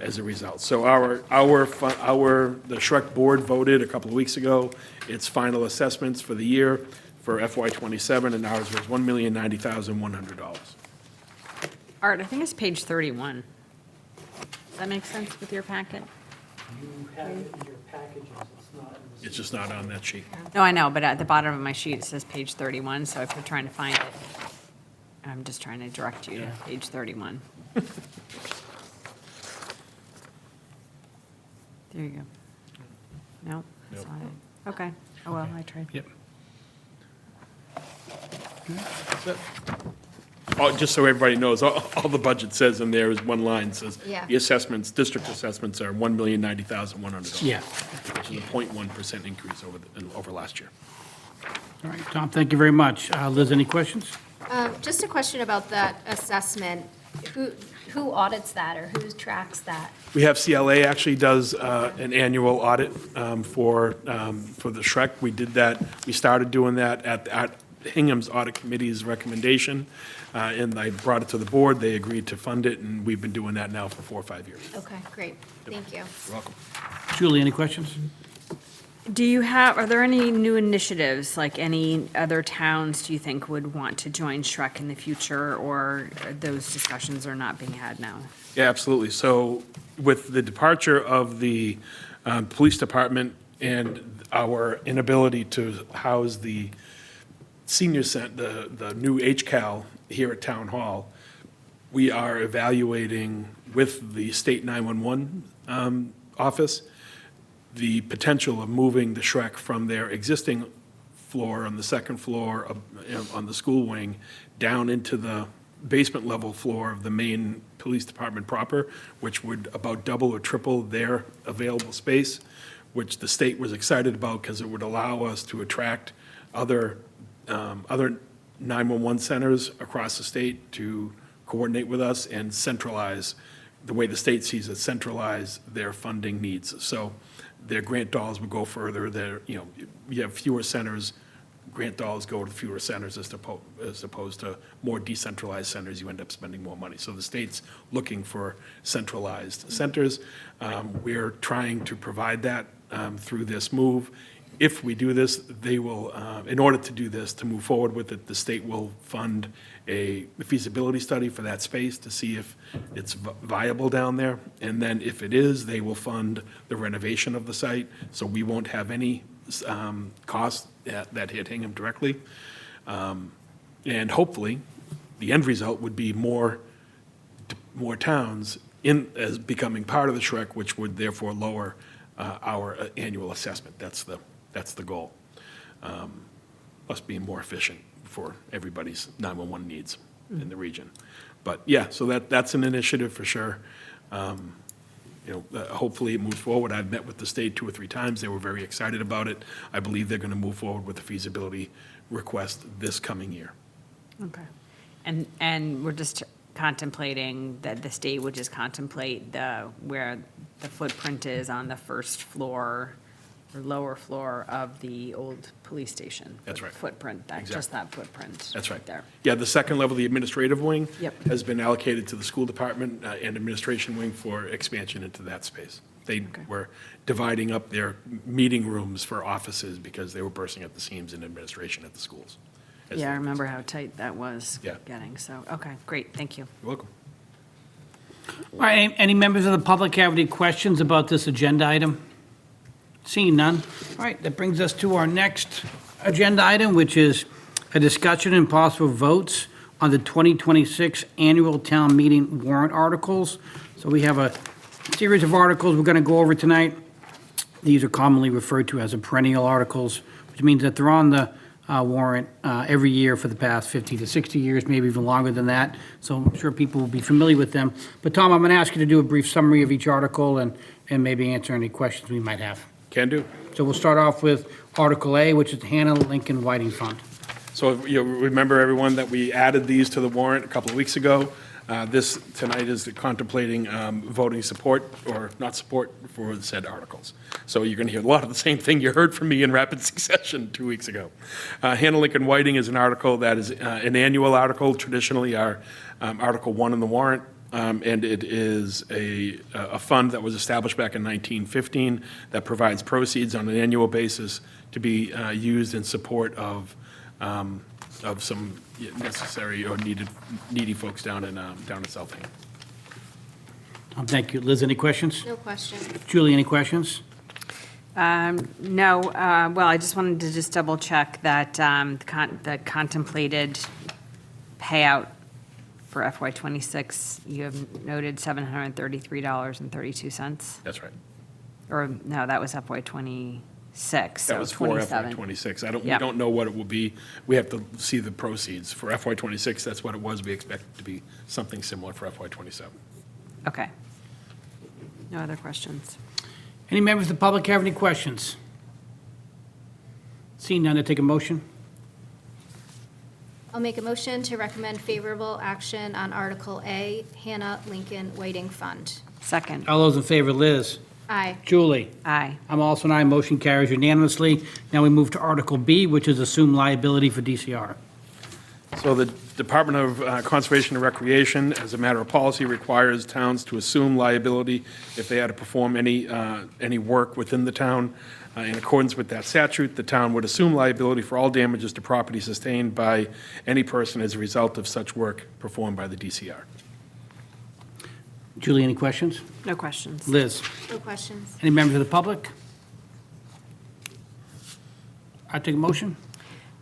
as a result. So the SHREC board voted a couple of weeks ago its final assessments for the year for FY27, and ours was $1,090,100. Art, I think it's page 31. Does that make sense with your packet? You have it in your packages, it's not in the... It's just not on that sheet. No, I know, but at the bottom of my sheet, it says page 31, so if you're trying to find it, I'm just trying to direct you to page 31. There you go. No, that's not it. Okay. Oh, well, I tried. Yep. Just so everybody knows, all the budget says in there is one line, says Yeah. the assessments, district assessments are $1,090,100. Yeah. Which is a 0.1% increase over last year. All right, Tom, thank you very much. Liz, any questions? Just a question about that assessment. Who audits that, or who tracks that? We have CLA actually does an annual audit for the Shrek. We did that, we started doing that at Hingham's Audit Committee's recommendation, and I brought it to the board, they agreed to fund it, and we've been doing that now for 4 or 5 years. Okay, great. Thank you. You're welcome. Julie, any questions? Are there any new initiatives, like any other towns do you think would want to join Shrek in the future, or those discussions are not being had now? Yeah, absolutely. So with the departure of the police department and our inability to house the senior center, the new HCAL here at Town Hall, we are evaluating with the state 911 office the potential of moving the Shrek from their existing floor on the second floor on the school wing down into the basement level floor of the main police department proper, which would about double or triple their available space, which the state was excited about because it would allow us to attract other 911 centers across the state to coordinate with us and centralize, the way the state sees it, centralize their funding needs. So their grant dollars would go further. You have fewer centers, grant dollars go to fewer centers as opposed to more decentralized centers. You end up spending more money. So the state's looking for centralized centers. We're trying to provide that through this move. If we do this, they will, in order to do this, to move forward with it, the state will fund a feasibility study for that space to see if it's viable down there. And then if it is, they will fund the renovation of the site, so we won't have any costs that hit Hingham directly. And hopefully, the end result would be more towns as becoming part of the Shrek, which would therefore lower our annual assessment. That's the goal. Plus being more efficient for everybody's 911 needs in the region. But yeah, so that's an initiative for sure. Hopefully it moves forward. I've met with the state 2 or 3 times. They were very excited about it. I believe they're going to move forward with the feasibility request this coming year. Okay. And we're just contemplating that the state would just contemplate where the footprint is on the first floor or lower floor of the old police station. That's right. Footprint, just that footprint. That's right. There. Yeah, the second level, the administrative wing, Yep. has been allocated to the school department and administration wing for expansion into that space. They were dividing up their meeting rooms for offices because they were bursting at the seams in administration at the schools. Yeah, I remember how tight that was Yeah. getting, so, okay, great, thank you. You're welcome. All right, any members of the public have any questions about this agenda item? Seeing none. All right, that brings us to our next agenda item, which is a discussion and possible votes on the 2026 annual town meeting warrant articles. So we have a series of articles we're going to go over tonight. These are commonly referred to as perennial articles, which means that they're on the warrant every year for the past 50 to 60 years, maybe even longer than that. So I'm sure people will be familiar with them. But Tom, I'm going to ask you to do a brief summary of each article and maybe answer any questions we might have. Can do. So we'll start off with Article A, which is the Hannah Lincoln Whiting Fund. So you remember, everyone, that we added these to the warrant a couple of weeks ago. This tonight is contemplating voting support or not support for the said articles. So you're going to hear a lot of the same thing you heard from me in rapid succession 2 weeks ago. Hannah Lincoln Whiting is an article that is an annual article, traditionally our Article 1 in the warrant. And it is a fund that was established back in 1915 that provides proceeds on an annual basis to be used in support of some necessary or needy folks down in South Hingham. Thank you. Liz, any questions? No question. Julie, any questions? No, well, I just wanted to just double check that the contemplated payout for FY '26, you have noted $733.32. That's right. Or, no, that was FY '26, so That was for FY 27. '26. We Yep. don't know what it will be. We have to see the proceeds. For FY '26, that's what it was. We expect it to be something similar for FY '27. Okay. No other questions? Any members of the public have any questions? Seeing none, I take a motion. I'll make a motion to recommend favorable action on Article A, Hannah Lincoln Whiting Fund. Second. All those in favor, Liz? Aye. Julie? Aye. I'm also an aye. Motion carries unanimously. Now we move to Article B, which is assumed liability for DCR. So the Department of Conservation and Recreation, as a matter of policy, requires towns to assume liability if they had to perform any work within the town. In accordance with that statute, the town would assume liability for all damages to property sustained by any person as a result of such work performed by the DCR. Julie, any questions? No questions. Liz? No questions. Any members of the public? I take a motion.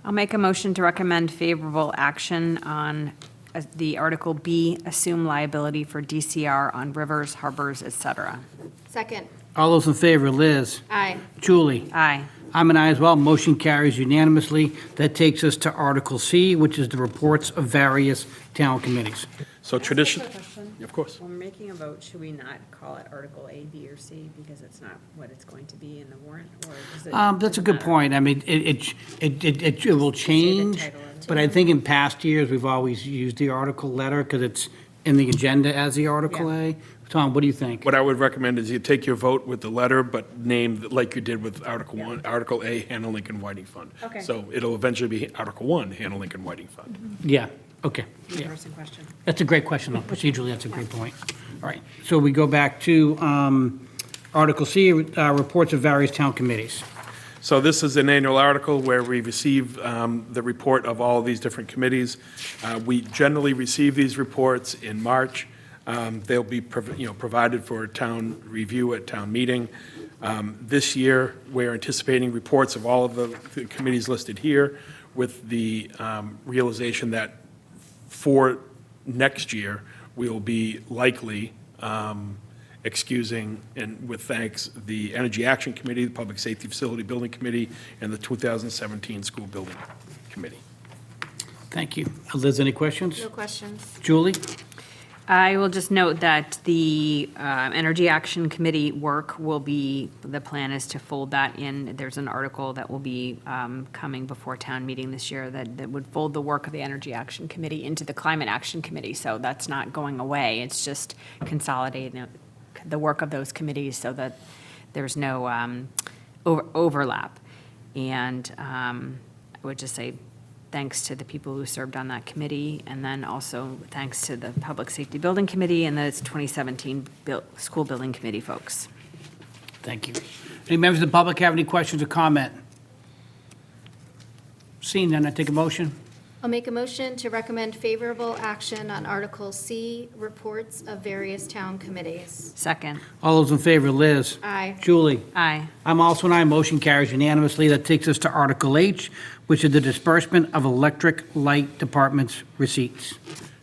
I'll make a motion to recommend favorable action on the Article B, assume liability for DCR on rivers, harbors, et cetera. Second. All those in favor, Liz? Aye. Julie? Aye. I'm an aye as well. Motion carries unanimously. That takes us to Article C, which is the reports of various town committees. So tradition, of course. When we're making a vote, should we not call it Article A, B, or C, because it's not what it's going to be in the warrant, or does it? That's a good point. I mean, it will change, title of it. but I think in past years, we've always used the article letter because it's in the agenda as the Article A. Tom, what do you think? What I would recommend is you take your vote with the letter, but name, like you did with Article 1, Article A, Hannah Lincoln Whiting Fund. Okay. So it'll eventually be Article 1, Hannah Lincoln Whiting Fund. Yeah, okay. Yeah. Person question. That's a great question, though. Procedurally, that's a great point. All right, so we go back to Article C, reports of various town committees. So this is an annual article where we receive the report of all these different committees. We generally receive these reports in March. They'll be provided for town review at town meeting. This year, we're anticipating reports of all of the committees listed here, with the realization that for next year, we'll be likely excusing, and with thanks, the Energy Action Committee, the Public Safety Facility Building Committee, and the 2017 School Building Committee. Thank you. Liz, any questions? No questions. Julie? I will just note that the Energy Action Committee work will be, the plan is to fold that in. There's an article that will be coming before town meeting this year that would fold the work of the Energy Action Committee into the Climate Action Committee. So that's not going away. It's just consolidating the work of those committees so that there's no overlap. And I would just say thanks to the people who served on that committee, and then also thanks to the Public Safety Building Committee and the 2017 School Building Committee folks. Thank you. Any members of the public have any questions or comment? Seeing none, I take a motion. I'll make a motion to recommend favorable action on Article C, reports of various town committees. Second. All those in favor, Liz? Aye. Julie? Aye. I'm also an aye. Motion carries unanimously. That takes us to Article H, which is the disbursement of electric light department's receipts.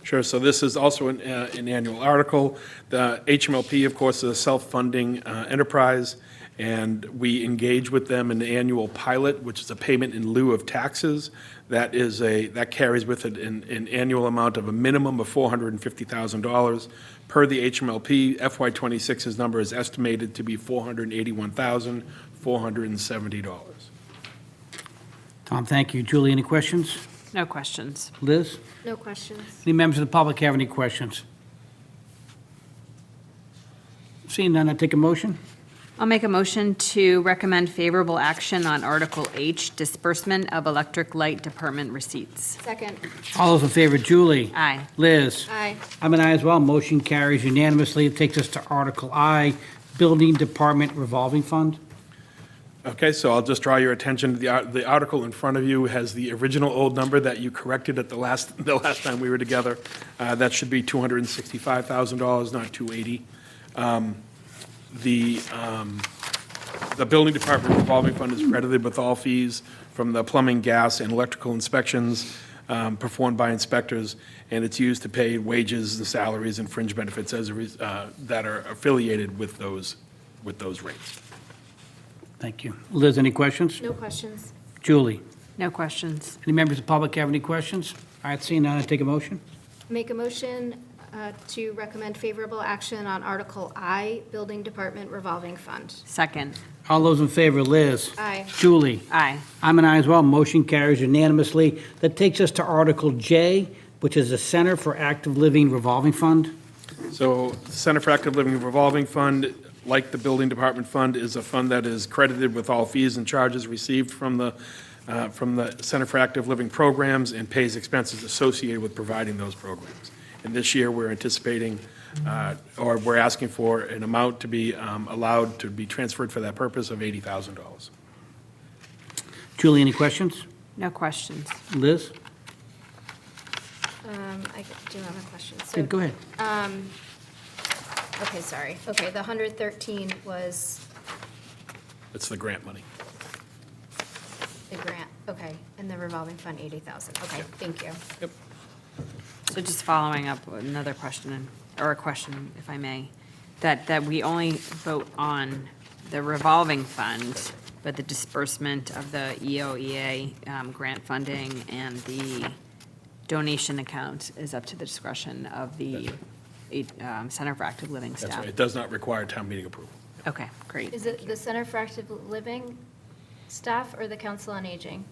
Sure, so this is also an annual article. The HMLP, of course, is a self-funding enterprise, and we engage with them in the annual pilot, which is a payment in lieu of taxes. That carries with it an annual amount of a minimum of $450,000. Per the HMLP, FY26's number is estimated to be $481,470. Tom, thank you. Julie, any questions? No questions. Liz? No questions. Any members of the public have any questions? Seeing none, I take a motion. I'll make a motion to recommend favorable action on Article H, disbursement of electric light department receipts. Second. All those in favor, Julie? Aye. Liz? Aye. I'm an aye as well. Motion carries unanimously. It takes us to Article I, Building Department Revolving Fund. Okay, so I'll just draw your attention to the article in front of you has the original old number that you corrected at the last time we were together. That should be $265,000, not $280,000. The building department revolving fund is credited with all fees from the plumbing, gas, and electrical inspections performed by inspectors, and it's used to pay wages and salaries and fringe benefits that are affiliated with those rates. Thank you. Liz, any questions? No questions. Julie? No questions. Any members of the public have any questions? All right, seeing none, I take a motion. Make a motion to recommend favorable action on Article I, Building Department Revolving Fund. Second. All those in favor, Liz? Aye. Julie? Aye. I'm an aye as well. Motion carries unanimously. That takes us to Article J, which is the Center for Active Living Revolving Fund. So the Center for Active Living Revolving Fund, like the Building Department Fund, is a fund that is credited with all fees and charges received from the Center for Active Living programs and pays expenses associated with providing those programs. And this year, we're anticipating, or we're asking for an amount to be allowed to be transferred for that purpose of $80,000. Julie, any questions? No questions. Liz? I do have a question. Yeah, So, go ahead. okay, sorry. Okay, the 113 was It's the grant money. the grant, okay, and the revolving fund, 80,000. Okay, thank you. Yep. So just following up with another question, or a question, if I may, that we only vote on the revolving fund, but the disbursement of the EOEA grant funding and the donation account is up to the discretion of the Center for Active Living That's staff. right. It does not require town meeting approval. Okay, great. Is it the Center for Active Living staff or the Council on Aging?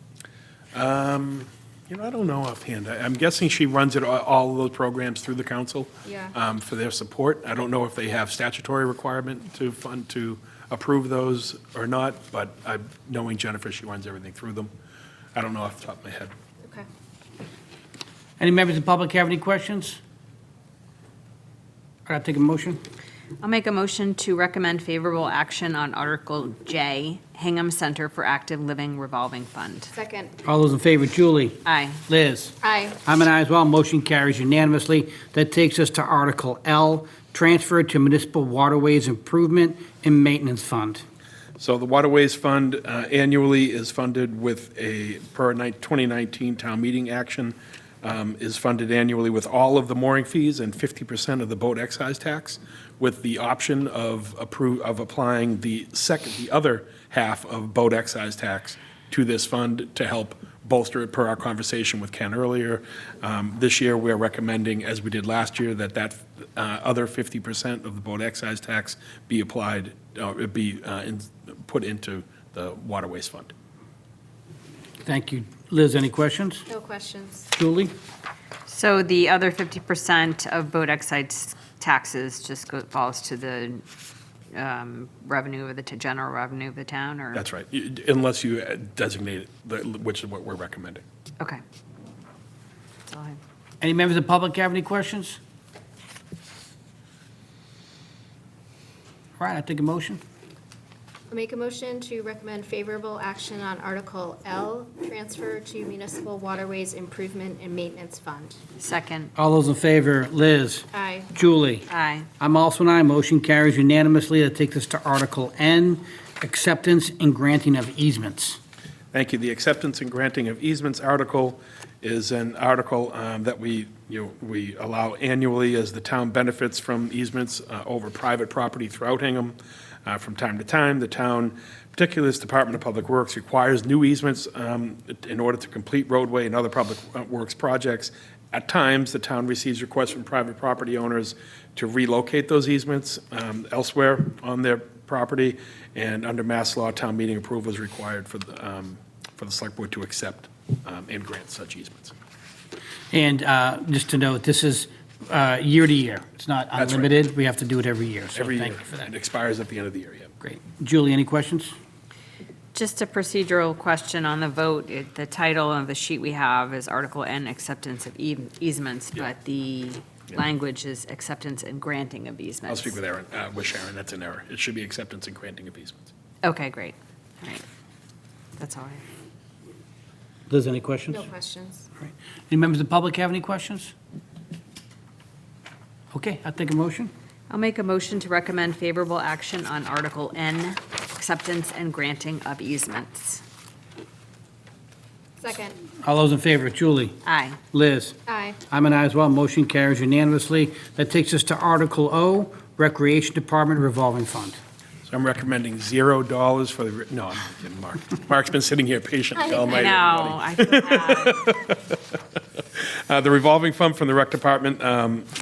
I don't know offhand. I'm guessing she runs all of those programs through the council. Yeah. For their support. I don't know if they have statutory requirement to approve those or not, but knowing Jennifer, she runs everything through them. I don't know off the top of my head. Okay. Any members of the public have any questions? All right, take a motion. I'll make a motion to recommend favorable action on Article J, Hingham Center for Active Living Revolving Fund. Second. All those in favor, Julie? Aye. Liz? Aye. I'm an aye as well. Motion carries unanimously. That takes us to Article L, Transfer to Municipal Waterways Improvement and Maintenance Fund. So the Waterways Fund annually is funded with per 2019 town meeting action, is funded annually with all of the mooring fees and 50% of the boat excise tax, with the option of applying the other half of boat excise tax to this fund to help bolster it, per our conversation with Ken earlier. This year, we're recommending, as we did last year, that other 50% of the boat excise tax be applied, put into the Waterways Fund. Thank you. Liz, any questions? No questions. Julie? So the other 50% of boat excise taxes just falls to the revenue of the general revenue of the town, or? That's right, unless you designate it, which is what we're recommending. Okay. That's all I have. Any members of the public have any questions? All right, I take a motion. I'll make a motion to recommend favorable action on Article L, Transfer to Municipal Waterways Improvement and Maintenance Fund. Second. All those in favor, Liz? Aye. Julie? Aye. I'm also an aye. Motion carries unanimously. That takes us to Article N, Acceptance and Granting of Easements. Thank you. The acceptance and granting of easements article is an article that we allow annually as the town benefits from easements over private property throughout Hingham. From time to time, the town, particularly this Department of Public Works, requires new easements in order to complete roadway and other public works projects. At times, the town receives requests from private property owners to relocate those easements elsewhere on their property, and under mass law, town meeting approval is required for the select board to accept and grant such easements. And just to note, this is year to year. It's not That's right. unlimited. We have to do it every year. So Every thank year. you for that. It expires at the end of the year, yeah. Great. Julie, any questions? Just a procedural question on the vote. The title of the sheet we have is Article N, Acceptance of Easements, but the language is Acceptance and Granting of Easements. I'll speak with Aaron, with Sharon, that's an error. It should be acceptance and granting of easements. Okay, great. All right. That's all I have. Liz, any questions? No questions. All right. Any members of the public have any questions? Okay, I'll take a motion. I'll make a motion to recommend favorable action on Article N, Acceptance and Granting of Easements. Second. All those in favor, Julie? Aye. Liz? Aye. I'm an aye as well. Motion carries unanimously. That takes us to Article O, Recreation Department Revolving Fund. So I'm recommending $0 for the, no, I'm kidding, Mark. Mark's been sitting here patiently all I night. know, I feel bad. The revolving fund from the rec department,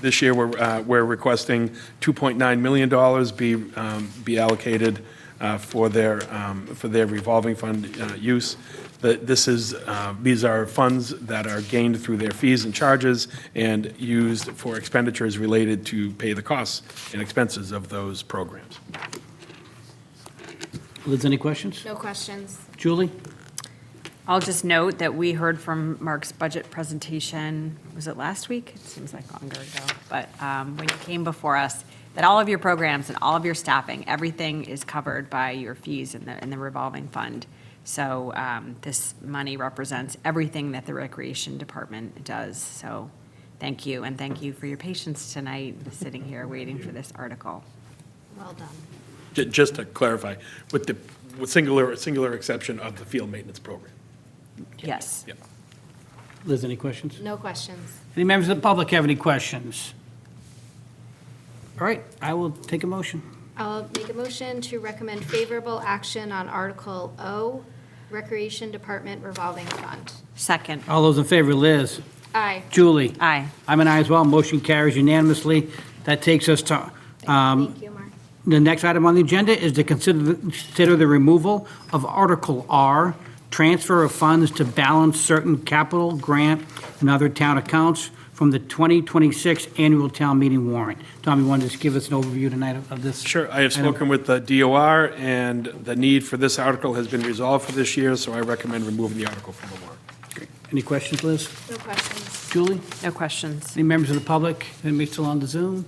this year, we're requesting $2.9 million be allocated for their revolving fund use. These are funds that are gained through their fees and charges and used for expenditures related to pay the costs and expenses of those programs. Liz, any questions? No questions. Julie? I'll just note that we heard from Mark's budget presentation, was it last week? It seems like longer ago, but when you came before us, that all of your programs and all of your staffing, everything is covered by your fees in the revolving fund. So this money represents everything that the Recreation Department does. So thank you, and thank you for your patience tonight, sitting here waiting for this article. Well done. Just to clarify, with the singular exception of the field maintenance program. Yes. Yep. Liz, any questions? No questions. Any members of the public have any questions? All right, I will take a motion. I'll make a motion to recommend favorable action on Article O, Recreation Department Revolving Fund. Second. All those in favor, Liz? Aye. Julie? Aye. I'm an aye as well. Motion carries unanimously. That takes us to, Thank you, Mark. the next item on the agenda is to consider the removal of Article R, transfer of funds to balance certain capital, grant, and other town accounts from the 2026 annual town meeting warrant. Tom, you want to just give us an overview tonight of this? Sure, I have spoken with the DOR, and the need for this article has been resolved for this year, so I recommend removing the article from the warrant. Any questions, Liz? No questions. Julie? No questions. Any members of the public? Anybody still on the Zoom?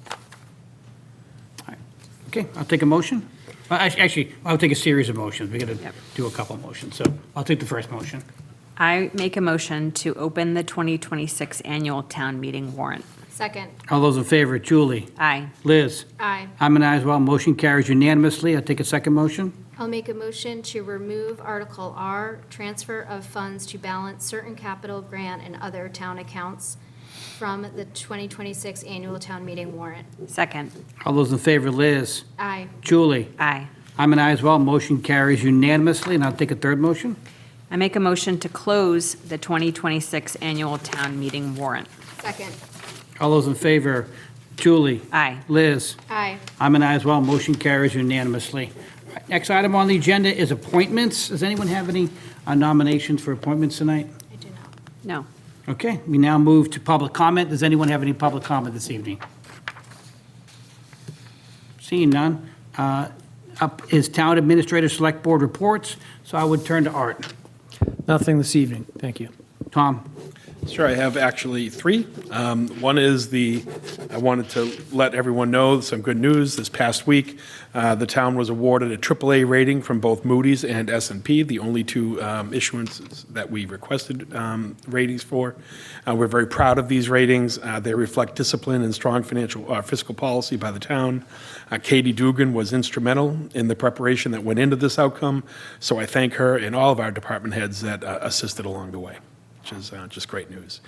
All right. Okay, I'll take a motion. Actually, I'll take a series of motions. We're going to do a couple of motions, so I'll take the first motion. I make a motion to open the 2026 annual town meeting warrant. Second. All those in favor, Julie? Aye. Liz? Aye. I'm an aye as well. Motion carries unanimously. I'll take a second motion. I'll make a motion to remove Article R, transfer of funds to balance certain capital, grant, and other town accounts from the 2026 annual town meeting warrant. Second. All those in favor, Liz? Aye. Julie? Aye. I'm an aye as well. Motion carries unanimously, and I'll take a third motion. I make a motion to close the 2026 annual town meeting warrant. Second. All those in favor, Julie? Aye. Liz? Aye. I'm an aye as well. Motion carries unanimously. All right, next item on the agenda is appointments. Does anyone have any nominations for appointments tonight? I do not. No. Okay, we now move to public comment. Does anyone have any public comment this evening? Seeing none. Up is Town Administrator Select Board reports, so I would turn to Art. Nothing this evening. Thank you. Tom? Sure, I have actually three. One is I wanted to let everyone know some good news. This past week, the town was awarded a AAA rating from both Moody's and S&P, the only two issuances that we requested ratings for. We're very proud of these ratings. They reflect discipline and strong fiscal policy by the town. Katie Dugan was instrumental in the preparation that went into this outcome, so I thank her and all of our department heads that assisted along the way, which is just great news.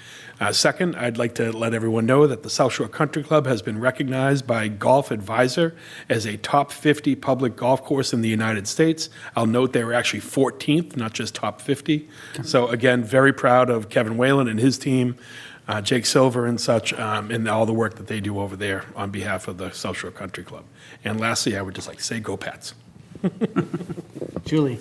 Second, I'd like to let everyone know that the South Shore Country Club has been recognized by Golf Advisor as a top 50 public golf course in the United States. I'll note they were actually 14th, not just top 50. So again, very proud of Kevin Whalen and his team, Jake Silver and such, and all the work that they do over there on behalf of the South Shore Country Club. And lastly, I would just like to say, go Pats. Julie?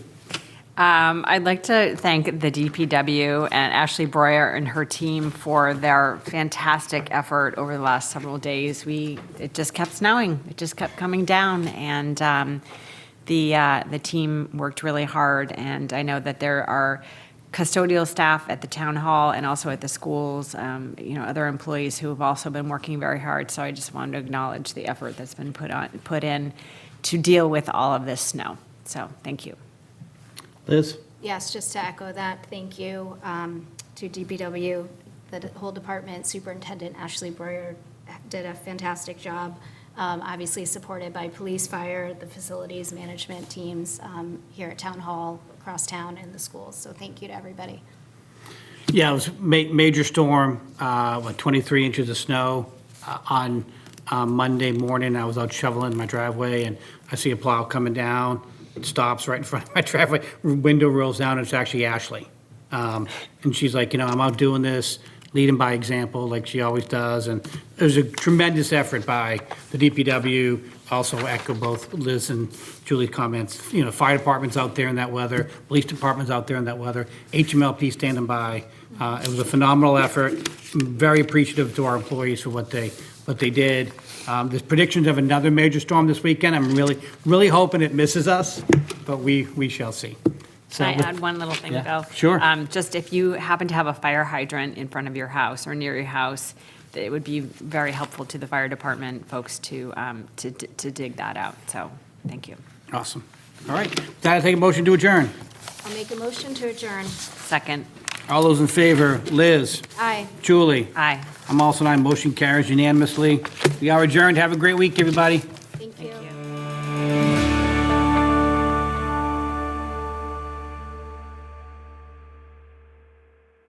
I'd like to thank the DPW and Ashley Breuer and her team for their fantastic effort over the last several days. It just kept snowing. It just kept coming down, and the team worked really hard. And I know that there are custodial staff at the town hall and also at the schools, other employees who have also been working very hard. So I just wanted to acknowledge the effort that's been put in to deal with all of this snow. So thank you. Liz? Yes, just to echo that, thank you to DPW, the whole department, Superintendent Ashley Breuer did a fantastic job, obviously supported by police, fire, the facilities management teams here at Town Hall, across town, and the schools. So thank you to everybody. Yeah, it was major storm, 23 inches of snow on Monday morning. I was out shoveling my driveway, and I see a plow coming down. It stops right in front of my driveway, window rolls down, and it's actually Ashley. And she's like, I'm out doing this. leading by example like she always does. And it was a tremendous effort by the DPW. Also echo both Liz and Julie's comments. You know, fire department's out there in that weather, police department's out there in that weather, HMLP standing by. It was a phenomenal effort. I'm very appreciative to our employees for what they did. There's predictions of another major storm this weekend. I'm really hoping it misses us, but we shall see. So, Can I add one little thing, Yeah, Bill? sure. Just if you happen to have a fire hydrant in front of your house or near your house, it would be very helpful to the fire department folks to dig that out. So, thank you. Awesome. All right. That I take a motion to adjourn. I'll make a motion to adjourn. Second. All those in favor, Liz, Aye. Julie. Aye. I'm also an aye. Motion carries unanimously. We are adjourned. Have a great week, everybody.